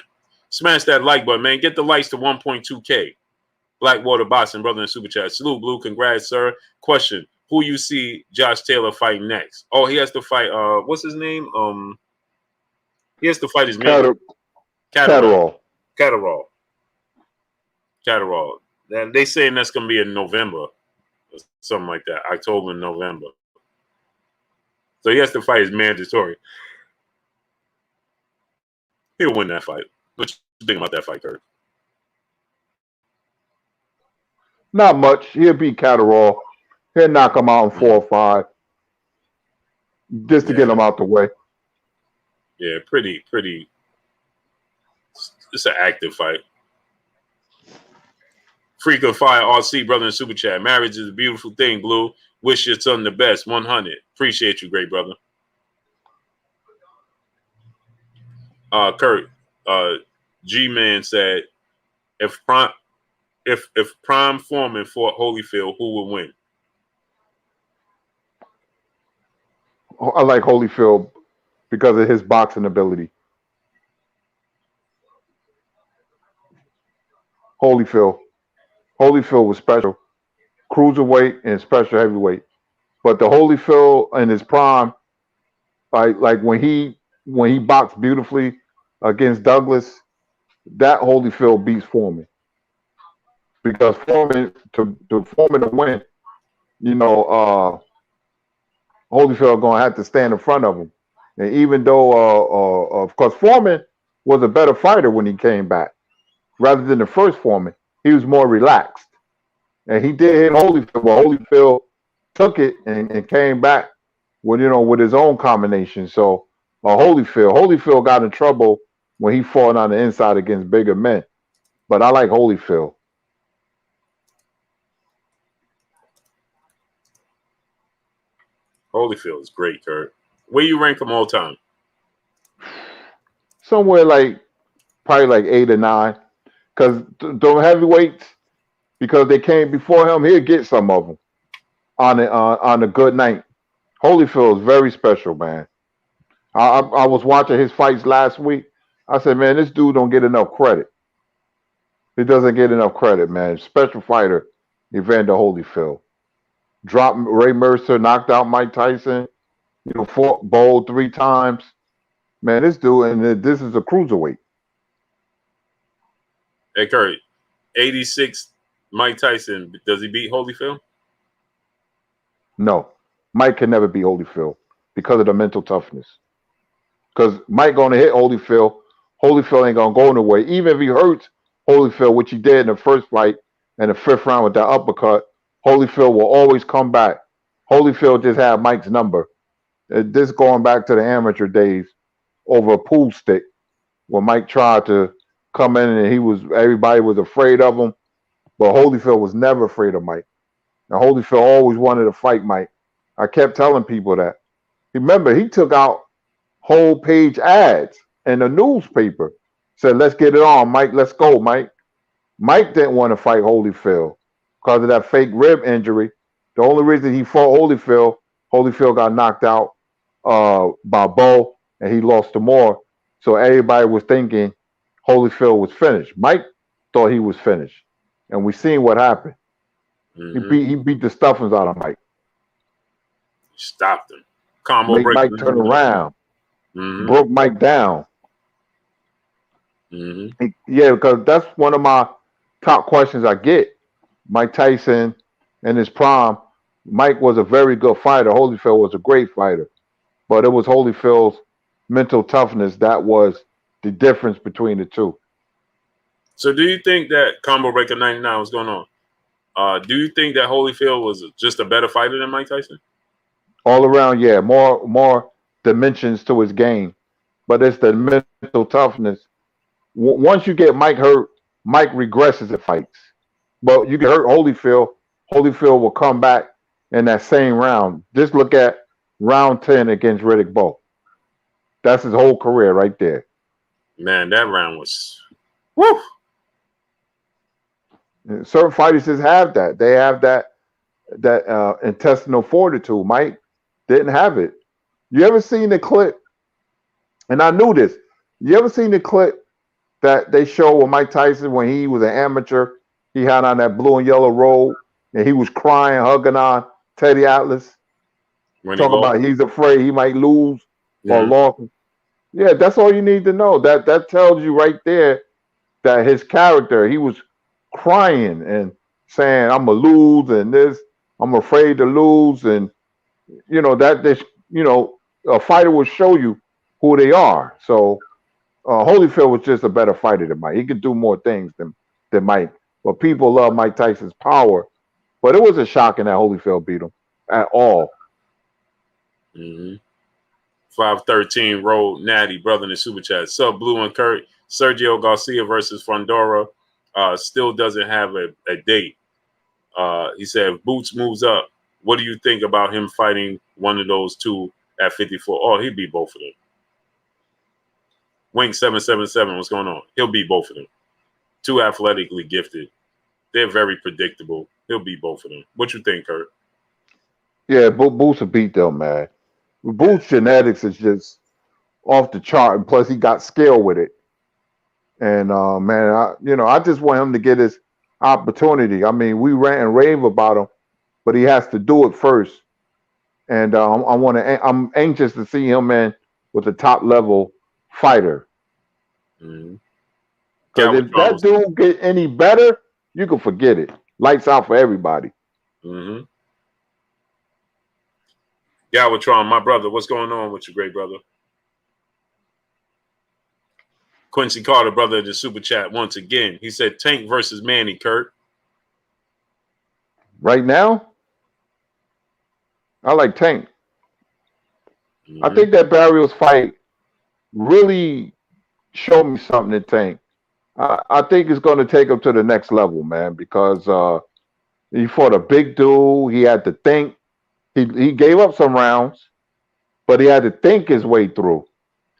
[SPEAKER 1] Smash that like button, man. Get the likes to 1.2K. Blackwater Boxing, brother in Super Chat. Salute, Blue. Congrats, sir. Question. Who you see Josh Taylor fight next? Oh, he has to fight, what's his name? He has to fight his man. Catterall. They saying that's going to be in November. Or something like that. October, November. So he has to fight his mandatory. He'll win that fight. What you think about that fight, Kurt?
[SPEAKER 2] Not much. He'll beat Catterall. He'll knock him out in 4 or 5. Just to get him out the way.
[SPEAKER 1] Yeah, pretty. It's an active fight. Freak of Fire RC, brother in Super Chat. Marriage is a beautiful thing, Blue. Wish your son the best. 100. Appreciate you, great brother. Kurt, G-Man said, if Prime Foreman fought Holyfield, who would win?
[SPEAKER 2] I like Holyfield because of his boxing ability. Holyfield was special. Cruiserweight and special heavyweight. But the Holyfield in his prime, like when he boxed beautifully against Douglas, that Holyfield beats Foreman. Because Foreman to win, you know, Holyfield gonna have to stand in front of him. And even though of course Foreman was a better fighter when he came back, rather than the first Foreman, he was more relaxed. And he did hit Holyfield, but Holyfield took it and came back with his own combination. So Holyfield got in trouble when he fought on the inside against bigger men. But I like Holyfield.
[SPEAKER 1] Holyfield is great, Kurt. Where you rank him all time?
[SPEAKER 2] Somewhere probably like 8 or 9. Because the heavyweights, because they came before him, he'll get some of them on a good night. Holyfield is very special, man. I was watching his fights last week. I said, man, this dude don't get enough credit. He doesn't get enough credit, man. Special fighter, Evander Holyfield. Dropped Ray Mercer, knocked out Mike Tyson, fought bowled 3 times. Man, this dude, and this is a cruiserweight.
[SPEAKER 1] Hey, Kurt, 86 Mike Tyson, does he beat Holyfield?
[SPEAKER 2] No. Mike can never beat Holyfield because of the mental toughness. Because Mike going to hit Holyfield. Holyfield ain't going to go nowhere. Even if he hurts Holyfield, which he did in the first fight in the 5th round with that uppercut, Holyfield will always come back. Holyfield just had Mike's number. This going back to the amateur days over a pool stick when Mike tried to come in and everybody was afraid of him. But Holyfield was never afraid of Mike. And Holyfield always wanted to fight Mike. I kept telling people that. Remember, he took out whole page ads in the newspaper. Said, let's get it on, Mike. Let's go, Mike. Mike didn't want to fight Holyfield because of that fake rib injury. The only reason he fought Holyfield got knocked out by Bo, and he lost to Moore. So everybody was thinking Holyfield was finished. Mike thought he was finished. And we seen what happened. Mm-hmm. He beat the stuffings out of Mike.
[SPEAKER 1] Stopped him. Combo
[SPEAKER 2] Make
[SPEAKER 1] break.
[SPEAKER 2] Mike turn around.
[SPEAKER 1] Mm-hmm.
[SPEAKER 2] Broke Mike down.
[SPEAKER 1] Mm-hmm.
[SPEAKER 2] Yeah, because that's one of my top questions I get. Mike Tyson in his prime, Mike was a very good fighter. Holyfield was a great fighter, but it was Holyfield's mental toughness that was the difference between the two.
[SPEAKER 1] So do you think that Combo Breaker 99 was going on? Do you think that Holyfield was just a better fighter than Mike Tyson?
[SPEAKER 2] All around, yeah, more dimensions to his game, but it's the mental toughness. Once you get Mike hurt, Mike regresses in fights. But you get hurt Holyfield, Holyfield will come back in that same round. Just look at round 10 against Riddick Bowe. That's his whole career right there.
[SPEAKER 1] Man, that round was woo.
[SPEAKER 2] Certain fighters just have that. They have that intestinal fortitude. Mike didn't have it. You ever seen the clip? And I knew this. You ever seen the clip that they show with Mike Tyson when he was an amateur? He had on that blue and yellow robe, and he was crying, hugging on Teddy Atlas.
[SPEAKER 1] When
[SPEAKER 2] Talk about he's afraid he might lose or
[SPEAKER 1] Mhm.
[SPEAKER 2] lost. Yeah, that's all you need to know. That tells you right there that his character, he was crying and saying, "I'm gonna lose," and this, "I'm afraid to lose," and that this, a fighter will show you who they are. So Holyfield was just a better fighter than Mike. He could do more things than Mike. But people love Mike Tyson's power. But it wasn't shocking that Holyfield beat him at all.
[SPEAKER 1] Mm-hmm. 513 Road Natty, brother in the super chat. Sub Blue and Kurt. Sergio Garcia versus Fondora still doesn't have a date. He said, if Boots moves up, what do you think about him fighting one of those two at 54? Oh, he'd beat both of them. Wink 777, what's going on? He'll beat both of them. Too athletically gifted. They're very predictable. He'll beat both of them. What you think, Kurt?
[SPEAKER 2] Yeah, Boots will beat them, man. Boots' genetics is just off the chart, and plus he got skill with it. And man, I just want him to get his opportunity. I mean, we rant and rave about him, but he has to do it first. And I'm anxious to see him in with a top level fighter.
[SPEAKER 1] Mm-hmm.
[SPEAKER 2] Because if that dude get any better, you can forget it. Lights out for everybody.
[SPEAKER 1] Mm-hmm. Galvatron, my brother, what's going on with you, great brother? Quincy Carter, brother, the super chat once again. He said Tank versus Manny, Kurt.
[SPEAKER 2] Right now, I like Tank.
[SPEAKER 1] Mm-hmm.
[SPEAKER 2] I think that Barrios fight really showed me something in Tank. I think it's going to take him to the next level, man, because he fought a big dude. He had to think. He gave up some rounds, but he had to think his way through.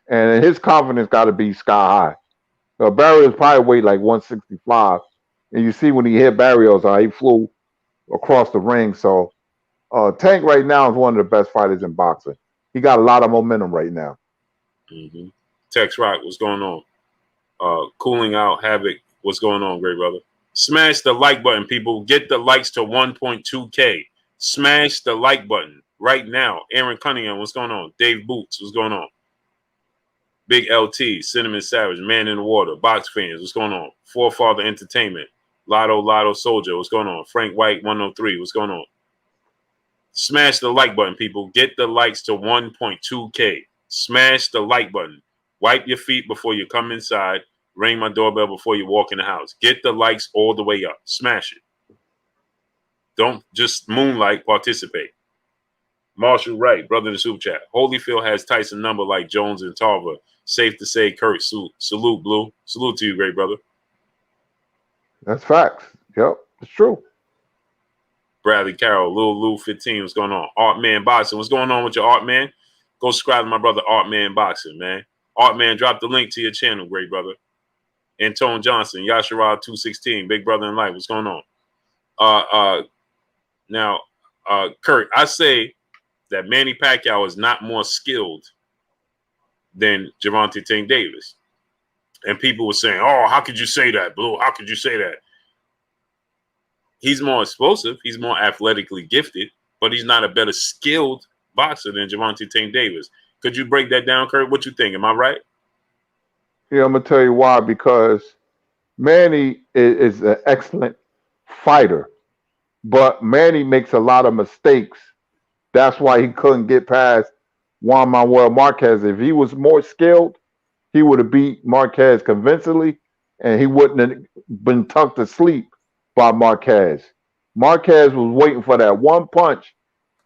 [SPEAKER 2] And his confidence got to be sky high. Barrios probably weighed like 165. And you see when he hit Barrios, he flew across the ring. So Tank right now is one of the best fighters in boxing. He got a lot of momentum right now.
[SPEAKER 1] Mm-hmm. Tex Rock, what's going on? Cooling Out Havoc, what's going on, great brother? Smash the like button, people. Get the likes to 1.2K. Smash the like button right now. Aaron Cunningham, what's going on? Dave Boots, what's going on? Big LT, Cinnamon Savage, Man in the Water, Box Fans, what's going on? Forefather Entertainment, Lotto Soldier, what's going on? Frank White 103, what's going on? Smash the like button, people. Get the likes to 1.2K. Smash the like button. Wipe your feet before you come inside. Ring my doorbell before you walk in the house. Get the likes all the way up. Smash it. Don't just moonlight, participate. Marshall Wright, brother in the super chat. Holyfield has Tyson number like Jones and Tarver. Safe to say, Kurt. Salute, Blue. Salute to you, great brother.
[SPEAKER 2] That's facts. Yep, it's true.
[SPEAKER 1] Bradley Carroll, Lil Lou 15, what's going on? Art Man Boxing, what's going on with your Art Man? Go subscribe to my brother Art Man Boxing, man. Art Man, drop the link to your channel, great brother. Antone Johnson, Yashara 216, Big Brother in Life, what's going on? Now, Kurt, I say that Manny Pacquiao is not more skilled than Gervonta Tank Davis. And people were saying, oh, how could you say that, Blue? How could you say that? He's more explosive. He's more athletically gifted, but he's not a better skilled boxer than Gervonta Tank Davis. Could you break that down, Kurt? What you think? Am I right?
[SPEAKER 2] Yeah, I'm gonna tell you why. Because Manny is an excellent fighter, but Manny makes a lot of mistakes. That's why he couldn't get past Juan Manuel Marquez. If he was more skilled, he would have beat Marquez convincingly, and he wouldn't have been tucked to sleep by Marquez. Marquez was waiting for that one punch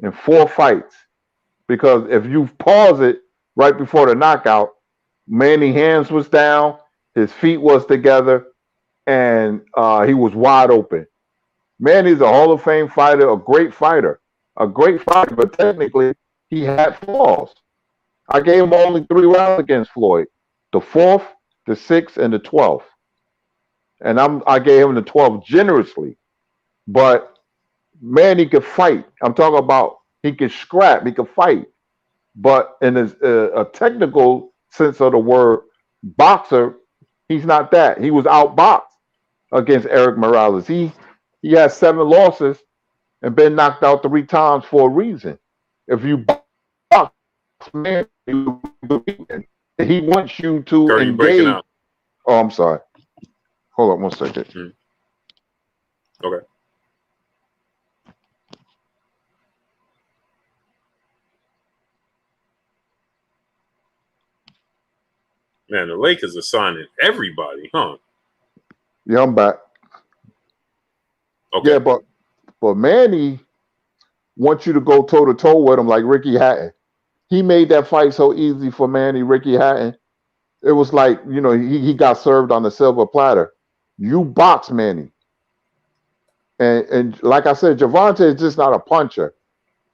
[SPEAKER 2] in 4 fights. Because if you pause it right before the knockout, Manny hands was down, his feet was together, and he was wide open. Manny's a Hall of Fame fighter, a great fighter, but technically he had flaws. I gave him only 3 rounds against Floyd, the 4th, the 6th, and the 12th. And I gave him the 12th generously. But Manny could fight. I'm talking about he could scrap, he could fight. But in a technical sense of the word, boxer, he's not that. He was outboxed against Eric Morales. He has 7 losses and been knocked out 3 times for a reason. If you box, man, he wants you to
[SPEAKER 1] Kurt, you breaking
[SPEAKER 2] engage.
[SPEAKER 1] up.
[SPEAKER 2] Oh, I'm sorry. Hold on one second.
[SPEAKER 1] Okay. Man, the Lakers are signing everybody, huh?
[SPEAKER 2] Yeah, I'm back.
[SPEAKER 1] Okay.
[SPEAKER 2] Yeah, but Manny wants you to go toe to toe with him like Ricky Hatton. He made that fight so easy for Manny, Ricky Hatton. It was like, he got served on the silver platter. You box Manny. And like I said, Gervonta is just not a puncher.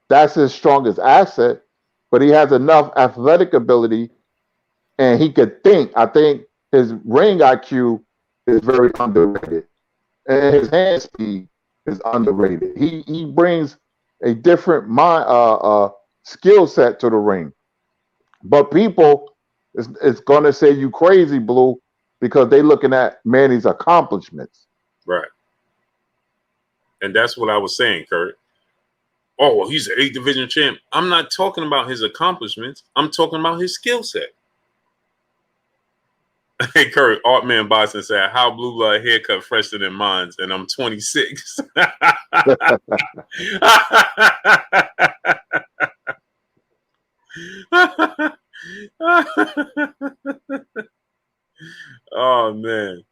[SPEAKER 2] That's his strongest asset, but he has enough athletic ability and he could think. I think his ring IQ is very underrated. And his hand speed is underrated. He brings a different skill set to the ring. But people is going to say you crazy, Blue, because they looking at Manny's accomplishments.
[SPEAKER 1] Right. And that's what I was saying, Kurt. Oh, well, he's an 8th division champ. I'm not talking about his accomplishments. I'm talking about his skill set. Hey, Kurt, Artman Boston said, how blue blood haircut fresher than mine, and I'm 26. Oh, man.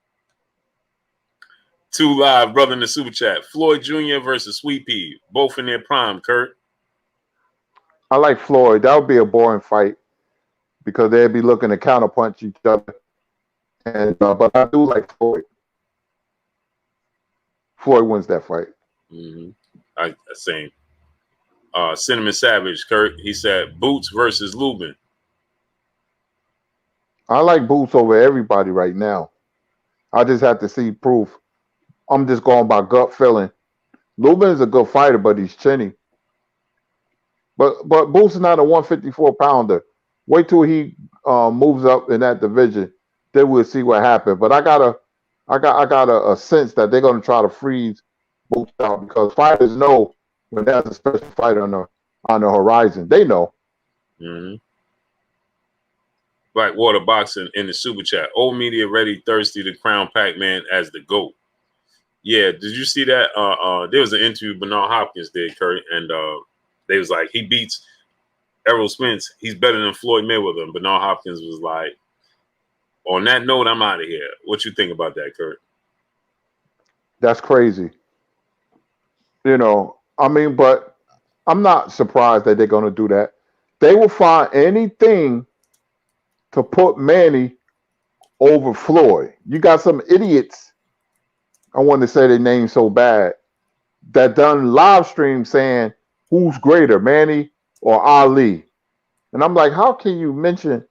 [SPEAKER 1] 2 live, brother in the super chat. Floyd Jr. versus Sweet Pea, both in their prime, Kurt.
[SPEAKER 2] I like Floyd. That would be a boring fight because they'd be looking to counterpunch each other. And but I do like Floyd. Floyd wins that fight.
[SPEAKER 1] Same. Cinnamon Savage, Kurt. He said Boots versus Lubin.
[SPEAKER 2] I like Boots over everybody right now. I just have to see proof. I'm just going by gut feeling. Lubin is a good fighter, but he's chinny. But Boots is not a 154 pounder. Wait till he moves up in that division, then we'll see what happens. But I got a sense that they're going to try to freeze Boots out because fighters know when there's a special fighter on the horizon. They know.
[SPEAKER 1] Mm-hmm. Blackwater Boxing in the super chat. Old media ready, thirsty to crown Pac-Man as the GOAT. Yeah, did you see that? There was an interview Bernard Hopkins did, Kurt, and they was like, he beats Errol Spence. He's better than Floyd Mayweather. And Bernard Hopkins was like, on that note, I'm out of here. What you think about that, Kurt?
[SPEAKER 2] That's crazy. But I'm not surprised that they're going to do that. They will find anything to put Manny over Floyd. You got some idiots, I want to say their name so bad, that done live stream saying who's greater, Manny or Ali. And I'm like, how can you mention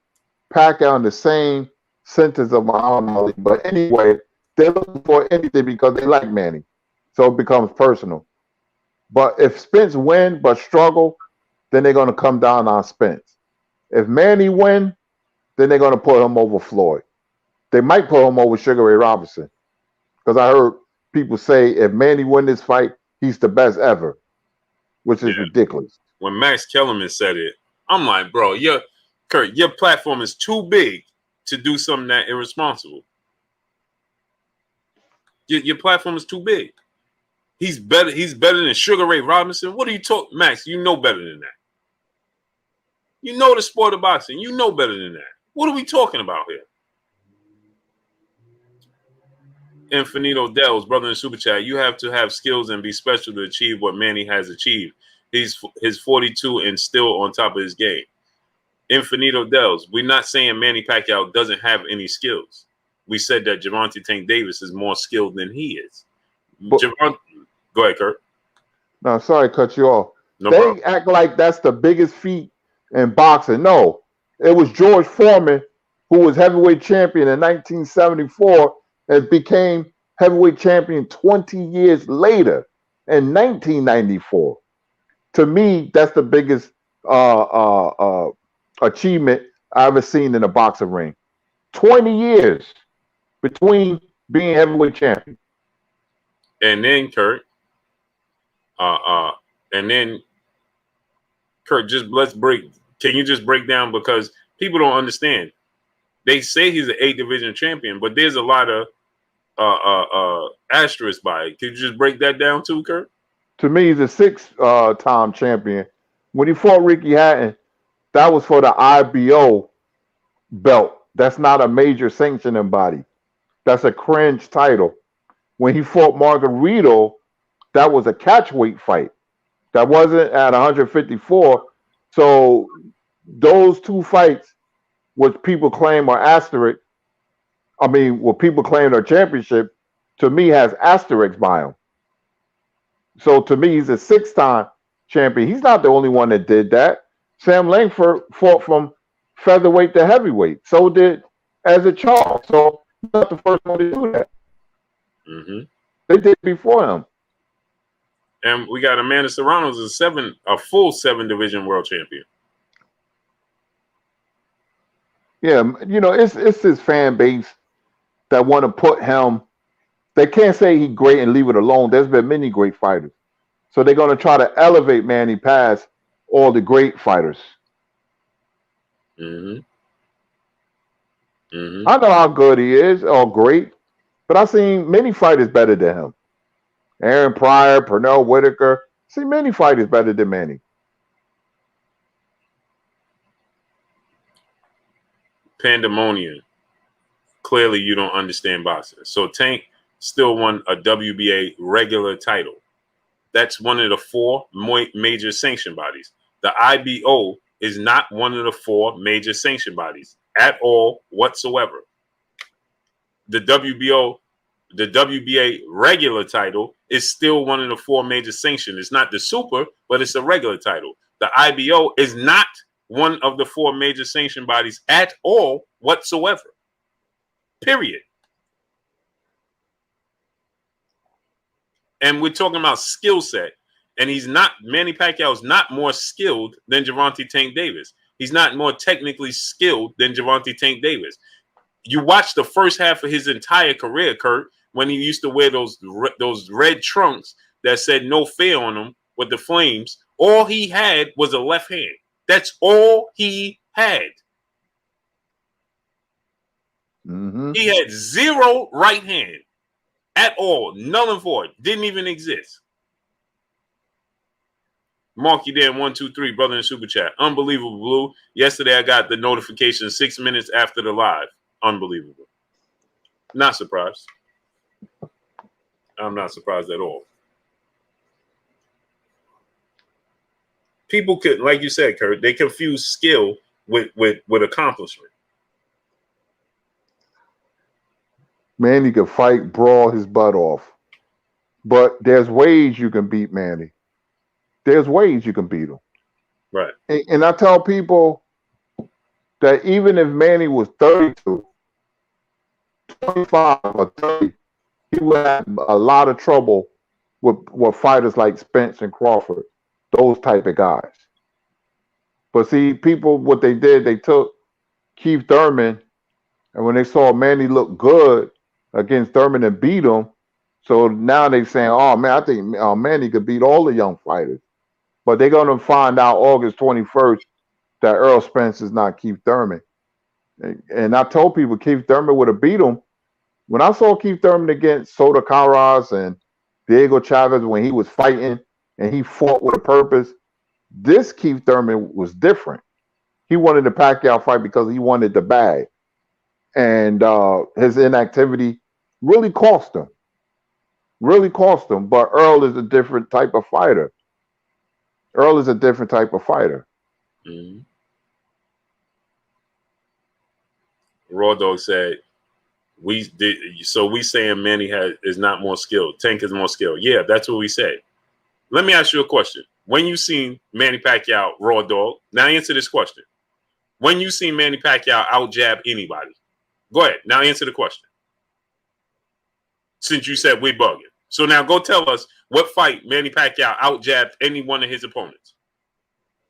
[SPEAKER 2] Pacquiao in the same sentence of Muhammad Ali? But anyway, they're looking for anything because they like Manny. So it becomes personal. But if Spence win but struggle, then they're going to come down on Spence. If Manny win, then they're going to put him over Floyd. They might put him over Sugar Ray Robinson. Because I heard people say if Manny win this fight, he's the best ever, which is ridiculous.
[SPEAKER 1] when Max Kellerman said it, I'm like, bro, Kurt, your platform is too big to do something that irresponsible. Your platform is too big. He's better than Sugar Ray Robinson. What are you talking, Max? You know better than that. You know the sport of boxing. You know better than that. What are we talking about here? Infinito Dells, brother in Super Chat, you have to have skills and be special to achieve what Manny has achieved. He's 42 and still on top of his game. Infinito Dells, we're not saying Manny Pacquiao doesn't have any skills. We said that Gervonta Tank Davis is more skilled than he is. Go ahead, Kurt.
[SPEAKER 2] No, sorry to cut you off.
[SPEAKER 1] No
[SPEAKER 2] they
[SPEAKER 1] problem.
[SPEAKER 2] act like that's the biggest feat in boxing. No, it was George Foreman, who was heavyweight champion in 1974 and became heavyweight champion 20 years later in 1994. To me, that's the biggest achievement I've ever seen in a boxing ring. 20 years between being heavyweight champion.
[SPEAKER 1] And then Kurt, can you just break down, because people don't understand. They say he's an 8 division champion, but there's a lot of asterisks by it. Could you just break that down too, Kurt?
[SPEAKER 2] To me, he's a 6-time champion. When he fought Ricky Hatton, that was for the IBO belt. That's not a major sanctioning body. That's a cringe title. When he fought Margarito, that was a catchweight fight. That wasn't at 154. So those two fights, which people claim are asterisk, what people claim are championship, to me has asterisks by him. So to me, he's a 6-time champion. He's not the only one that did that. Sam Langford fought from featherweight to heavyweight. So did Ezra Charles. So he's not the first one to do that.
[SPEAKER 1] Mm-hmm.
[SPEAKER 2] They did before him.
[SPEAKER 1] And we got Amanda Serrano's a full 7 division world champion.
[SPEAKER 2] Yeah, it's his fan base that want to put him. They can't say he's great and leave it alone. There's been many great fighters. So they're going to try to elevate Manny past all the great fighters.
[SPEAKER 1] Mm-hmm. Mm-hmm.
[SPEAKER 2] I know how good he is, or great, but I've seen many fighters better than him. Aaron Pryor, Pernell Whitaker. I've seen many fighters better than Manny.
[SPEAKER 1] Pandemonium. Clearly, you don't understand boxing. So Tank still won a WBA regular title. That's one of the 4 major sanction bodies. The IBO is not one of the 4 major sanction bodies at all whatsoever. The WBA regular title is still one of the 4 major sanctions. It's not the super, but it's a regular title. The IBO is not one of the 4 major sanction bodies at all whatsoever. Period. And we're talking about skill set. And Manny Pacquiao is not more skilled than Gervonta Tank Davis. He's not more technically skilled than Gervonta Tank Davis. You watch the first half of his entire career, Kurt, when he used to wear those red trunks that said no fear on them with the flames. All he had was a left hand. That's all he had.
[SPEAKER 2] Mm-hmm.
[SPEAKER 1] He had 0 right hand at all. Null and void. Didn't even exist. Mark, you there, 123, brother in Super Chat. Unbelievable, Blue. Yesterday I got the notification 6 minutes after the live. Unbelievable. Not surprised. I'm not surprised at all. People could, like you said, Kurt, they confuse skill with accomplishment.
[SPEAKER 2] Manny could fight, brawl his butt off. But there's ways you can beat Manny. There's ways you can beat him.
[SPEAKER 1] Right.
[SPEAKER 2] And I tell people that even if Manny was 32, 25 or 30, he would have a lot of trouble with fighters like Spence and Crawford, those type of guys. But see, people, what they did, they took Keith Thurman, and when they saw Manny look good against Thurman and beat him, so now they're saying, oh, man, I think Manny could beat all the young fighters. But they're going to find out August 21st that Earl Spence is not Keith Thurman. And I told people Keith Thurman would have beat him. When I saw Keith Thurman against Soto Carras and Diego Chavez when he was fighting and he fought with a purpose, this Keith Thurman was different. He wanted the Pacquiao fight because he wanted the bag. And his inactivity really cost him. Really cost him. But Earl is a different type of fighter. Earl is a different type of fighter.
[SPEAKER 1] Mm-hmm. Raw Dog said, we saying Manny is not more skilled. Tank is more skilled. Yeah, that's what we said. Let me ask you a question. When you seen Manny Pacquiao, Raw Dog, now answer this question. When you seen Manny Pacquiao out jab anybody, go ahead. Now answer the question. Since you said we bugging. So now go tell us what fight Manny Pacquiao out jabbed any one of his opponents.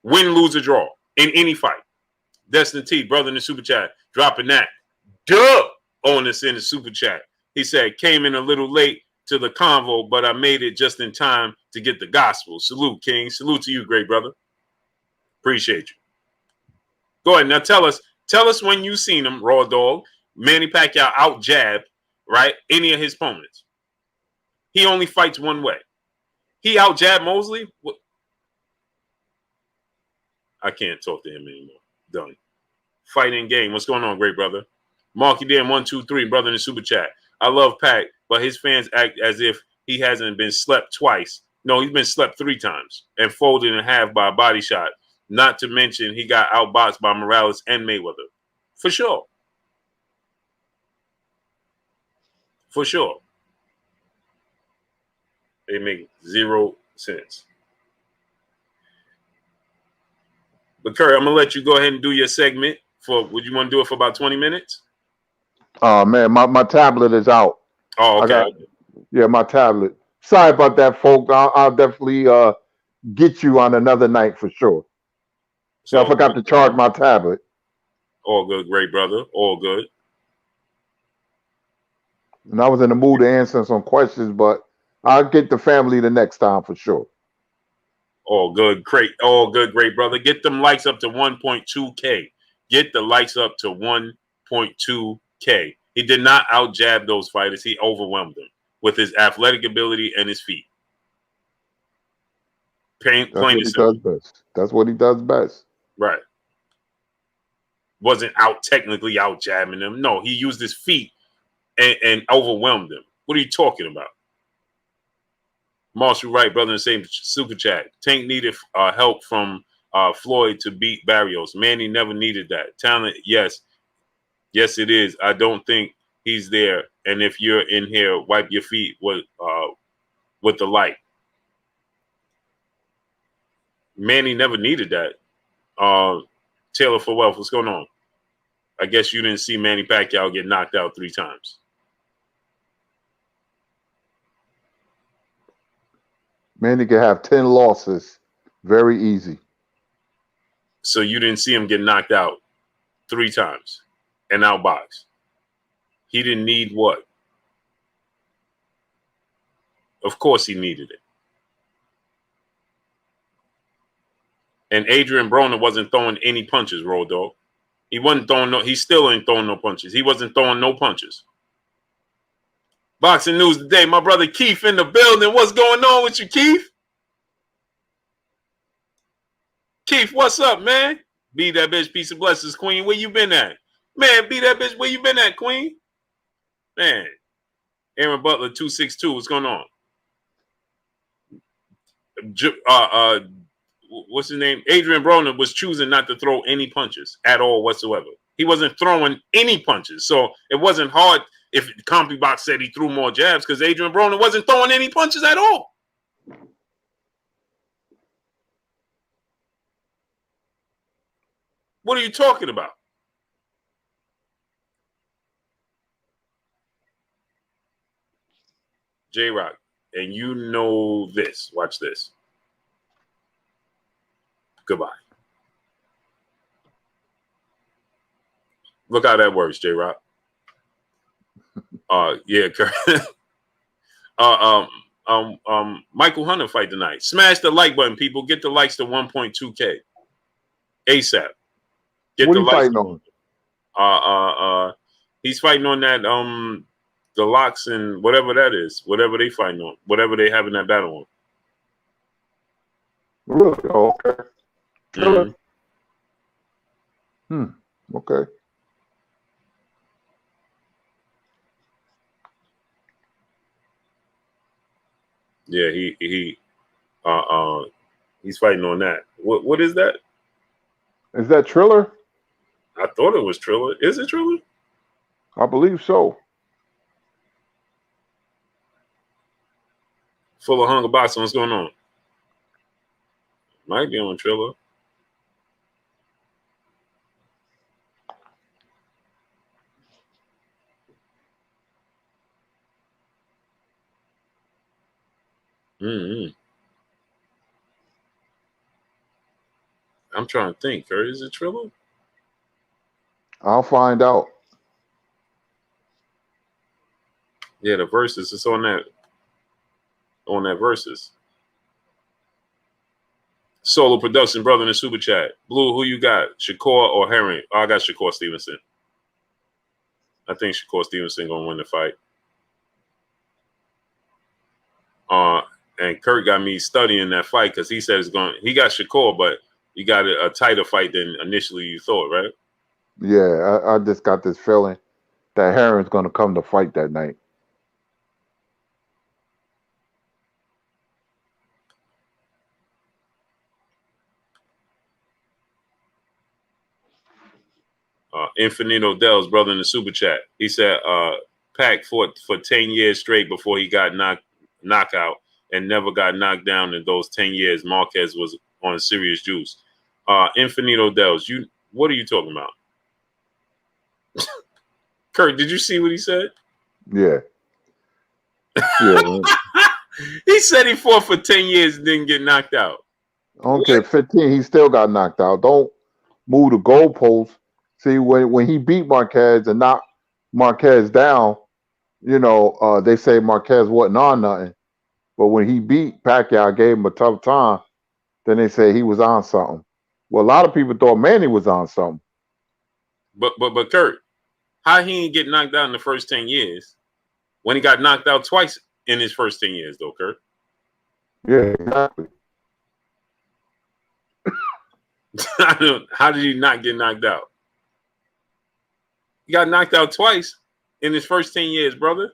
[SPEAKER 1] Win, lose, or draw in any fight. Destiny T, brother in the super chat, dropping that. Duh! On us in the super chat. He said, came in a little late to the convo, but I made it just in time to get the gospel. Salute, King. Salute to you, great brother. Appreciate you. Go ahead. Now tell us when you seen him, Raw Dog, Manny Pacquiao out jab, right? Any of his opponents. He only fights one way. He out jab Mosley. I can't talk to him anymore. Done. Fighting game. What's going on, great brother? Marky Dan 123, brother in the super chat. I love Pac, but his fans act as if he hasn't been slept twice. No, he's been slept 3 times and folded in half by a body shot. Not to mention he got outboxed by Morales and Mayweather. For sure. For sure. They make 0 sense. But Curry, I'm gonna let you go ahead and do your segment. Would you want to do it for about 20 minutes?
[SPEAKER 2] Oh man, my tablet is out.
[SPEAKER 1] Oh, okay.
[SPEAKER 2] My tablet. Sorry about that, folks. I'll definitely get you on another night for sure. So I forgot to charge my tablet.
[SPEAKER 1] All good, great brother. All good.
[SPEAKER 2] And I was in the mood to answer some questions, but I'll get the family the next time for sure.
[SPEAKER 1] All good, great. All good, great brother. Get them likes up to 1.2K. Get the likes up to 1.2K. He did not out jab those fighters. He overwhelmed them with his athletic ability and his feet. That's what he does best.
[SPEAKER 2] That's what he does best.
[SPEAKER 1] Right. Wasn't technically out jabbing them. No, he used his feet and overwhelmed them. What are you talking about? Marshall Wright, brother in the same super chat. Tank needed help from Floyd to beat Barrios. Manny never needed that. Talent, yes. Yes, it is. I don't think he's there. And if you're in here, wipe your feet with the light. Manny never needed that. Taylor for Wealth, what's going on? I guess you didn't see Manny Pacquiao get knocked out 3 times.
[SPEAKER 2] Manny could have 10 losses very easy.
[SPEAKER 1] So you didn't see him get knocked out 3 times and outboxed. He didn't need what? Of course he needed it. And Adrian Broner wasn't throwing any punches, Road Dog. He wasn't throwing he still ain't throwing no punches. He wasn't throwing no punches. Boxing news today. My brother Keith in the building. What's going on with you, Keith? Keith, what's up, man? Be that bitch, piece of blessings, Queen. Where you been at? Man, be that bitch, where you been at, Queen? Man. Aaron Butler, 262. What's going on? What's his name? Adrian Broner was choosing not to throw any punches at all whatsoever. He wasn't throwing any punches. So it wasn't hard if CompuBox said he threw more jabs because Adrian Broner wasn't throwing any punches at all. What are you talking about? J-Rock, and you know this. Watch this. Goodbye. Look how that works, J-Rock. Yeah. Michael Hunter fight tonight. Smash the like button, people. Get the likes to 1.2K ASAP. Get
[SPEAKER 2] What
[SPEAKER 1] the
[SPEAKER 2] he
[SPEAKER 1] likes.
[SPEAKER 2] fighting on?
[SPEAKER 1] He's fighting on that the locks and whatever that is, whatever they fighting on, whatever they having that battle on.
[SPEAKER 2] Really? Oh, okay.
[SPEAKER 1] Mm-hmm.
[SPEAKER 2] Okay.
[SPEAKER 1] Yeah, he's fighting on that. What is that?
[SPEAKER 2] Is that Triller?
[SPEAKER 1] I thought it was Triller. Is it Triller?
[SPEAKER 2] I believe so.
[SPEAKER 1] Full of Hunger Boxing. What's going on? Might be on Triller. Mm-hmm. I'm trying to think. Kurt, is it Triller?
[SPEAKER 2] I'll find out.
[SPEAKER 1] Yeah, the verses. It's on that verses. Solo production, brother in the super chat. Blue, who you got? Shakur or Herring? Oh, I got Shakur Stevenson. I think Shakur Stevenson gonna win the fight. And Kurt got me studying that fight because he said he got Shakur, but he got a tighter fight than initially you thought, right?
[SPEAKER 2] Yeah, I just got this feeling that Herring's going to come to fight that night.
[SPEAKER 1] Infinito Dell's brother in the super chat. He said Pac fought for 10 years straight before he got knockout and never got knocked down in those 10 years. Marquez was on serious juice. Infinito Dell's, what are you talking about? Kurt, did you see what he said?
[SPEAKER 2] Yeah. Yeah.
[SPEAKER 1] He said he fought for 10 years and didn't get knocked out.
[SPEAKER 2] I don't care. 15, he still got knocked out. Don't move the goalposts. See, when he beat Marquez and knocked Marquez down, they say Marquez wasn't on nothing. But when he beat Pacquiao, gave him a tough time, then they say he was on something. Well, a lot of people thought Manny was on something.
[SPEAKER 1] But Kurt, how he didn't get knocked out in the first 10 years when he got knocked out twice in his first 10 years, though, Kurt?
[SPEAKER 2] Yeah, exactly.
[SPEAKER 1] How did he not get knocked out? He got knocked out twice in his first 10 years, brother.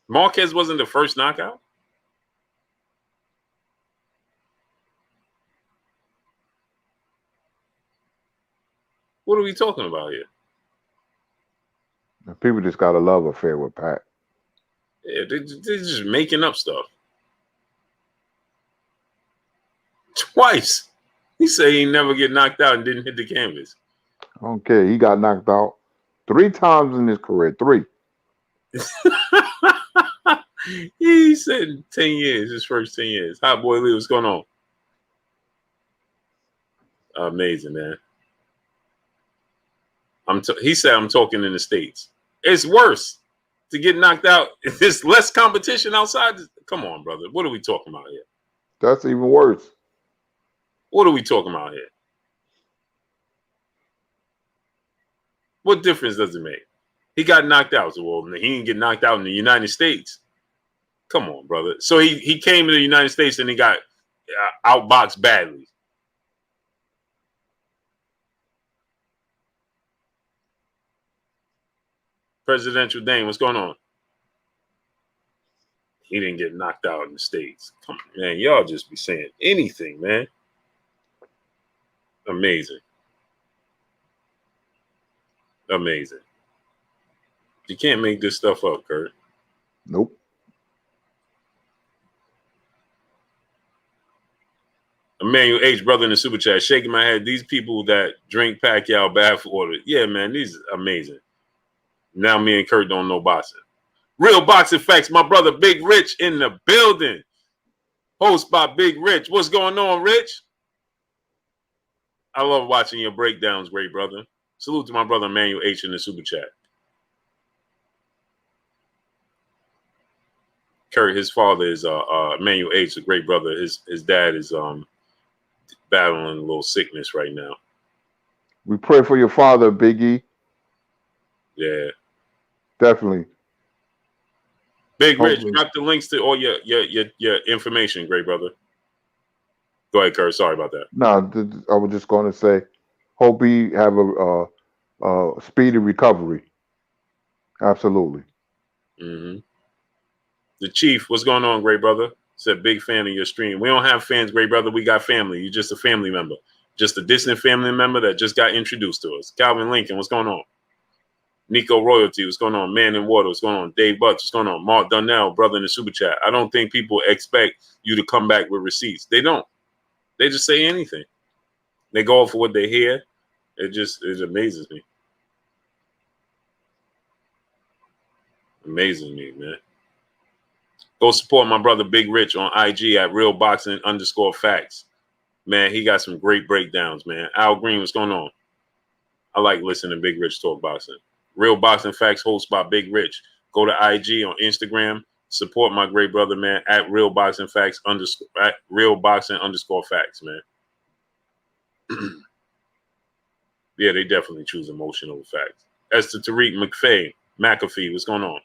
[SPEAKER 1] Marquez wasn't the first knockout. What are we talking about here?
[SPEAKER 2] People just got a love affair with Pac.
[SPEAKER 1] Yeah, they're just making up stuff. Twice. He said he never get knocked out and didn't hit the canvas.
[SPEAKER 2] I don't care. He got knocked out 3 times in his career. 3.
[SPEAKER 1] He said 10 years, his first 10 years. Hot Boy Lee, what's going on? Amazing, man. He said I'm talking in the States. It's worse to get knocked out. There's less competition outside. Come on, brother. What are we talking about here?
[SPEAKER 2] That's even worse.
[SPEAKER 1] What are we talking about here? What difference does it make? He got knocked out. So, well, he didn't get knocked out in the United States. Come on, brother. So he came to the United States and he got outboxed badly. Presidential Dane, what's going on? He didn't get knocked out in the States. Come on, man. Y'all just be saying anything, man. Amazing. Amazing. You can't make this stuff up, Kurt.
[SPEAKER 2] Nope.
[SPEAKER 1] Emmanuel H, brother in the super chat, shaking my head. These people that drink Pacquiao bath water. Yeah, man, these are amazing. Now me and Kurt don't know boxing. Real boxing facts. My brother Big Rich in the building. Host by Big Rich. What's going on, Rich? I love watching your breakdowns, great brother. Salute to my brother Emmanuel H in the super chat. Kurt, his father is Emmanuel H, a great brother. His dad is battling a little sickness right now.
[SPEAKER 2] We pray for your father, Biggie.
[SPEAKER 1] Yeah.
[SPEAKER 2] Definitely.
[SPEAKER 1] Big Rich,
[SPEAKER 2] Hopefully.
[SPEAKER 1] drop the links to all your information, great brother. Go ahead, Kurt. Sorry about that.
[SPEAKER 2] No, I was just going to say, hope he have a speedy recovery. Absolutely.
[SPEAKER 1] Mm-hmm. The Chief, what's going on, great brother? Said big fan of your stream. We don't have fans, great brother. We got family. You're just a family member, just a distant family member that just got introduced to us. Calvin Lincoln, what's going on? Nico Royalty, what's going on? Man in Water, what's going on? Dave Butts, what's going on? Mark Dunnell, brother in the super chat. I don't think people expect you to come back with receipts. They don't. They just say anything. They go off for what they hear. It amazes me. Amazes me, man. Go support my brother Big Rich on IG at realboxing_facts. Man, he got some great breakdowns, man. Al Green, what's going on? I like listening to Big Rich talk boxing. Real Boxing Facts hosted by Big Rich. Go to IG on Instagram. Support my great brother, man, at realboxingfacts_facts, man. Yeah, they definitely choose emotion over facts. As to Tariq McAfee, what's going on?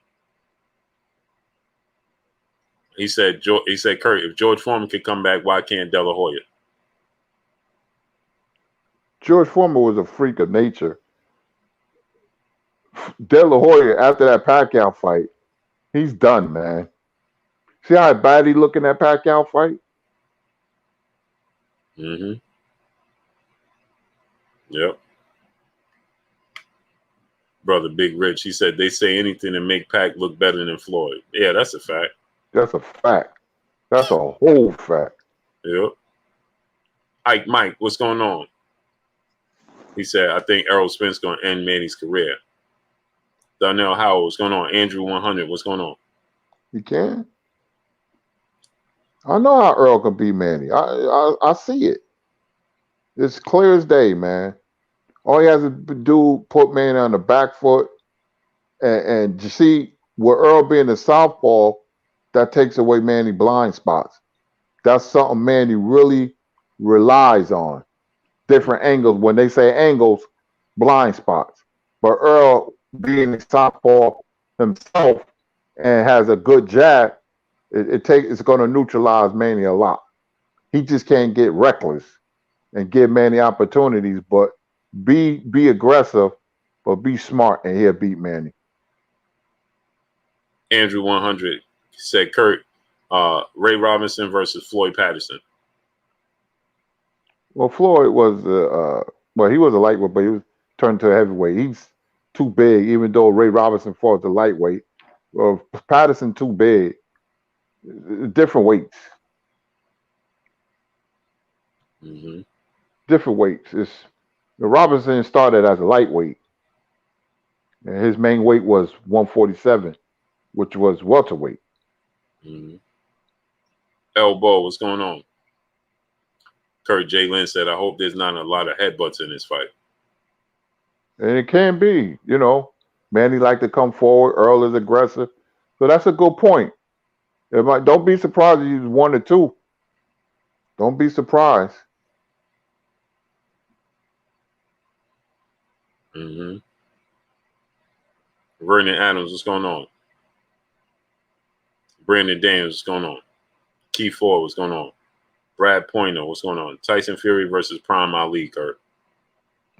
[SPEAKER 1] He said, Kurt, if George Foreman could come back, why can't De La Hoya?
[SPEAKER 2] George Foreman was a freak of nature. De La Hoya, after that Pacquiao fight, he's done, man. See how bad he looked in that Pacquiao fight?
[SPEAKER 1] Mm-hmm. Yep. Brother Big Rich, he said they say anything to make Pac look better than Floyd. Yeah, that's a fact.
[SPEAKER 2] That's a fact. That's a whole fact.
[SPEAKER 1] Yep. Ike Mike, what's going on? He said, I think Errol Spence going to end Manny's career. Donnell Howard, what's going on? Andrew 100, what's going on?
[SPEAKER 2] He can. I know how Earl can beat Manny. I see it. It's clear as day, man. All he has to do, put Manny on the back foot, and you see, with Earl being a southpaw, that takes away Manny blind spots. That's something Manny really relies on. Different angles. When they say angles, blind spots. But Earl, being a southpaw himself and has a good jab, it's going to neutralize Manny a lot. He just can't get reckless and give Manny opportunities, but be aggressive, but be smart, and he'll beat Manny.
[SPEAKER 1] Andrew 100 said, Kurt, Ray Robinson versus Floyd Patterson.
[SPEAKER 2] Well, Floyd was he was a lightweight, but he was turned to a heavyweight. He's too big, even though Ray Robinson fought the lightweight. Patterson too big. Different weights.
[SPEAKER 1] Mm-hmm.
[SPEAKER 2] Different weights. Robinson started as a lightweight, and his main weight was 147, which was welterweight.
[SPEAKER 1] Mm-hmm. Elbow, what's going on? Kurt J. Lynn said, I hope there's not a lot of headbutts in this fight.
[SPEAKER 2] And it can be, Manny like to come forward. Earl is aggressive. So that's a good point. Don't be surprised if he's 1 or 2. Don't be surprised.
[SPEAKER 1] Mm-hmm. Vernon Adams, what's going on? Brandon Daniels, what's going on? Keith Ford, what's going on? Brad Poynter, what's going on? Tyson Fury versus Prime Ali, Kurt.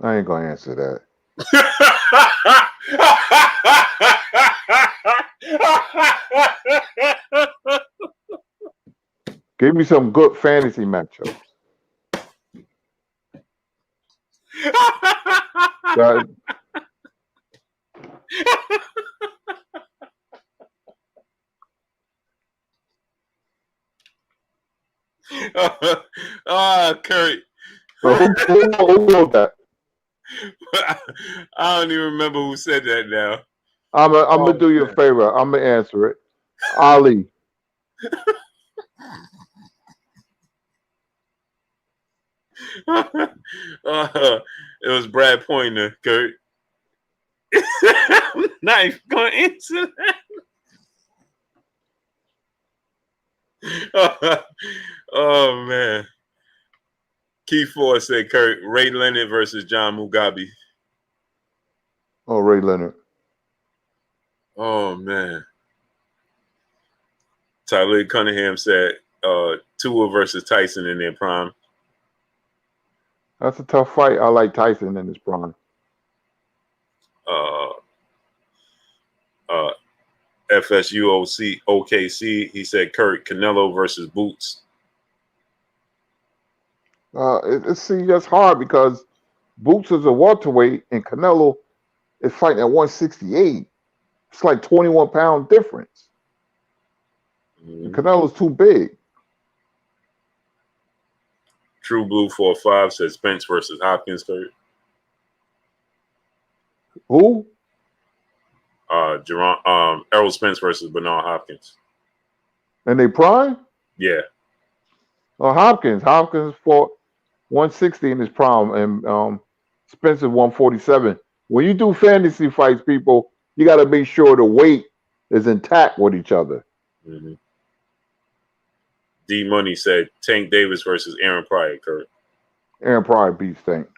[SPEAKER 2] I ain't going to answer that. Give me some good fantasy matchups.
[SPEAKER 1] Kurt.
[SPEAKER 2] Who wrote that?
[SPEAKER 1] I don't even remember who said that now.
[SPEAKER 2] I'm going to do you a favor. I'm going to answer it. Ali.
[SPEAKER 1] It was Brad Poynter, Kurt. I'm not even going to answer that. Oh man. Keith Ford said Kurt Ray Leonard versus John Mugabe.
[SPEAKER 2] Oh, Ray Leonard.
[SPEAKER 1] Oh man. Tyler Cunningham said Tua versus Tyson in their prime.
[SPEAKER 2] That's a tough fight. I like Tyson in his prime.
[SPEAKER 1] FSU OKC. He said Kurt Canelo versus Boots.
[SPEAKER 2] See, that's hard because Boots is a welterweight and Canelo is fighting at 168. It's like 21-pound difference.
[SPEAKER 1] Mm-hmm.
[SPEAKER 2] Canelo's too big.
[SPEAKER 1] True Blue 45 said Spence versus Hopkins, Kurt.
[SPEAKER 2] Who?
[SPEAKER 1] Errol Spence versus Bernard Hopkins.
[SPEAKER 2] And they prime?
[SPEAKER 1] Yeah.
[SPEAKER 2] Hopkins fought 160 in his prime, and Spence is 147. When you do fantasy fights, people, you got to make sure the weight is intact with each other.
[SPEAKER 1] Mm-hmm. D Money said Tank Davis versus Aaron Pryor, Kurt.
[SPEAKER 2] Aaron Pryor beats Tank.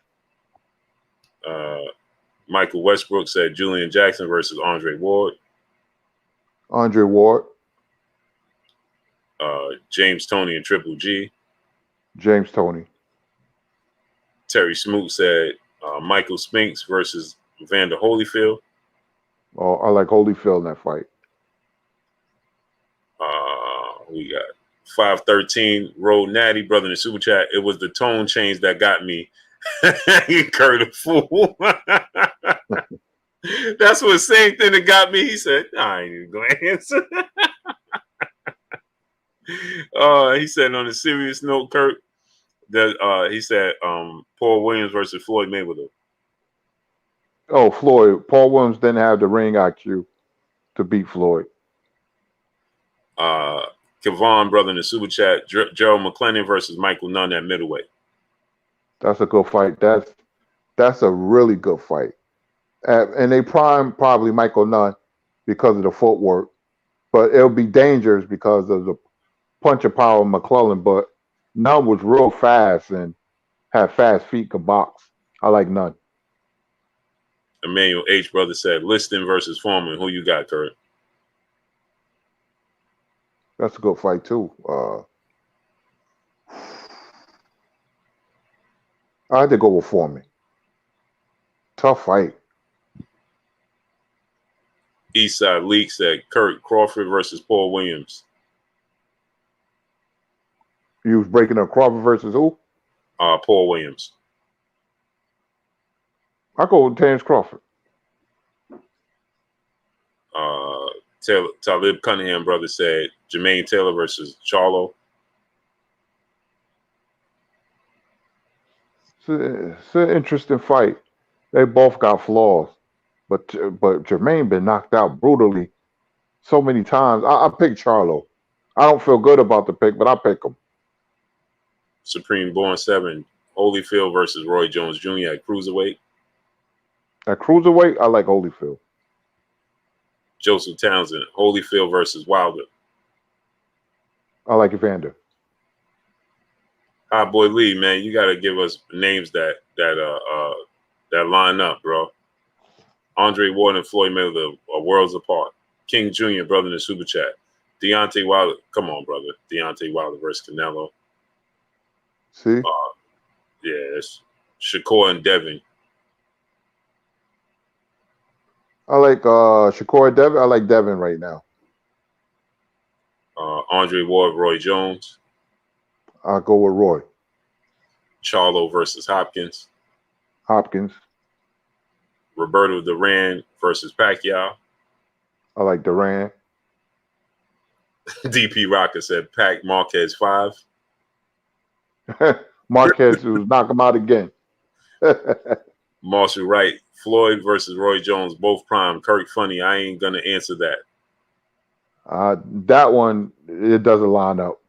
[SPEAKER 1] Michael Westbrook said Julian Jackson versus Andre Ward.
[SPEAKER 2] Andre Ward.
[SPEAKER 1] James Toney and Triple G.
[SPEAKER 2] James Toney.
[SPEAKER 1] Terry Smoot said Michael Spinks versus Evander Holyfield.
[SPEAKER 2] Oh, I like Holyfield in that fight.
[SPEAKER 1] We got 513 Road Natty, brother in the super chat. It was the tone change that got me. Kurt a fool. That's what same thing that got me. He said, I ain't even going to answer. He said on a serious note, Kurt, that he said Paul Williams versus Floyd Mayweather.
[SPEAKER 2] Oh, Floyd. Paul Williams didn't have the ring IQ to beat Floyd.
[SPEAKER 1] Kevon, brother in the super chat, Gerald McClellan versus Michael Nunn at middleweight.
[SPEAKER 2] That's a good fight. That's a really good fight. And they prime probably Michael Nunn because of the footwork, but it'll be dangerous because of the punch of power of McClellan. But Nunn was real fast and had fast feet, could box. I like Nunn.
[SPEAKER 1] Emmanuel H. brother said Liston versus Foreman. Who you got, Kurt?
[SPEAKER 2] That's a good fight too. I had to go with Foreman. Tough fight.
[SPEAKER 1] Eastside Leak said Kurt Crawford versus Paul Williams.
[SPEAKER 2] You was breaking up Crawford versus who?
[SPEAKER 1] Paul Williams.
[SPEAKER 2] I go with Terrence Crawford.
[SPEAKER 1] Talib Cunningham brother said Jermaine Taylor versus Charlo.
[SPEAKER 2] It's an interesting fight. They both got flaws, but Jermaine been knocked out brutally so many times. I pick Charlo. I don't feel good about the pick, but I pick him.
[SPEAKER 1] Supreme Born 7, Holyfield versus Roy Jones Jr. at cruiserweight.
[SPEAKER 2] At cruiserweight, I like Holyfield.
[SPEAKER 1] Joseph Townsend, Holyfield versus Wilder.
[SPEAKER 2] I like Evander.
[SPEAKER 1] Hot Boy Lee, man, you got to give us names that line up, bro. Andre Ward and Floyd Mayweather are worlds apart. King Jr., brother in the super chat. Deontay Wilder, come on, brother. Deontay Wilder versus Canelo.
[SPEAKER 2] See?
[SPEAKER 1] Yeah, it's Shakur and Devin.
[SPEAKER 2] I like Shakur and Devin. I like Devin right now.
[SPEAKER 1] Andre Ward, Roy Jones.
[SPEAKER 2] I'll go with Roy.
[SPEAKER 1] Charlo versus Hopkins.
[SPEAKER 2] Hopkins.
[SPEAKER 1] Roberto Duran versus Pacquiao.
[SPEAKER 2] I like Duran.
[SPEAKER 1] DP Rocker said Pac Marquez 5.
[SPEAKER 2] Marquez was knock him out again.
[SPEAKER 1] Marshall Wright, Floyd versus Roy Jones, both prime. Kirk funny. I ain't gonna answer that.
[SPEAKER 2] That one, it doesn't line up.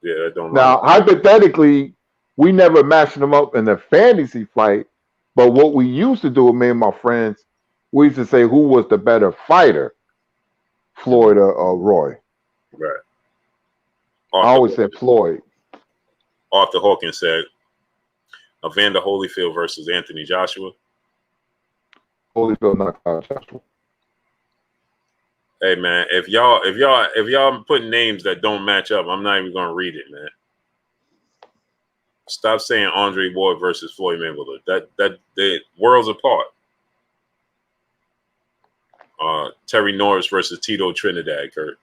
[SPEAKER 1] Yeah, that don't.
[SPEAKER 2] Now, hypothetically, we never matched them up in a fantasy fight, but what we used to do with me and my friends, we used to say who was the better fighter, Floyd or Roy.
[SPEAKER 1] Right.
[SPEAKER 2] I
[SPEAKER 1] Arthur
[SPEAKER 2] always said Floyd.
[SPEAKER 1] Arthur Hawkins said Evander Holyfield versus Anthony Joshua.
[SPEAKER 2] Holyfield knocked out Joshua.
[SPEAKER 1] Hey man, if y'all putting names that don't match up, I'm not even gonna read it, man. Stop saying Andre Ward versus Floyd Mayweather. That they worlds apart. Terry Norris versus Tito Trinidad, Kurt.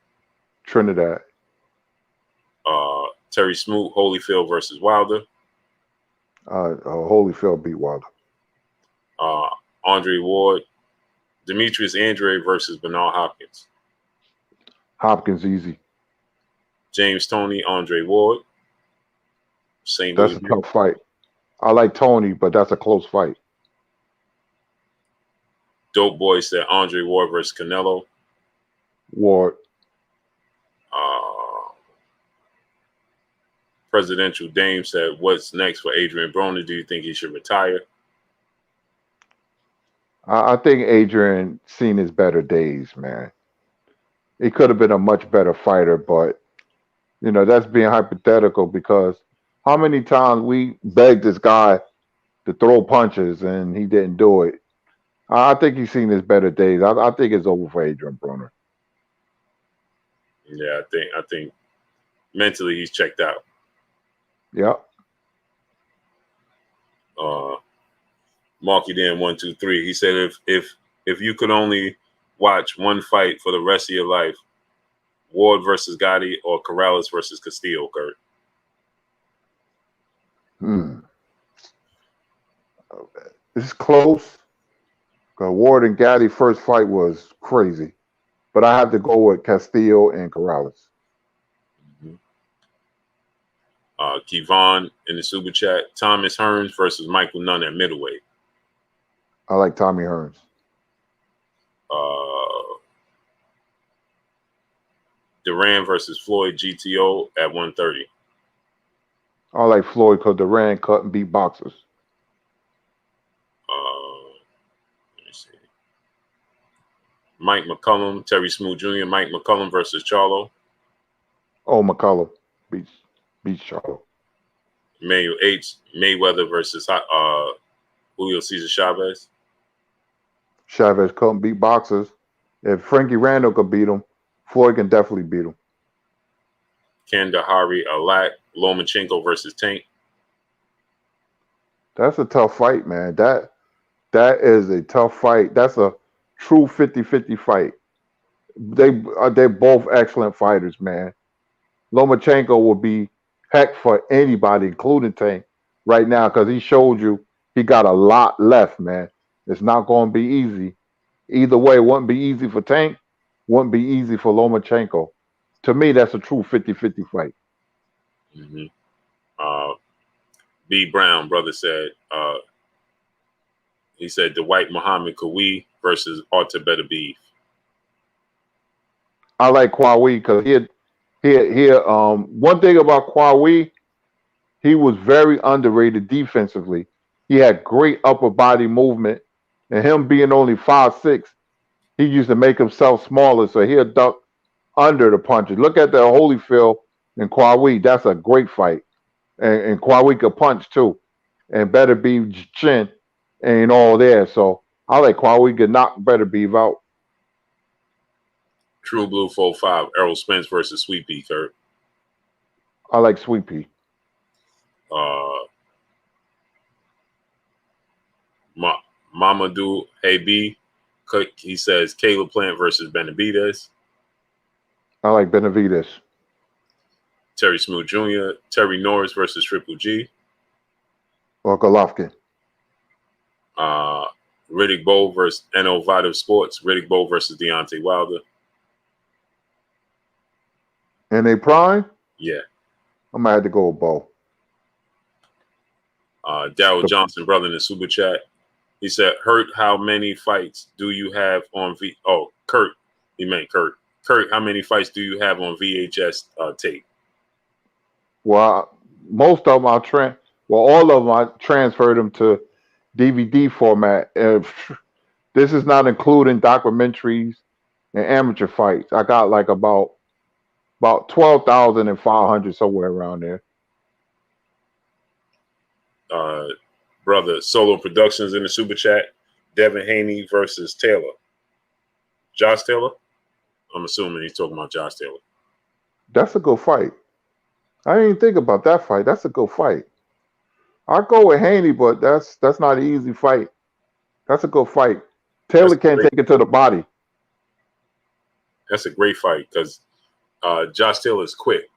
[SPEAKER 2] Trinidad.
[SPEAKER 1] Terry Smoot Holyfield versus Wilder.
[SPEAKER 2] Holyfield beat Wilder.
[SPEAKER 1] Andre Ward, Demetrius Andre versus Bernard Hopkins.
[SPEAKER 2] Hopkins easy.
[SPEAKER 1] James Toney, Andre Ward. St.
[SPEAKER 2] That's a tough fight. I like Tony, but that's a close fight.
[SPEAKER 1] Dope Boy said Andre Ward versus Canelo.
[SPEAKER 2] Ward.
[SPEAKER 1] Presidential Dame said, "What's next for Adrian Broner? Do you think he should retire?"
[SPEAKER 2] I think Adrian seen his better days, man. He could have been a much better fighter, but that's being hypothetical because how many times we begged this guy to throw punches and he didn't do it. I think he's seen his better days. I think it's over for Adrian Broner.
[SPEAKER 1] Yeah, I think mentally he's checked out.
[SPEAKER 2] Yep.
[SPEAKER 1] Marky Dan 123. He said if you could only watch one fight for the rest of your life, Ward versus Gotti or Corrales versus Castillo, Kurt.
[SPEAKER 2] It's close. Ward and Gotti first fight was crazy, but I have to go with Castillo and Corrales.
[SPEAKER 1] Kevon in the super chat. Thomas Hearns versus Michael Nunn at middleweight.
[SPEAKER 2] I like Tommy Hearns.
[SPEAKER 1] Duran versus Floyd GTO at 130.
[SPEAKER 2] I like Floyd because Duran cut and beat boxers.
[SPEAKER 1] Let me see. Mike McCullum, Terry Smoot Jr., Mike McCullum versus Charlo.
[SPEAKER 2] Oh, McCullum beats Charlo.
[SPEAKER 1] Mayweather versus Julio Cesar Chavez.
[SPEAKER 2] Chavez couldn't beat boxers. If Frankie Randall could beat him, Floyd can definitely beat him.
[SPEAKER 1] Kandahari Alak, Lomachenko versus Tank.
[SPEAKER 2] That's a tough fight, man. That is a tough fight. That's a true 50-50 fight. They're both excellent fighters, man. Lomachenko will be heck for anybody, including Tank, right now, because he showed you he got a lot left, man. It's not going to be easy. Either way, it wouldn't be easy for Tank, wouldn't be easy for Lomachenko. To me, that's a true 50-50 fight.
[SPEAKER 1] B. Brown, brother said, he said Dwight Muhammad Kawi versus Artur Beterbiev.
[SPEAKER 2] I like Kwawi because one thing about Kwawi, he was very underrated defensively. He had great upper body movement, and him being only 5'6", he used to make himself smaller, so he'll duck under the punches. Look at the Holyfield and Kwawi. That's a great fight. And Kwawi could punch too. And Beterbiev chin ain't all there. So I like Kwawi could knock Beterbiev out.
[SPEAKER 1] True Blue 4-5, Errol Spence versus Sweet Pea, Kurt.
[SPEAKER 2] I like Sweet Pea.
[SPEAKER 1] Mamadou Habi, he says Caleb Plant versus Benavidez.
[SPEAKER 2] I like Benavidez.
[SPEAKER 1] Terry Smoot Jr., Terry Norris versus Triple G.
[SPEAKER 2] Or Golovkin.
[SPEAKER 1] Riddick Bowe versus Innovative Sports. Riddick Bowe versus Deontay Wilder.
[SPEAKER 2] And they prime?
[SPEAKER 1] Yeah.
[SPEAKER 2] I might have to go with Bowe.
[SPEAKER 1] Darryl Johnson, brother in the super chat. He said, Hurt, how many fights do you have on Kurt. He meant Kurt. Kurt, how many fights do you have on VHS tape?
[SPEAKER 2] Well, most of them all of them I transferred them to DVD format. This is not including documentaries and amateur fights. I got like about About 12,500, somewhere around there.
[SPEAKER 1] Brother Solo Productions in the super chat. Devin Haney versus Taylor. Josh Taylor? I'm assuming he's talking about Josh Taylor.
[SPEAKER 2] That's a good fight. I didn't even think about that fight. That's a good fight. I'll go with Haney, but that's not an easy fight. That's a good fight. Taylor can't take it to the body.
[SPEAKER 1] That's a great fight because Josh Taylor is quick,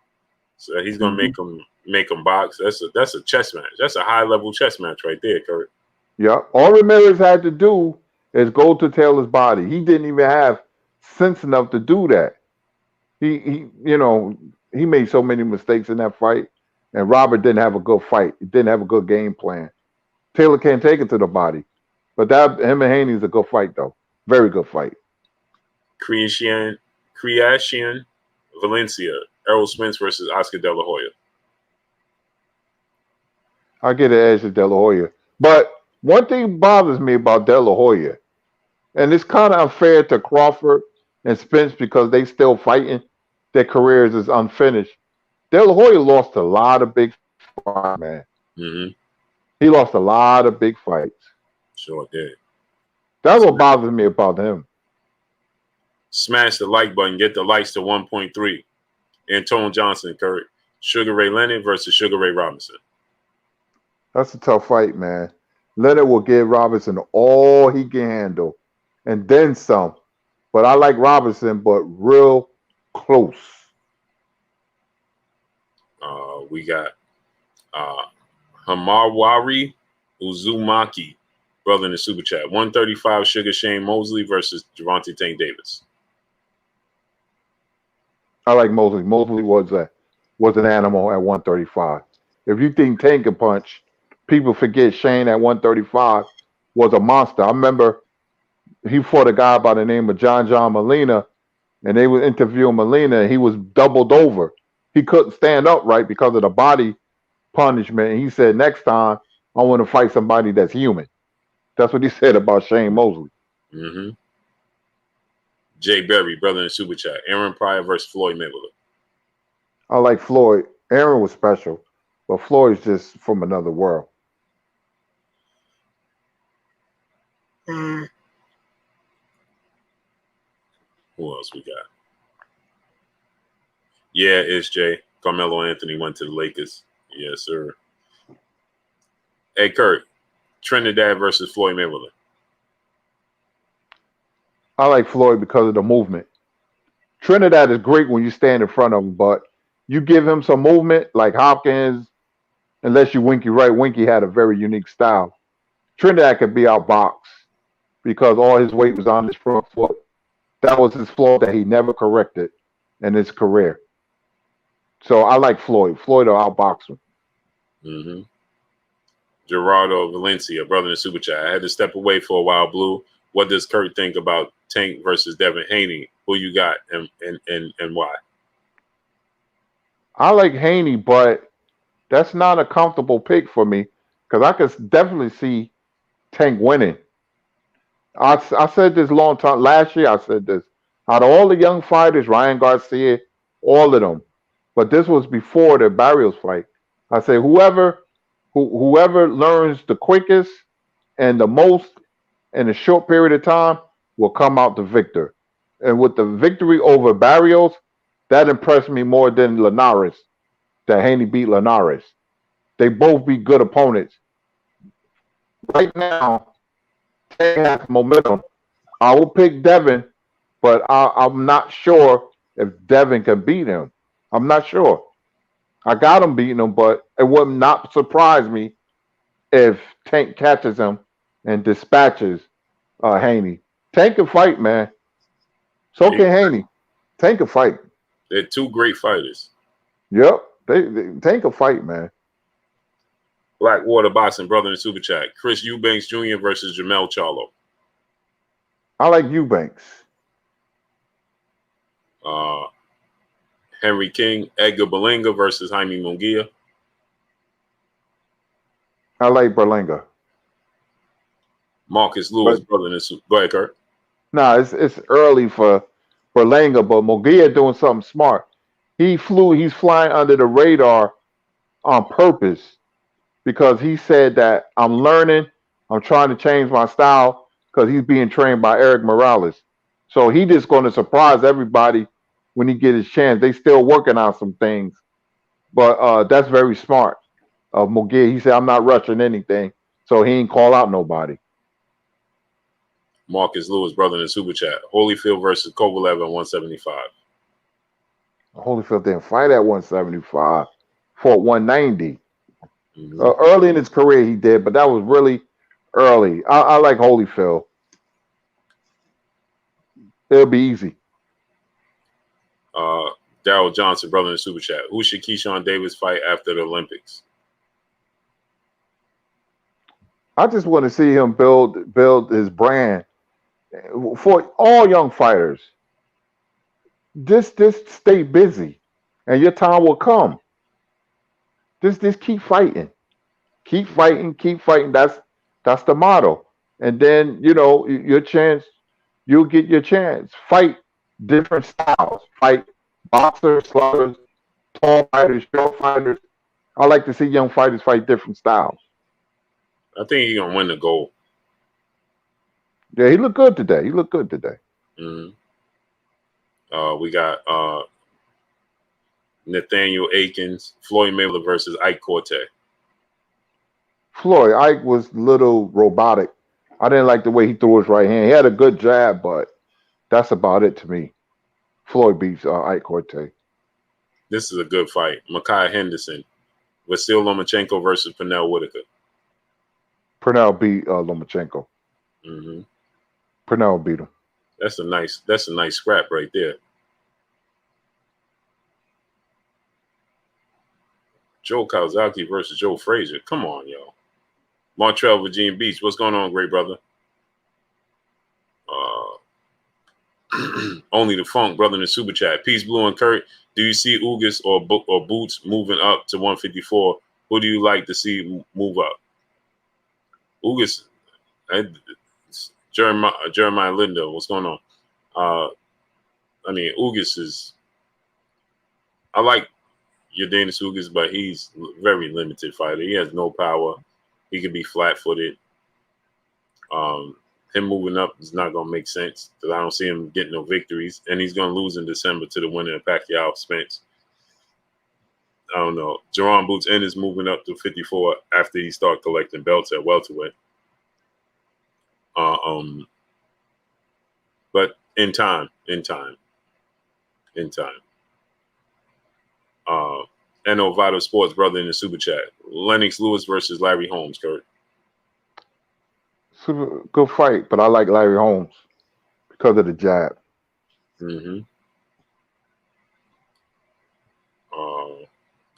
[SPEAKER 1] so he's gonna make him box. That's a chess match. That's a high level chess match right there, Kurt.
[SPEAKER 2] Yeah. All Ramirez had to do is go to Taylor's body. He didn't even have sense enough to do that. He made so many mistakes in that fight, and Robert didn't have a good fight. He didn't have a good game plan. Taylor can't take it to the body, but him and Haney is a good fight though. Very good fight.
[SPEAKER 1] Creation Valencia, Errol Spence versus Oscar De La Hoya.
[SPEAKER 2] I get an edge to De La Hoya. But one thing bothers me about De La Hoya, and it's kind of unfair to Crawford and Spence because they still fighting. Their careers is unfinished. De La Hoya lost a lot of big fights, man.
[SPEAKER 1] Mm-hmm.
[SPEAKER 2] He lost a lot of big fights.
[SPEAKER 1] Sure did.
[SPEAKER 2] That's what bothers me about him.
[SPEAKER 1] Smash the like button. Get the likes to 1.3. Antone Johnson, Kurt. Sugar Ray Leonard versus Sugar Ray Robinson.
[SPEAKER 2] That's a tough fight, man. Leonard will give Robinson all he can handle, and then some. But I like Robinson, but real close.
[SPEAKER 1] We got Hamarwari Uzumaki, brother in the super chat. 135 Sugar Shane Mosley versus Gervonta Tank Davis.
[SPEAKER 2] I like Mosley. Mosley was an animal at 135. If you think Tank can punch, people forget Shane at 135 was a monster. I remember he fought a guy by the name of John Molina, and they were interviewing Molina, and he was doubled over. He couldn't stand upright because of the body punishment. And he said, next time, I want to fight somebody that's human. That's what he said about Shane Mosley.
[SPEAKER 1] Mm-hmm. Jay Berry, brother in the super chat. Aaron Pryor versus Floyd Mayweather.
[SPEAKER 2] I like Floyd. Aaron was special, but Floyd's just from another world.
[SPEAKER 1] Who else we got? Yeah, it's Jay. Carmelo Anthony went to the Lakers. Yes, sir. Hey, Kurt. Trinidad versus Floyd Mayweather.
[SPEAKER 2] I like Floyd because of the movement. Trinidad is great when you stand in front of him, but you give him some movement like Hopkins, unless you Winky right. Winky had a very unique style. Trinidad could be outboxed because all his weight was on his front foot. That was his flaw that he never corrected in his career. So I like Floyd. Floyd will outbox him.
[SPEAKER 1] Mm-hmm. Gerardo Valencia, brother in the super chat. I had to step away for a while, Blue. What does Kurt think about Tank versus Devin Haney? Who you got and why?
[SPEAKER 2] I like Haney, but that's not a comfortable pick for me because I could definitely see Tank winning. I said this long time last year. I said this out of all the young fighters, Ryan Garcia, all of them, but this was before the Barrios fight. I said whoever learns the quickest and the most in a short period of time will come out the victor. And with the victory over Barrios, that impressed me more than Linares. That Haney beat Linares. They both be good opponents. Right now, Tank has momentum. I will pick Devin, but I'm not sure if Devin can beat him. I'm not sure. I got him beating him, but it would not surprise me if Tank catches him and dispatches Haney. Tank can fight, man. So can Haney. Tank can fight.
[SPEAKER 1] They're two great fighters.
[SPEAKER 2] Yep. They Tank can fight, man.
[SPEAKER 1] Blackwater Boxing, brother in the super chat. Chris Eubanks Jr. versus Jamel Charlo.
[SPEAKER 2] I like Eubanks.
[SPEAKER 1] Henry King, Edgar Berlanga versus Jaime Munguia.
[SPEAKER 2] I like Berlanga.
[SPEAKER 1] Marcus Lewis, brother in the super. Go ahead, Kurt.
[SPEAKER 2] Nah, it's early for Berlanga, but Munguia doing something smart. He's flying under the radar on purpose because he said that I'm learning, I'm trying to change my style because he's being trained by Eric Morales. So he just going to surprise everybody when he get his chance. They still working on some things, but that's very smart of Mugia. He said I'm not rushing anything, so he ain't call out nobody.
[SPEAKER 1] Marcus Lewis, brother in the super chat. Holyfield versus Kovalev at 175.
[SPEAKER 2] Holyfield didn't fight at 175, fought 190.
[SPEAKER 1] Mm-hmm.
[SPEAKER 2] Early in his career, he did, but that was really early. I like Holyfield. It'll be easy.
[SPEAKER 1] Daryl Johnson, brother in the super chat. Who should Keyshawn Davis fight after the Olympics?
[SPEAKER 2] I just want to see him build his brand for all young fighters. Just stay busy, and your time will come. Just keep fighting, keep fighting, keep fighting. That's the motto. And then your chance. You'll get your chance. Fight different styles. Fight boxers, sluggers, tall fighters, short fighters. I like to see young fighters fight different styles.
[SPEAKER 1] I think he's gonna win the gold.
[SPEAKER 2] Yeah, he looked good today.
[SPEAKER 1] Mm-hmm. We got Nathaniel Akins, Floyd Mayweather versus Ike Corte.
[SPEAKER 2] Floyd, Ike was a little robotic. I didn't like the way he threw his right hand. He had a good jab, but that's about it to me. Floyd beats Ike Corte.
[SPEAKER 1] This is a good fight. Micaiah Henderson, Vasyl Lomachenko versus Pernell Whitaker.
[SPEAKER 2] Pernell beat Lomachenko.
[SPEAKER 1] Mm-hmm.
[SPEAKER 2] Pernell beat him.
[SPEAKER 1] That's a nice scrap right there. Joe Kawasaki versus Joe Frazier. Come on, yo. Montreal, Virginia Beach. What's going on, great brother? Only the Funk, brother in the super chat. Peace, Blue and Kurt. Do you see Ugas or Boots moving up to 154? Who do you like to see move up? Ugas, Jeremiah Lindo. What's going on? Ugas is. I like Yordenis Ugas, but he's a very limited fighter. He has no power. He could be flat-footed. Him moving up is not going to make sense because I don't see him getting no victories. And he's going to lose in December to the winner of Pacquiao Spence. I don't know. Jerron Boots is moving up to 54 after he started collecting belts at welterweight. But in time. NO Vital Sports, brother in the super chat. Lennox Lewis versus Larry Holmes, Kurt.
[SPEAKER 2] Super good fight, but I like Larry Holmes because of the jab.
[SPEAKER 1] Mm-hmm.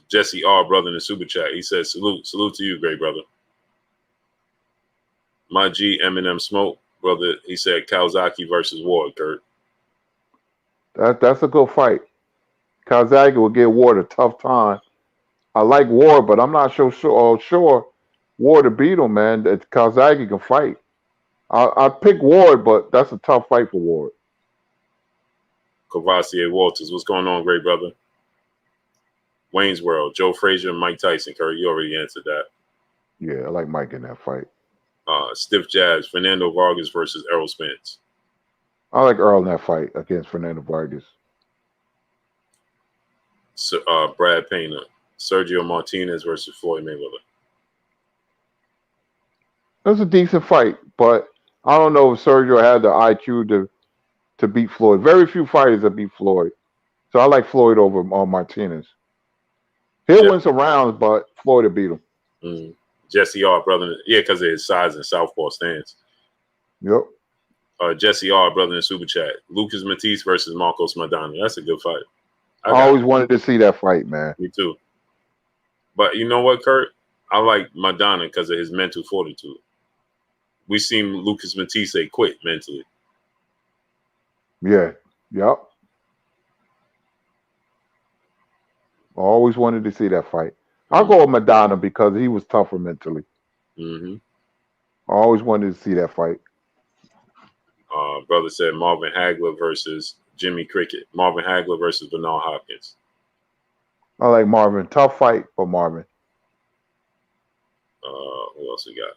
[SPEAKER 1] Jesse R, brother in the super chat. He says, salute to you, great brother. My G, Eminem Smoke, brother. He said Kawasaki versus Ward, Kurt.
[SPEAKER 2] That's a good fight. Kawasaki will give Ward a tough time. I like Ward, but I'm not sure Ward to beat him, man. That Kawasaki can fight. I pick Ward, but that's a tough fight for Ward.
[SPEAKER 1] Cavassier Walters, what's going on, great brother? Wayne's World, Joe Frazier and Mike Tyson, Kurt. You already answered that.
[SPEAKER 2] Yeah, I like Mike in that fight.
[SPEAKER 1] Stiff Jazz, Fernando Vargas versus Errol Spence.
[SPEAKER 2] I like Earl in that fight against Fernando Vargas.
[SPEAKER 1] Brad Payne, Sergio Martinez versus Floyd Mayweather.
[SPEAKER 2] It was a decent fight, but I don't know if Sergio had the IQ to beat Floyd. Very few fighters that beat Floyd. So I like Floyd over Martinez. He'll win some rounds, but Floyd will beat him.
[SPEAKER 1] Mm. Jesse R, brother. Yeah, because of his size and southpaw stance.
[SPEAKER 2] Yep.
[SPEAKER 1] Jesse R, brother in super chat. Lucas Matisse versus Marcos Maidana. That's a good fight.
[SPEAKER 2] I always wanted to see that fight, man.
[SPEAKER 1] Me too. But you know what, Kurt? I like Maidana because of his mental fortitude. We seen Lucas Matisse quit mentally.
[SPEAKER 2] Yeah. Yep. I always wanted to see that fight. I'll go with Maidana because he was tougher mentally.
[SPEAKER 1] Mm-hmm.
[SPEAKER 2] I always wanted to see that fight.
[SPEAKER 1] Brother said Marvin Hagler versus Jimmy Cricket. Marvin Hagler versus Bernard Hopkins.
[SPEAKER 2] I like Marvin. Tough fight for Marvin.
[SPEAKER 1] Who else we got?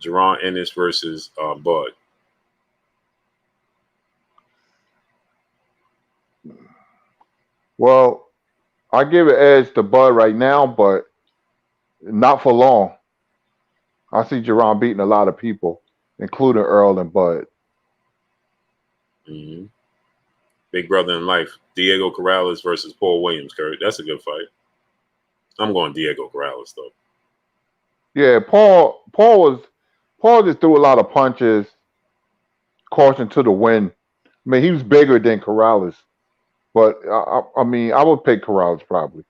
[SPEAKER 1] Jerron Ennis versus Bud.
[SPEAKER 2] Well, I give an edge to Bud right now, but not for long. I see Jerron beating a lot of people, including Earl and Bud.
[SPEAKER 1] Mm-hmm. Big brother in life. Diego Corrales versus Paul Williams, Kurt. That's a good fight. I'm going Diego Corrales, though.
[SPEAKER 2] Yeah, Paul just threw a lot of punches, caution to the wind. I mean, he was bigger than Corrales, but I mean, I would pick Corrales probably.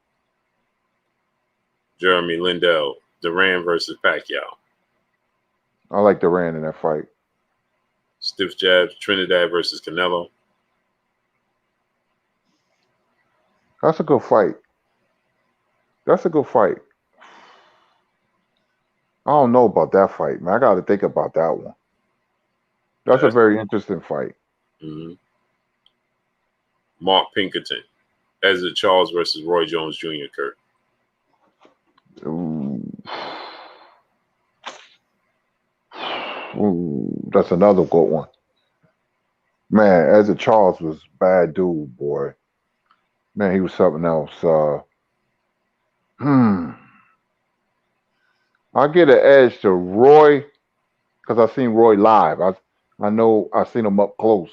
[SPEAKER 1] Jeremy Lindell. Duran versus Pacquiao.
[SPEAKER 2] I like Duran in that fight.
[SPEAKER 1] Stiff jabs. Trinidad versus Canelo.
[SPEAKER 2] That's a good fight. That's a good fight. I don't know about that fight, man. I got to think about that one. That's a very interesting fight.
[SPEAKER 1] Mm-hmm. Mark Pinkerton. Ezra Charles versus Roy Jones Jr., Kurt.
[SPEAKER 2] Ooh. Ooh, that's another good one. Man, Ezra Charles was bad dude, boy. Man, he was something else. I'll get an edge to Roy because I've seen Roy live. I know I've seen him up close,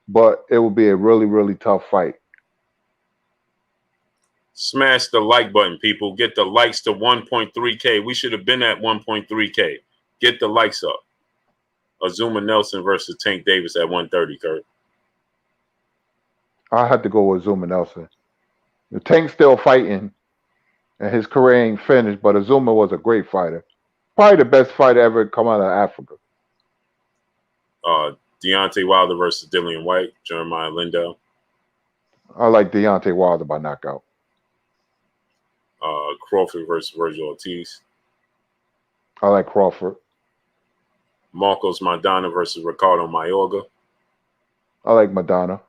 [SPEAKER 2] but it will be a really, really tough fight.
[SPEAKER 1] Smash the like button, people. Get the likes to 1.3K. We should have been at 1.3K. Get the likes up. Azuma Nelson versus Tank Davis at 130, Kurt.
[SPEAKER 2] I had to go with Azuma Nelson. The Tank's still fighting, and his career ain't finished, but Azuma was a great fighter. Probably the best fighter ever come out of Africa.
[SPEAKER 1] Deontay Wilder versus Dillian White. Jeremiah Lindell.
[SPEAKER 2] I like Deontay Wilder by knockout.
[SPEAKER 1] Crawford versus Virgil Ortiz.
[SPEAKER 2] I like Crawford.
[SPEAKER 1] Marcos Maidana versus Ricardo Mayorga.
[SPEAKER 2] I like Madonna.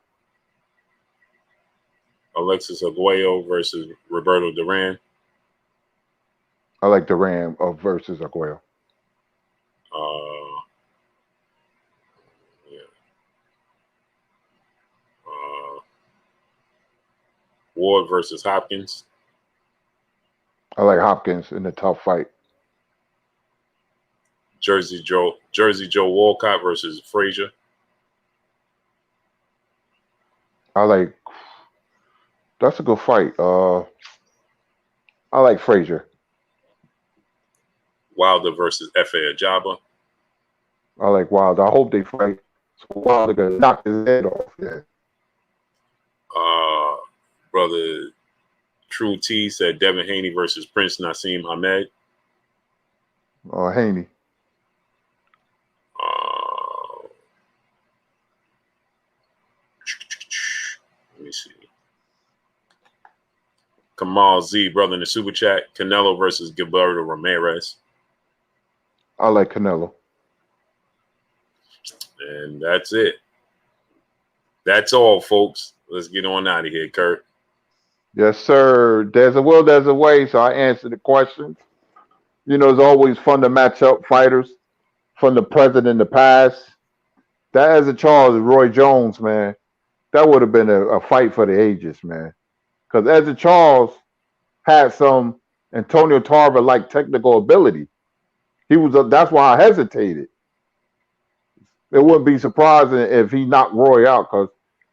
[SPEAKER 1] Alexis Arguello versus Roberto Duran.
[SPEAKER 2] I like Duran versus Arguello.
[SPEAKER 1] Ward versus Hopkins.
[SPEAKER 2] I like Hopkins in the tough fight.
[SPEAKER 1] Jersey Joe Walcott versus Frazier.
[SPEAKER 2] That's a good fight. I like Frazier.
[SPEAKER 1] Wilder versus Efe Ajaba.
[SPEAKER 2] I like Wilder. I hope they fight so Wilder gonna knock his head off. Yeah.
[SPEAKER 1] Brother True T said Devin Haney versus Prince Nassim Hamed.
[SPEAKER 2] Haney.
[SPEAKER 1] Let me see. Kamal Z, brother in the super chat. Canelo versus Gilberto Ramirez.
[SPEAKER 2] I like Canelo.
[SPEAKER 1] And that's it. That's all, folks. Let's get on out of here, Kurt.
[SPEAKER 2] Yes, sir. There's a will, there's a way. So I answer the questions. You know, it's always fun to match up fighters from the present and the past. That as a Charles Roy Jones, man, that would have been a fight for the ages, man. Because as a Charles had some Antonio Tarver like technical ability. That's why I hesitated. It wouldn't be surprising if he knocked Roy out because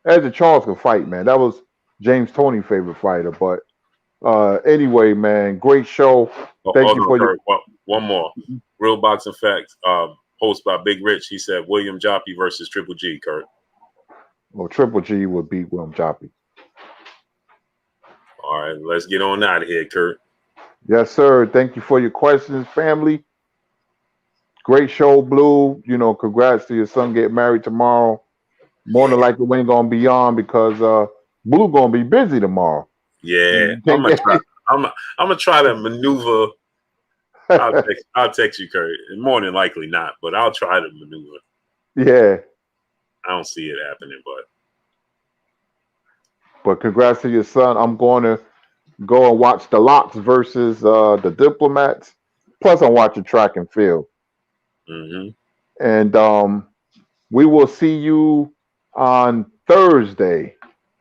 [SPEAKER 2] Edgar Charles could fight, man. That was James Toney's favorite fighter. But anyway, man, great show. Thank you for
[SPEAKER 1] Kurt, one more. Real Boxing Facts, post by Big Rich. He said William Joppy versus Triple G, Kurt.
[SPEAKER 2] Well, Triple G would beat William Joppy.
[SPEAKER 1] All right, let's get on out of here, Kurt.
[SPEAKER 2] Yes, sir. Thank you for your questions, family. Great show, Blue. You know, congrats to your son getting married tomorrow. More than likely, we ain't gonna be on because Blue gonna be busy tomorrow.
[SPEAKER 1] Yeah, I'm gonna try to maneuver. I'll text you, Kurt. More than likely not, but I'll try to maneuver.
[SPEAKER 2] Yeah.
[SPEAKER 1] I don't see it happening,
[SPEAKER 2] but congrats to your son. I'm going to Go and watch the Locks versus the Diplomats. Plus, I'm watching track and field.
[SPEAKER 1] Mm-hmm.
[SPEAKER 2] And we will see you on Thursday.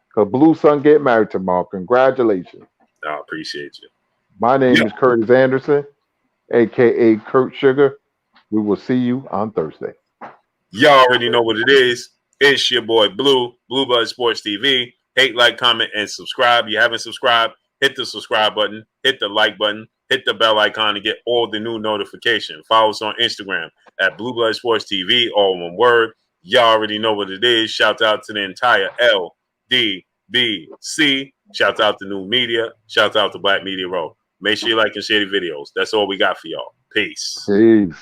[SPEAKER 2] Because Blue Sun get married tomorrow. Congratulations.
[SPEAKER 1] I appreciate you.
[SPEAKER 2] My name
[SPEAKER 1] Yeah.
[SPEAKER 2] is Curtis Anderson, a.k.a. Kurt Sugar. We will see you on Thursday.
[SPEAKER 1] Y'all already know what it is. It's your boy Blue, Bluebird Sports TV. Hate, like, comment, and subscribe. You haven't subscribed, hit the subscribe button, hit the like button, hit the bell icon to get all the new notifications. Follow us on Instagram at Bluebird Sports TV, all one word. Y'all already know what it is. Shout out to the entire LDBC. Shout out to New Media. Shout out to Black Media Row. Make sure you like and share the videos. That's all we got for y'all. Peace.
[SPEAKER 2] Peace.